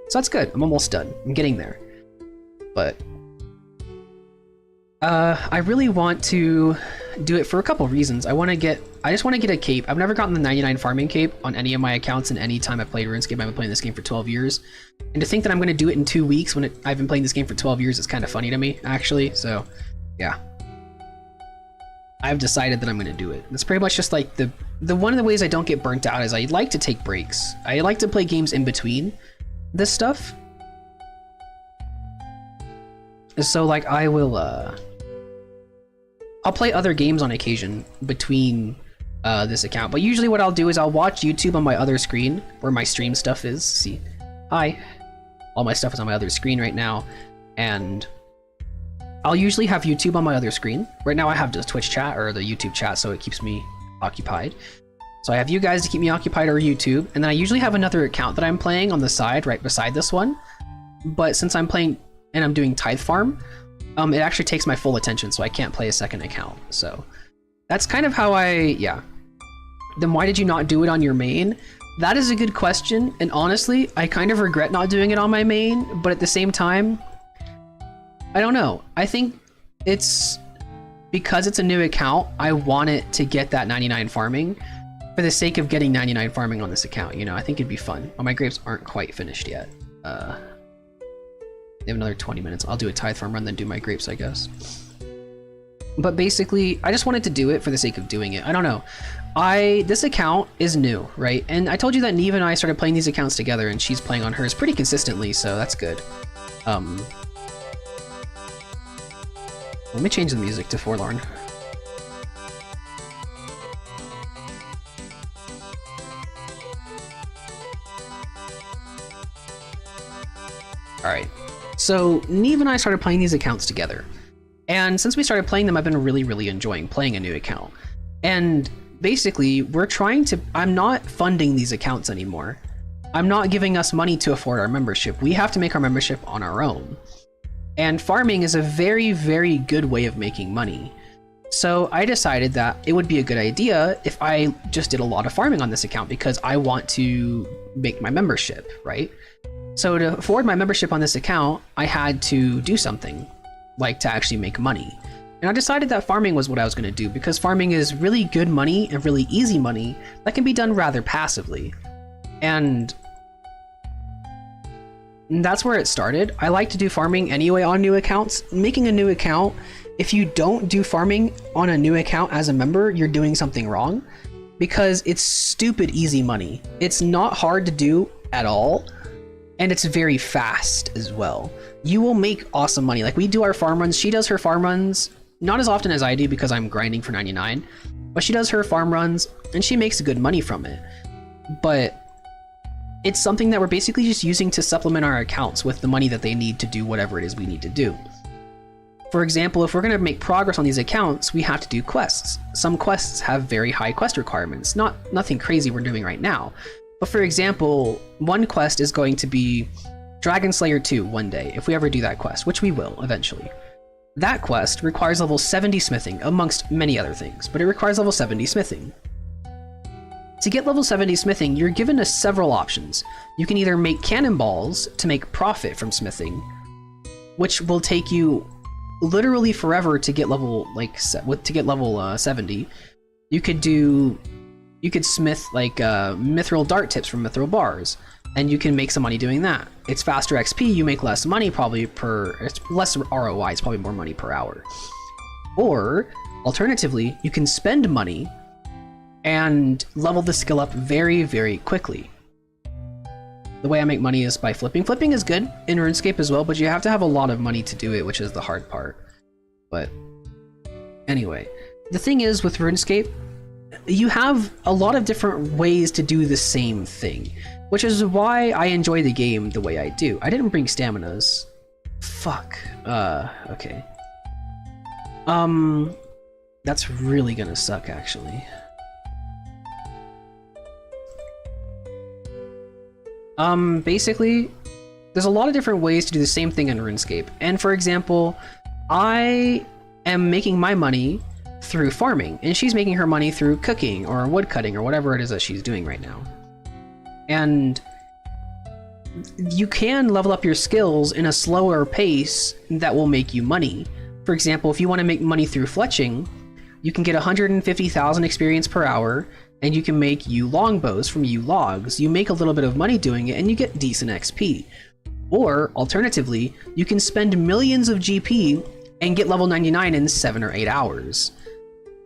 So that's good, I'm almost done, I'm getting there. But I really want to do it for a couple reasons. I just want to get a cape. I've never gotten the 99 farming cape on any of my accounts in any time I've played RuneScape. I've been playing this game for 12 years. And to think that I'm going to do it in 2 weeks when I've been playing this game for 12 years is kind of funny to me, actually. So, yeah. I've decided that I'm going to do it. It's pretty much just like the one of the ways I don't get burnt out is I like to take breaks. I like to play games in between this stuff. So, like, I'll play other games on occasion between this account, but usually what I'll do is I'll watch YouTube on my other screen where my stream stuff is. See, hi, all my stuff is on my other screen right now, and I'll usually have YouTube on my other screen. Right now I have the Twitch chat or the YouTube chat, so it keeps me occupied. So I have you guys to keep me occupied, or YouTube, and then I usually have another account that I'm playing on the side right beside this one. But since I'm playing and I'm doing Tithe Farm, it actually takes my full attention, so I can't play a second account. So that's kind of how yeah. Then why did you not do it on your main? That is a good question, and honestly, I kind of regret not doing it on my main, but at the same time, I don't know. I think it's because it's a new account, I want it to get that 99 farming for the sake of getting 99 farming on this account, you know? I think it'd be fun. Oh, my grapes aren't quite finished yet. They have another 20 minutes. I'll do a tithe farm run, then do my grapes, I guess. But basically, I just wanted to do it for the sake of doing it. I don't know. This account is new, right? And I told you that Neve and I started playing these accounts together, and she's playing on hers pretty consistently, so that's good. Let me change the music to Forlorn. Alright. So Neve and I started playing these accounts together, and since we started playing them, I've been really enjoying playing a new account. And basically, I'm not funding these accounts anymore. I'm not giving us money to afford our membership. We have to make our membership on our own. And farming is a very good way of making money. So I decided that it would be a good idea if I just did a lot of farming on this account, because I want to make my membership, right? So to afford my membership on this account, I had to do something, like to actually make money. And I decided that farming was what I was going to do, because farming is really good money and really easy money that can be done rather passively. And that's where it started. I like to do farming anyway on new accounts. Making a new account, if you don't do farming on a new account as a member, you're doing something wrong, because it's stupid easy money. It's not hard to do at all. And it's very fast as well. You will make awesome money. Like, we do our farm runs. She does her farm runs, not as often as I do because I'm grinding for 99, but she does her farm runs and she makes good money from it. But it's something that we're basically just using to supplement our accounts with the money that they need to do whatever it is we need to do. For example, if we're going to make progress on these accounts, we have to do quests. Some quests have very high quest requirements, nothing crazy we're doing right now. But for example, one quest is going to be Dragon Slayer 2 one day, if we ever do that quest, which we will eventually. That quest requires level 70 smithing, amongst many other things, but it requires level 70 smithing. To get level 70 smithing, you're given several options. You can either make cannonballs to make profit from smithing, which will take you literally forever to get level 70. You could smith like mithril dart tips from mithril bars, and you can make some money doing that. It's faster XP, you make less money probably it's less ROI, it's probably more money per hour. Or alternatively, you can spend money and level the skill up very, very quickly. The way I make money is by flipping. Flipping is good in RuneScape as well, but you have to have a lot of money to do it, which is the hard part. But anyway, the thing is with RuneScape, you have a lot of different ways to do the same thing, which is why I enjoy the game the way I do. I didn't bring staminas. Fuck. Okay. That's really gonna suck, actually. Basically, there's a lot of different ways to do the same thing in RuneScape. And for example, I am making my money through farming, and she's making her money through cooking or wood cutting or whatever it is that she's doing right now. And you can level up your skills in a slower pace that will make you money. For example, if you want to make money through fletching, you can get 150,000 experience per hour, and you can make yew longbows from yew logs. You make a little bit of money doing it, and you get decent XP. Or, alternatively, you can spend millions of GP and get level 99 in 7 or 8 hours.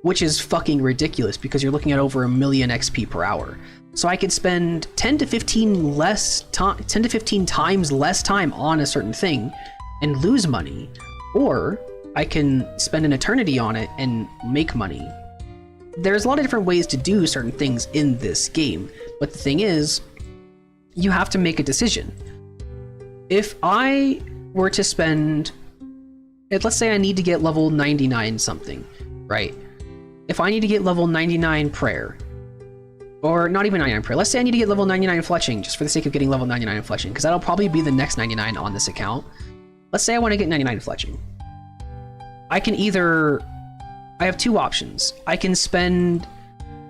Which is fucking ridiculous, because you're looking at over 1 million XP per hour. So I could spend 10 to 15 times less time on a certain thing and lose money. Or, I can spend an eternity on it and make money. There's a lot of different ways to do certain things in this game, but the thing is, you have to make a decision. If I were to spend, let's say I need to get level 99 something, right? If I need to get level 99 prayer, or not even 99 prayer, let's say I need to get level 99 fletching, just for the sake of getting level 99 fletching, because that'll probably be the next 99 on this account. Let's say I want to get 99 fletching. I have two options. I can spend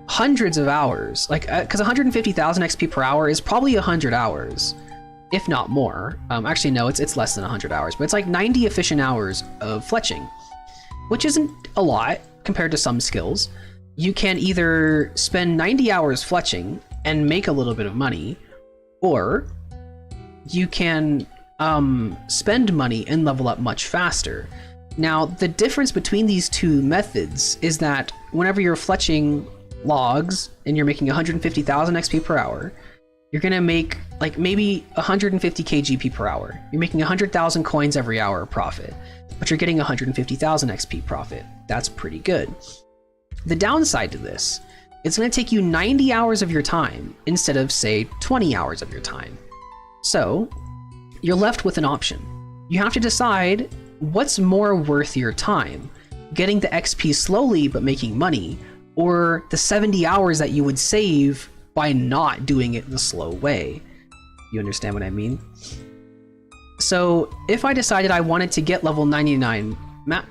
hundreds of hours, because 150,000 XP per hour is probably 100 hours, if not more. Actually, no, it's less than 100 hours, but it's like 90 efficient hours of fletching, which isn't a lot compared to some skills. You can either spend 90 hours fletching and make a little bit of money, or you can spend money and level up much faster. Now, the difference between these two methods is that whenever you're fletching logs and you're making 150,000 XP per hour, you're gonna make like maybe 150k GP per hour. You're making 100,000 coins every hour profit, but you're getting 150,000 XP profit. That's pretty good. The downside to this, it's gonna take you 90 hours of your time instead of, say, 20 hours of your time. So, you're left with an option. You have to decide what's more worth your time, getting the XP slowly but making money, or the 70 hours that you would save by not doing it the slow way. You understand what I mean? So if I decided I wanted to get level 99,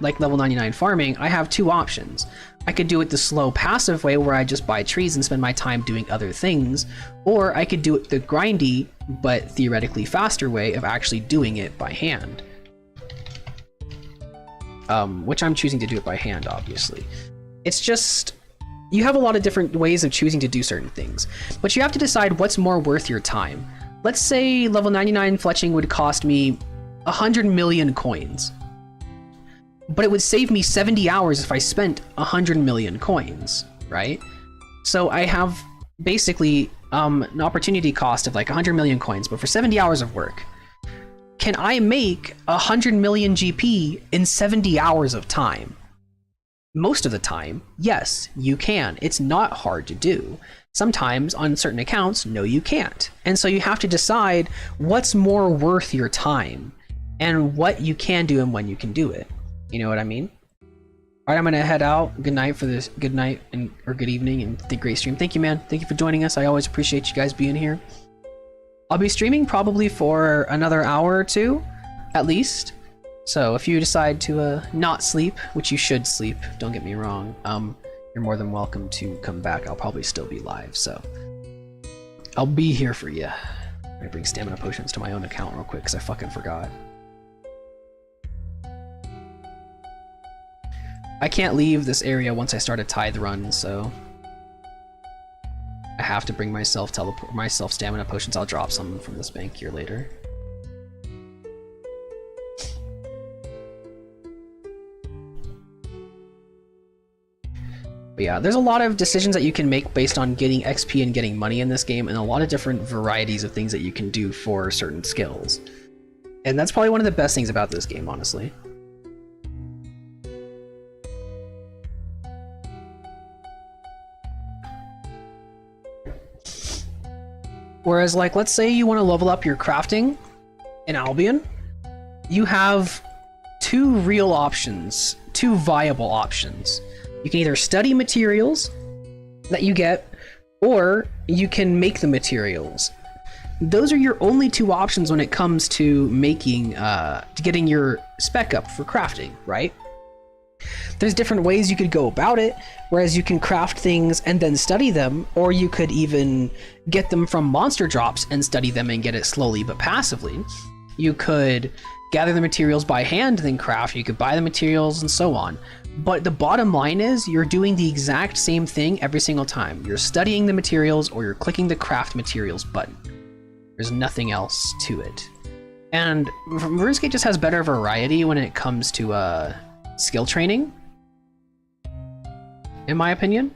like level 99 farming, I have two options. I could do it the slow passive way where I just buy trees and spend my time doing other things, or I could do it the grindy but theoretically faster way of actually doing it by hand. Which I'm choosing to do it by hand, obviously. It's just, you have a lot of different ways of choosing to do certain things, but you have to decide what's more worth your time. Let's say level 99 fletching would cost me 100 million coins, but it would save me 70 hours if I spent 100 million coins, right? So I have basically an opportunity cost of like 100 million coins, but for 70 hours of work. Can I make 100 million GP in 70 hours of time? Most of the time, yes, you can. It's not hard to do. Sometimes on certain accounts, no, you can't. And so you have to decide what's more worth your time and what you can do and when you can do it. You know what I mean? All right, I'm gonna head out. Good night for this. Good night or good evening, and the great stream. Thank you, man. Thank you for joining us. I always appreciate you guys being here. I'll be streaming probably for another hour or two, at least. So if you decide to not sleep, which you should sleep, don't get me wrong, you're more than welcome to come back. I'll probably still be live, so I'll be here for you. I'm gonna bring stamina potions to my own account real quick because I fucking forgot. I can't leave this area once I start a tithe run, so I have to bring myself stamina potions. I'll drop some from this bank here later. But yeah, there's a lot of decisions that you can make based on getting XP and getting money in this game, and a lot of different varieties of things that you can do for certain skills. And that's probably one of the best things about this game, honestly. Whereas, like, let's say you want to level up your crafting in Albion, you have two real options, two viable options. You can either study materials that you get, or you can make the materials. Those are your only two options when it comes to making, to getting your spec up for crafting, right? There's different ways you could go about it, whereas you can craft things and then study them, or you could even get them from monster drops and study them and get it slowly but passively. You could gather the materials by hand, then craft, you could buy the materials and so on. But the bottom line is you're doing the exact same thing every single time. You're studying the materials or you're clicking the craft materials button. There's nothing else to it. And RuneScape just has better variety when it comes to skill training, in my opinion.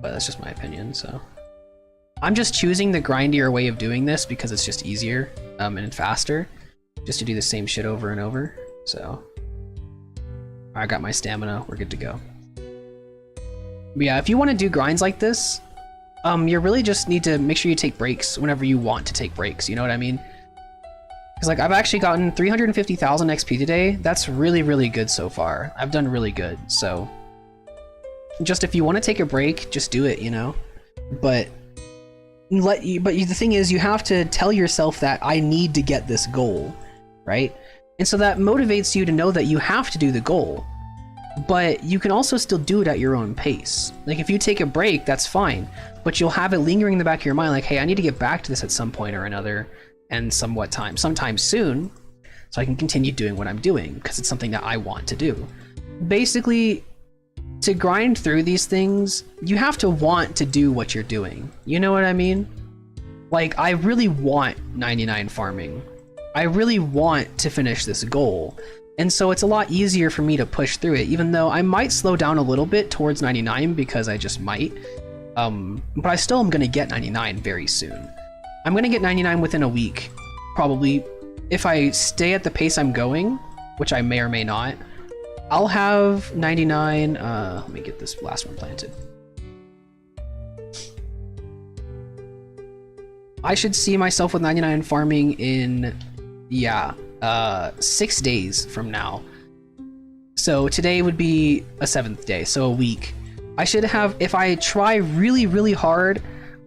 But that's just my opinion, so. I'm just choosing the grindier way of doing this because it's just easier and faster, just to do the same shit over and over, so. I got my stamina, we're good to go. But yeah, if you want to do grinds like this, you really just need to make sure you take breaks whenever you want to take breaks, you know what I mean? Because like I've actually gotten 350,000 XP today. That's really, really good so far. I've done really good, so just if you want to take a break, just do it, you know? But the thing is, you have to tell yourself that I need to get this goal, right? And so that motivates you to know that you have to do the goal, but you can also still do it at your own pace. Like if you take a break, that's fine, but you'll have it lingering in the back of your mind like, hey, I need to get back to this at some point or another, and sometime soon, so I can continue doing what I'm doing because it's something that I want to do. Basically, to grind through these things, you have to want to do what you're doing. You know what I mean? Like, I really want 99 farming. I really want to finish this goal. And so it's a lot easier for me to push through it, even though I might slow down a little bit towards 99 because I just might. But I still am going to get 99 very soon. I'm going to get 99 within a week, probably. If I stay at the pace I'm going, which I may or may not, I'll have 99. Let me get this last one planted. I should see myself with 99 farming in, 6 days from now. So today would be a 7th day, so a week. I should have, if I try really, really hard,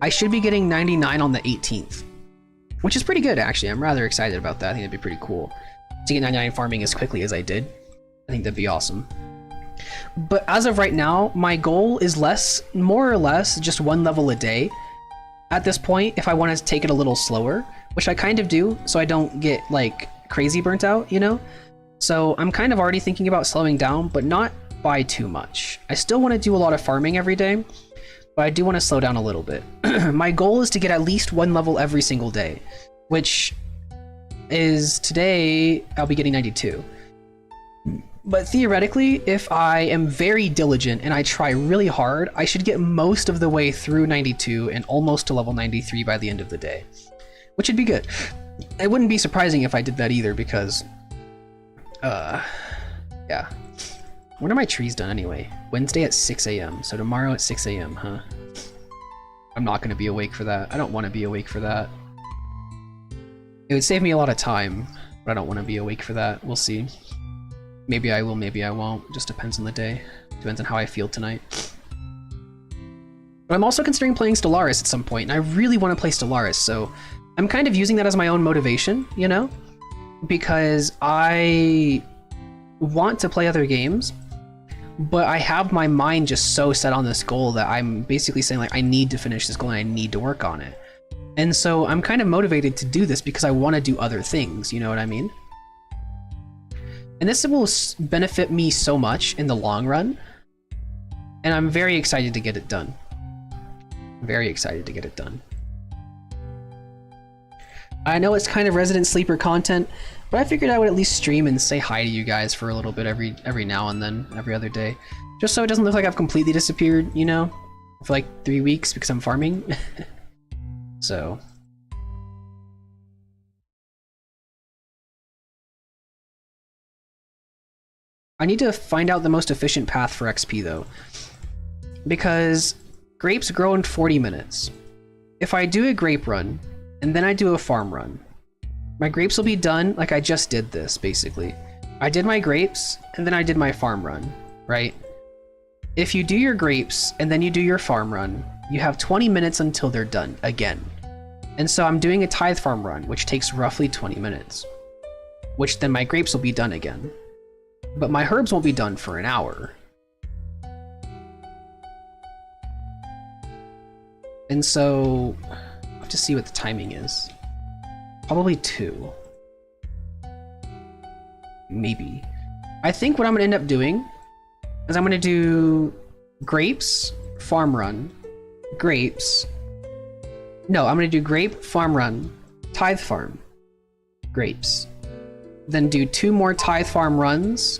I should be getting 99 on the 18th, which is pretty good, actually. I'm rather excited about that. I think that'd be pretty cool to get 99 farming as quickly as I did. I think that'd be awesome. But as of right now, my goal is more or less, just one level a day. At this point, if I want to take it a little slower, which I kind of do, so I don't get like crazy burnt out, you know? So I'm kind of already thinking about slowing down, but not by too much. I still want to do a lot of farming every day, but I do want to slow down a little bit. My goal is to get at least one level every single day, which is today, I'll be getting 92. But theoretically, if I am very diligent and I try really hard, I should get most of the way through 92 and almost to level 93 by the end of the day, which would be good. It wouldn't be surprising if I did that either because, yeah. When are my trees done anyway? Wednesday at 6 a.m. So tomorrow at 6 a.m., huh? I'm not going to be awake for that. I don't want to be awake for that. It would save me a lot of time, but I don't want to be awake for that. We'll see. Maybe I will, maybe I won't. Just depends on the day. Depends on how I feel tonight. But I'm also considering playing Stellaris at some point, and I really want to play Stellaris, so I'm kind of using that as my own motivation, you know? Because I want to play other games, but I have my mind just so set on this goal that I'm basically saying, like, I need to finish this goal and I need to work on it. And so I'm kind of motivated to do this because I want to do other things, you know what I mean? And this will benefit me so much in the long run, and I'm very excited to get it done. Very excited to get it done. I know it's kind of Resident Sleeper content, but I figured I would at least stream and say hi to you guys for a little bit every now and then, every other day. Just so it doesn't look like I've completely disappeared, you know? For like 3 weeks because I'm farming. So... I need to find out the most efficient path for XP though. Because grapes grow in 40 minutes. If I do a grape run, and then I do a farm run, my grapes will be done like I just did this, basically. I did my grapes, and then I did my farm run, right? If you do your grapes, and then you do your farm run, you have 20 minutes until they're done, again. And so I'm doing a tithe farm run, which takes roughly 20 minutes. Which then my grapes will be done again. But my herbs won't be done for an hour. And so, I have to see what the timing is. Probably 2. Maybe. I think what I'm gonna end up doing is I'm gonna do grapes, farm run, grapes. No, I'm gonna do grape, farm run, tithe farm, grapes. Then do 2 more tithe farm runs,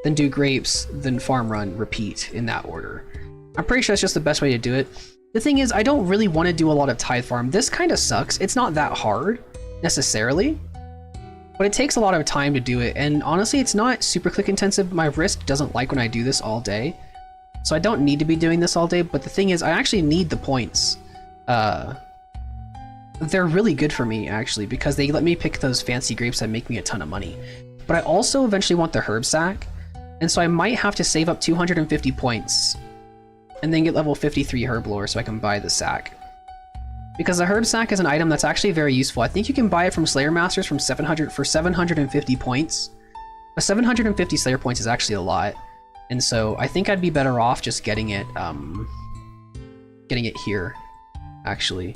then do grapes, then farm run, repeat in that order. I'm pretty sure that's just the best way to do it. The thing is, I don't really want to do a lot of tithe farm. This kind of sucks. It's not that hard, necessarily, but it takes a lot of time to do it, and honestly, it's not super click intensive. My wrist doesn't like when I do this all day, so I don't need to be doing this all day, but the thing is, I actually need the points. They're really good for me, actually, because they let me pick those fancy grapes that make me a ton of money. But I also eventually want the herb sack, and so I might have to save up 250 points and then get level 53 herb lore so I can buy the sack. Because the herb sack is an item that's actually very useful. I think you can buy it from Slayer Masters for 750 points. But 750 Slayer points is actually a lot, and so I think I'd be better off just getting it here, actually,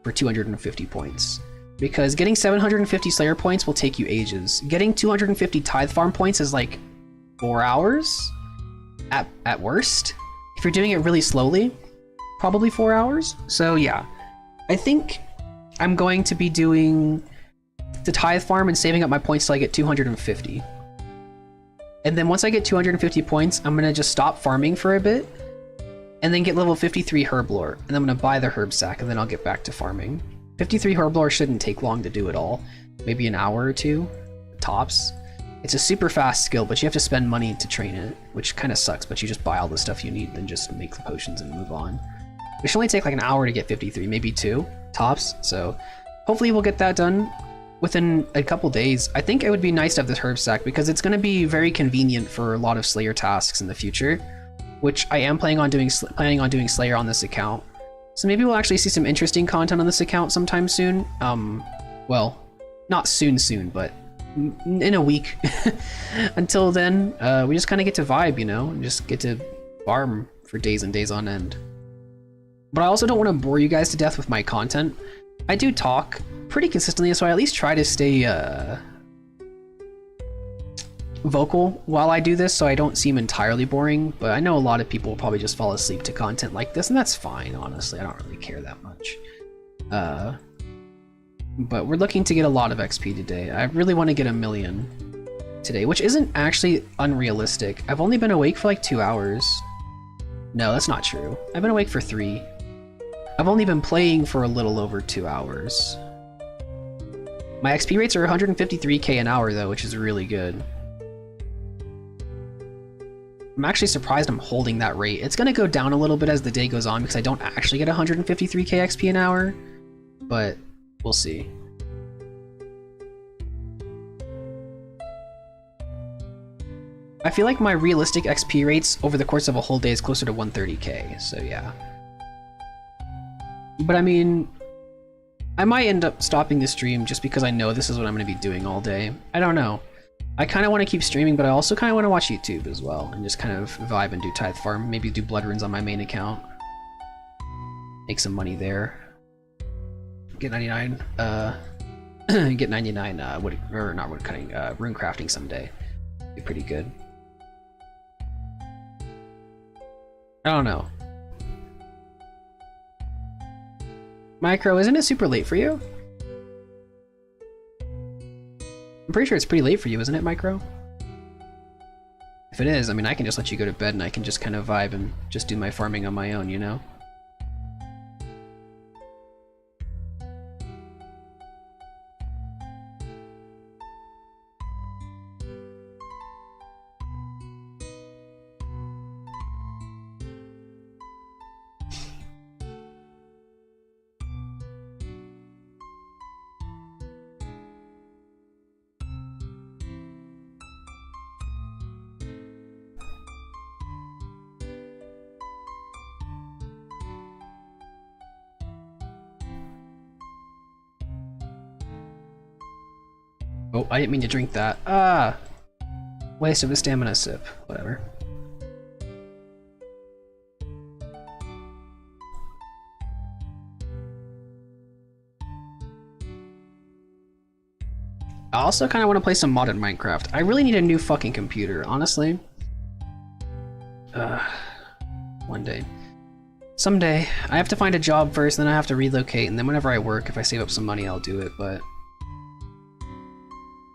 for 250 points. Because getting 750 Slayer points will take you ages. Getting 250 Tithe Farm points is like 4 hours at worst. If you're doing it really slowly, probably 4 hours. So yeah, I think I'm going to be doing the Tithe Farm and saving up my points till I get 250. And then once I get 250 points, I'm gonna just stop farming for a bit and then get level 53 herb lore, and then I'm gonna buy the herb sack, and then I'll get back to farming. 53 herb lore shouldn't take long to do it all. Maybe an hour or 2, tops. It's a super fast skill, but you have to spend money to train it, which kind of sucks, but you just buy all the stuff you need, then just make the potions and move on. It should only take like an hour to get 53, maybe 2, tops, so hopefully we'll get that done within a couple days. I think it would be nice to have this herb sack, because it's going to be very convenient for a lot of Slayer tasks in the future, which I am planning on doing Slayer on this account. So maybe we'll actually see some interesting content on this account sometime soon. Well, not soon, but in a week. Until then, we just kind of get to vibe, you know, and just get to farm for days and days on end. But I also don't want to bore you guys to death with my content. I do talk pretty consistently, so I at least try to stay vocal while I do this, so I don't seem entirely boring. But I know a lot of people will probably just fall asleep to content like this, and that's fine, honestly. I don't really care that much. But we're looking to get a lot of XP today. I really want to get 1 million today, which isn't actually unrealistic. I've only been awake for like 2 hours. No, that's not true. I've been awake for 3. I've only been playing for a little over 2 hours. My XP rates are 153k an hour though, which is really good. I'm actually surprised I'm holding that rate. It's gonna go down a little bit as the day goes on because I don't actually get 153k XP an hour, but we'll see. I feel like my realistic XP rates over the course of a whole day is closer to 130k, so yeah. But I mean, I might end up stopping the stream just because I know this is what I'm going to be doing all day. I don't know. I kind of want to keep streaming, but I also kind of want to watch YouTube as well and just kind of vibe and do Tithe Farm. Maybe do Blood Runes on my main account. Make some money there. Get 99. Get 99 wood, or not wood cutting, rune crafting someday. Be pretty good. I don't know. Micro, isn't it super late for you? I'm pretty sure it's pretty late for you, isn't it, Micro? If it is, I mean, I can just let you go to bed and I can just kind of vibe and just do my farming on my own, you know? Oh, I didn't mean to drink that. Ah! Waste of a stamina sip. Whatever. I also kind of want to play some modded Minecraft. I really need a new fucking computer, honestly. One day. Someday. I have to find a job first, then I have to relocate, and then whenever I work, if I save up some money, I'll do it, but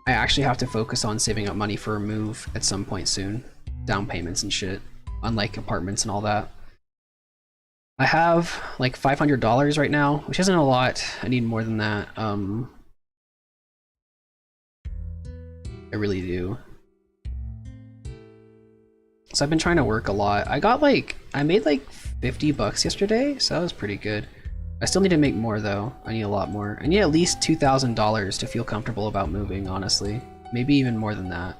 I actually have to focus on saving up money for a move at some point soon. Down payments and shit. Unlike apartments and all that. I have like $500 right now, which isn't a lot. I need more than that. I really do. So I've been trying to work a lot. I made like 50 bucks yesterday, so that was pretty good. I still need to make more though. I need a lot more. I need at least $2,000 to feel comfortable about moving, honestly. Maybe even more than that.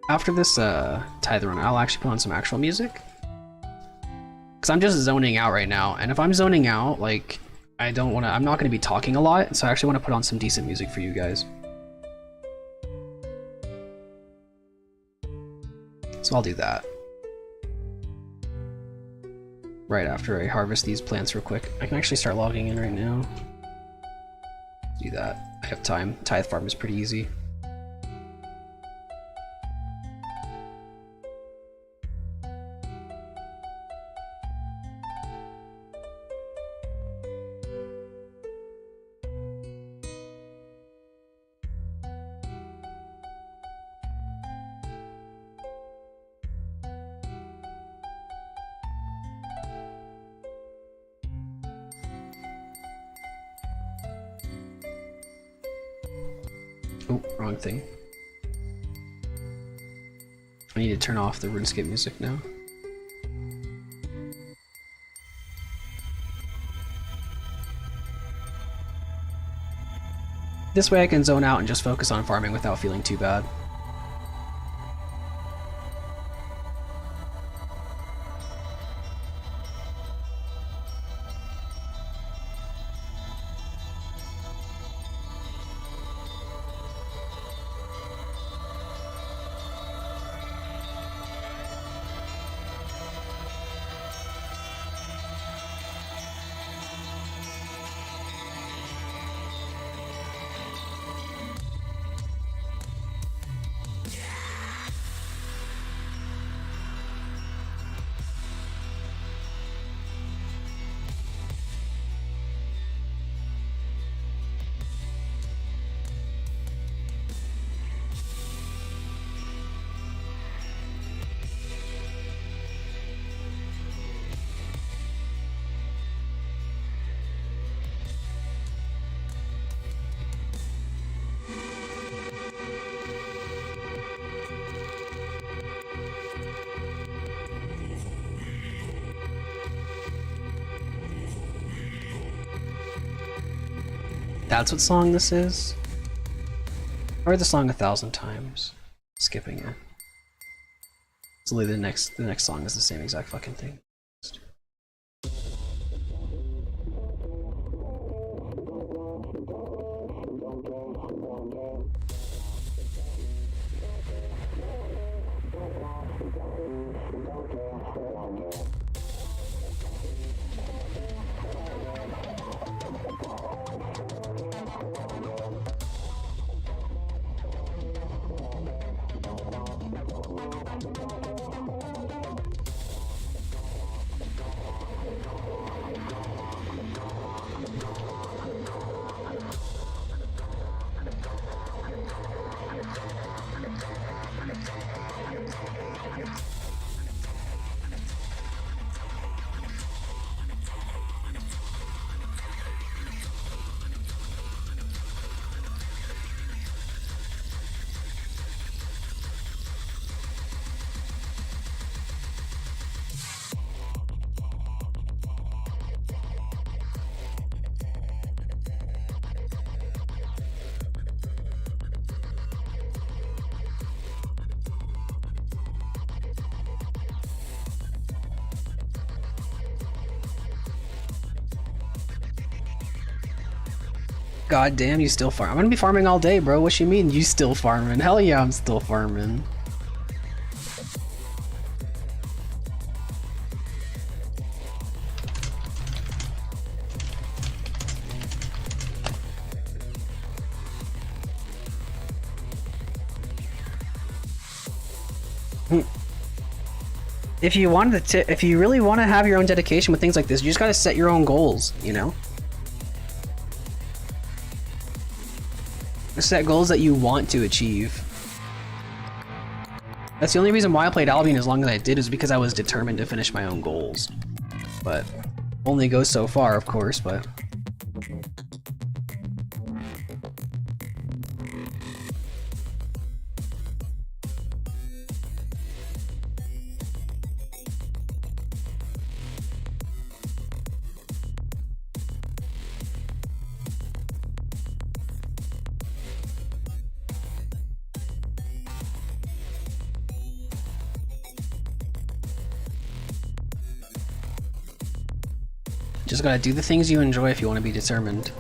After this Tithe run, I'll actually put on some actual music. Because I'm just zoning out right now, and if I'm zoning out, like, I'm not going to be talking a lot, so I actually want to put on some decent music for you guys. So I'll do that. Right after I harvest these plants real quick. I can actually start logging in right now. Do that. I have time. Tithe Farm is pretty easy. Oh, wrong thing. I need to turn off the RuneScape music now. This way I can zone out and just focus on farming without feeling too bad. That's what song this is? I heard the song 1,000 times. Skipping it. So the next song is the same exact fucking thing. God damn, you still farm. I'm gonna be farming all day, bro. What you mean you still farming? Hell yeah, I'm still farming. If you wanted to, if you really want to have your own dedication with things like this, you just gotta set your own goals, you know? Set goals that you want to achieve. That's the only reason why I played Albion as long as I did, is because I was determined to finish my own goals. But only goes so far, of course, but just gotta do the things you enjoy if you want to be determined.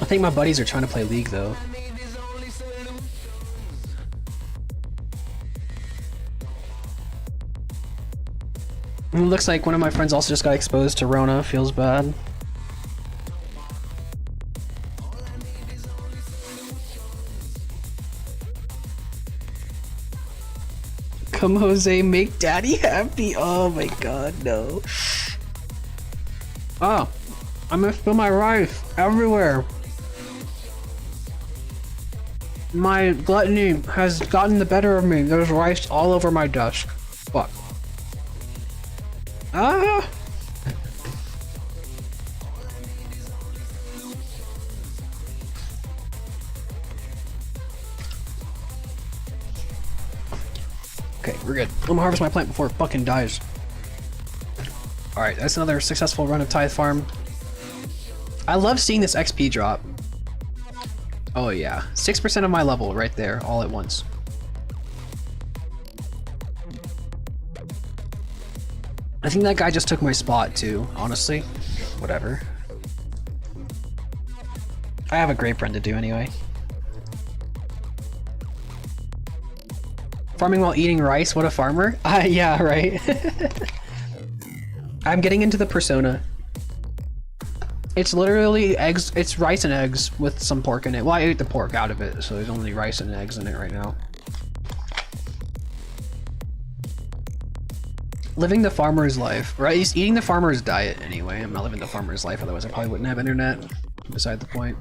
I think my buddies are trying to play League though. It looks like one of my friends also just got exposed to Rona. Feels bad. Come, Jose, make daddy happy. Oh my god, no. Oh, I'm gonna spill my rice everywhere. My gluttony has gotten the better of me. There's rice all over my desk. Fuck. Ah! Okay, we're good. I'm gonna harvest my plant before it fucking dies. Alright, that's another successful run of Tithe Farm. I love seeing this XP drop. Oh yeah, 6% of my level right there, all at once. I think that guy just took my spot too, honestly. Whatever. I have a grape run to do anyway. Farming while eating rice, what a farmer. Yeah, right. I'm getting into the persona. It's literally eggs, it's rice and eggs with some pork in it. Well, I ate the pork out of it, so there's only rice and eggs in it right now. Living the farmer's life, right? He's eating the farmer's diet anyway. I'm not living the farmer's life, otherwise I probably wouldn't have internet. Beside the point.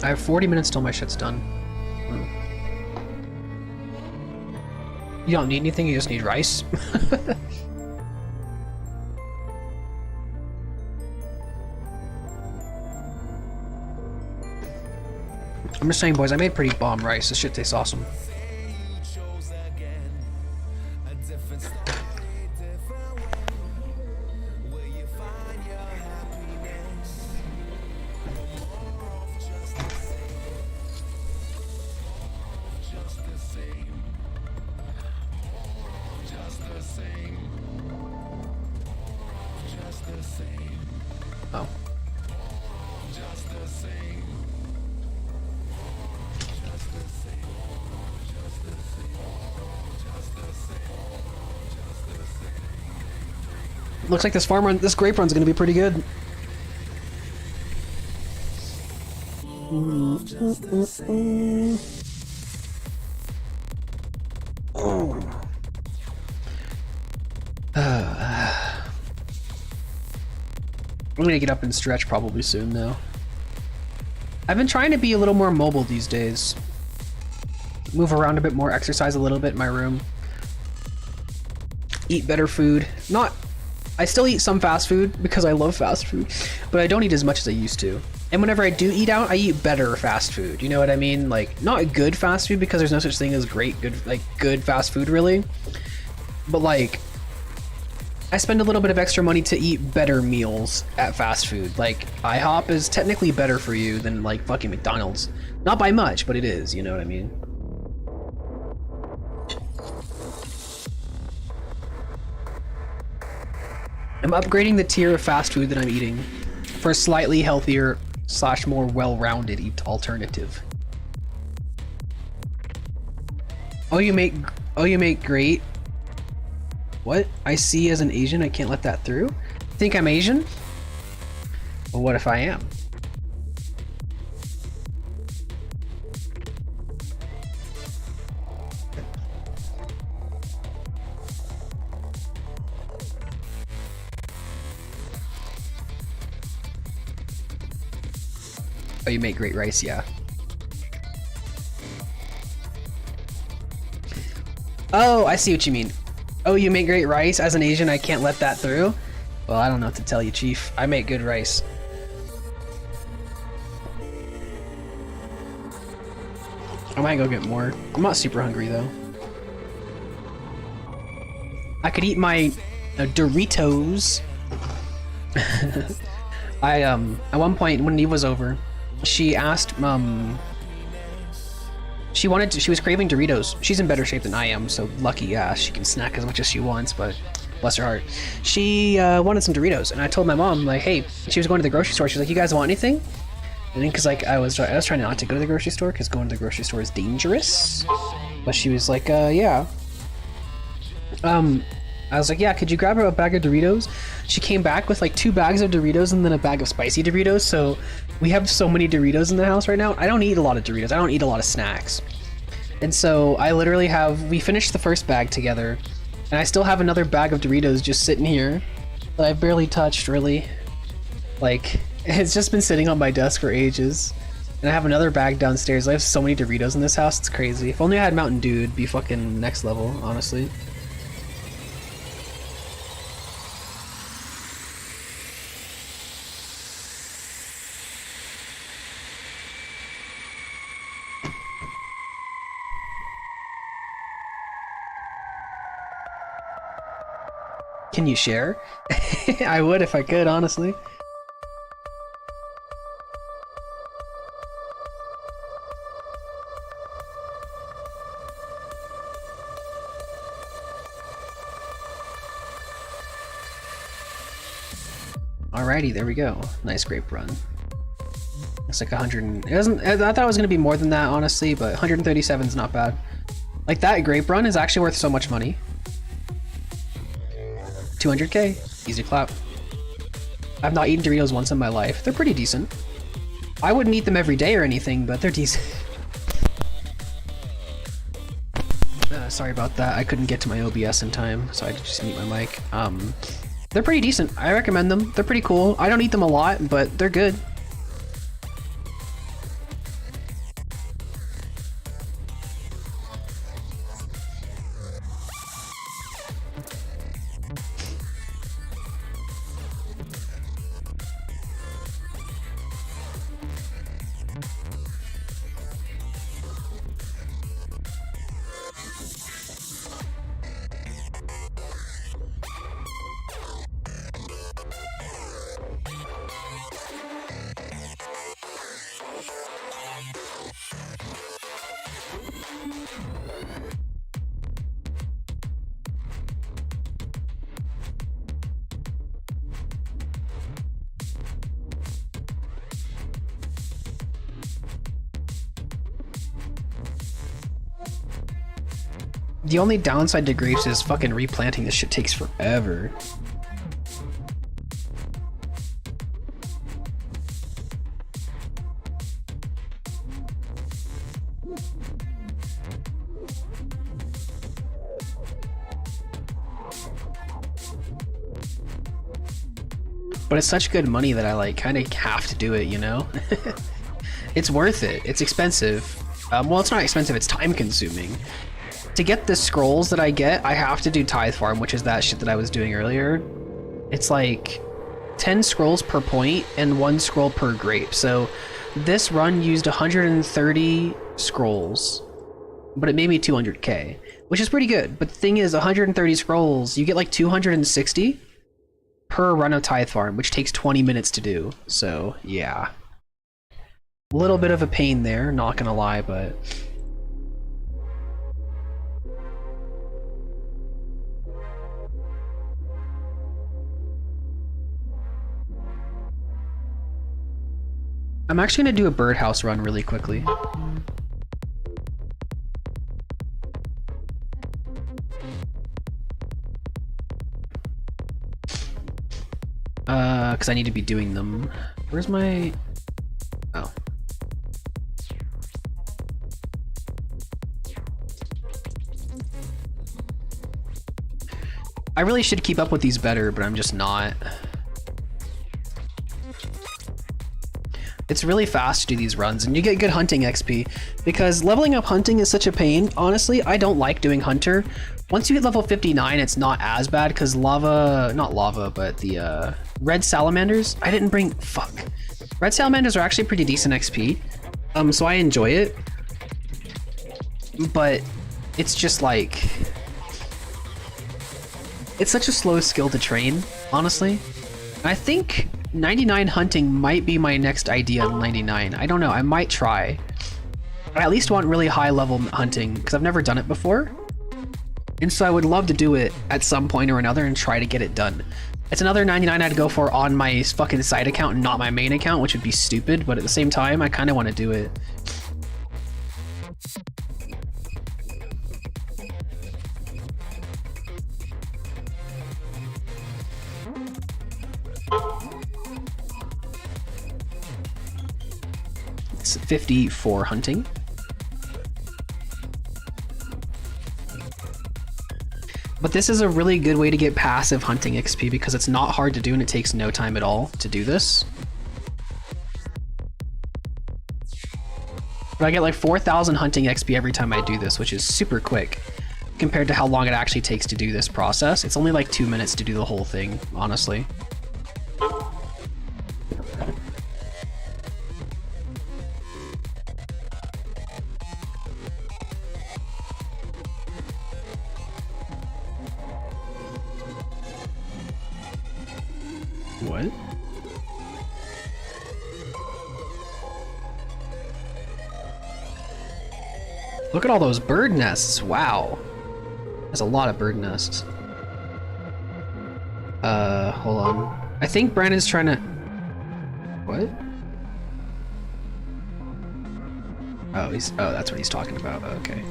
I have 40 minutes till my shit's done. You don't need anything, you just need rice. I'm just saying, boys, I made pretty bomb rice. This shit tastes awesome. Oh. Looks like this farm run, this grape run's gonna be pretty good. I'm gonna get up and stretch probably soon though. I've been trying to be a little more mobile these days. Move around a bit more, exercise a little bit in my room. Eat better food. I still eat some fast food because I love fast food, but I don't eat as much as I used to. And whenever I do eat out, I eat better fast food. You know what I mean? Like, not good fast food because there's no such thing as good fast food really. But like, I spend a little bit of extra money to eat better meals at fast food. Like, IHOP is technically better for you than like fucking McDonald's. Not by much, but it is, you know what I mean? I'm upgrading the tier of fast food that I'm eating for a slightly healthier / more well-rounded alternative. Oh, you make great. What? I see as an Asian, I can't let that through? Think I'm Asian? Well, what if I am? Oh, you make great rice, yeah. Oh, I see what you mean. Oh, you make great rice? As an Asian, I can't let that through? Well, I don't know what to tell you, Chief. I make good rice. I might go get more. I'm not super hungry, though. I could eat my Doritos. At one point when Eve was over, she asked, she was craving Doritos. She's in better shape than I am, so lucky ass. She can snack as much as she wants, but bless her heart. She wanted some Doritos, and I told my mom, like, hey, she was going to the grocery store. She's like, you guys want anything? And then, cause like I was trying not to go to the grocery store because going to the grocery store is dangerous. But she was like, yeah. I was like, yeah, could you grab her a bag of Doritos? She came back with like 2 bags of Doritos and then a bag of spicy Doritos. So we have so many Doritos in the house right now. I don't eat a lot of Doritos. I don't eat a lot of snacks. And so I literally we finished the first bag together and I still have another bag of Doritos just sitting here that I've barely touched, really. Like, it's just been sitting on my desk for ages. And I have another bag downstairs. I have so many Doritos in this house, it's crazy. If only I had Mountain Dew, it'd be fucking next level, honestly. Can you share? I would if I could, honestly. Alrighty, there we go. Nice grape run. It's like 100. It doesn't. I thought it was gonna be more than that, honestly, but 137 is not bad. Like that grape run is actually worth so much money. 200k, easy clap. I've not eaten Doritos once in my life. They're pretty decent. I wouldn't eat them every day or anything, but they're decent. Sorry about that. I couldn't get to my OBS in time, so I had to just mute my mic. They're pretty decent. I recommend them. They're pretty cool. I don't eat them a lot, but they're good. The only downside to grapes is fucking replanting this shit takes forever. But it's such good money that I like kind of have to do it, you know? It's worth it. It's expensive. Well, it's not expensive, it's time consuming. To get the scrolls that I get, I have to do Tithe Farm, which is that shit that I was doing earlier. It's like 10 scrolls per point and 1 scroll per grape. So this run used 130 scrolls, but it made me 200k, which is pretty good. But the thing is, 130 scrolls, you get like 260 per run of Tithe Farm, which takes 20 minutes to do. So yeah, a little bit of a pain there, not gonna lie, but I'm actually gonna do a birdhouse run really quickly. Because I need to be doing them. Where's my... Oh. I really should keep up with these better, but I'm just not. It's really fast to do these runs, and you get good hunting XP, because leveling up hunting is such a pain. Honestly, I don't like doing hunter. Once you hit level 59, it's not as bad, because not lava, but the red salamanders, I didn't bring, Red salamanders are actually pretty decent XP, so I enjoy it, but it's just like, it's such a slow skill to train, honestly. I think 99 hunting might be my next idea in 99. I don't know, I might try. I at least want really high level hunting, because I've never done it before. And so I would love to do it at some point or another and try to get it done. It's another 99 I'd go for on my fucking side account and not my main account, which would be stupid, but at the same time, I kind of want to do it. It's 54 hunting. But this is a really good way to get passive hunting XP because it's not hard to do and it takes no time at all to do this. But I get like 4,000 hunting XP every time I do this, which is super quick compared to how long it actually takes to do this process. It's only like 2 minutes to do the whole thing, honestly. What? Look at all those bird nests. Wow. There's a lot of bird nests. Hold on. I think Brandon's trying to... What? Oh, that's what he's talking about. Okay.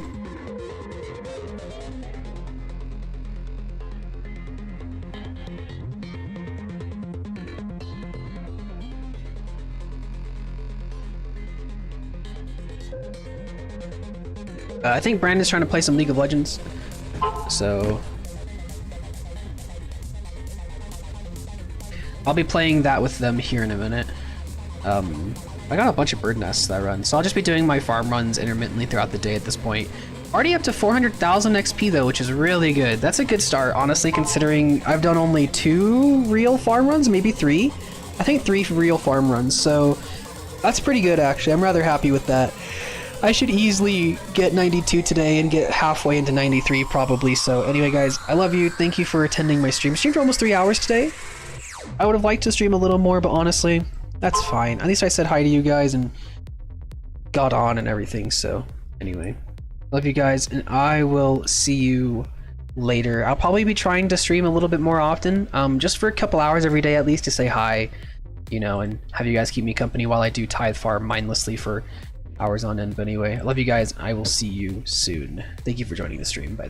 I think Brandon's trying to play some League of Legends, so I'll be playing that with them here in a minute. I got a bunch of bird nests that I run, so I'll just be doing my farm runs intermittently throughout the day at this point. Already up to 400,000 XP though, which is really good. That's a good start, honestly, considering I've done only 2 real farm runs, maybe 3. I think 3 real farm runs, so that's pretty good actually. I'm rather happy with that. I should easily get 92 today and get halfway into 93 probably. So anyway guys, I love you. Thank you for attending my stream. Streamed for almost 3 hours today. I would have liked to stream a little more, but honestly, that's fine. At least I said hi to you guys and got on and everything. So anyway, love you guys and I will see you later. I'll probably be trying to stream a little bit more often, just for a couple hours every day at least to say hi, you know, and have you guys keep me company while I do Tithe Farm mindlessly for hours on end. But anyway, I love you guys. I will see you soon. Thank you for joining the stream, by the way.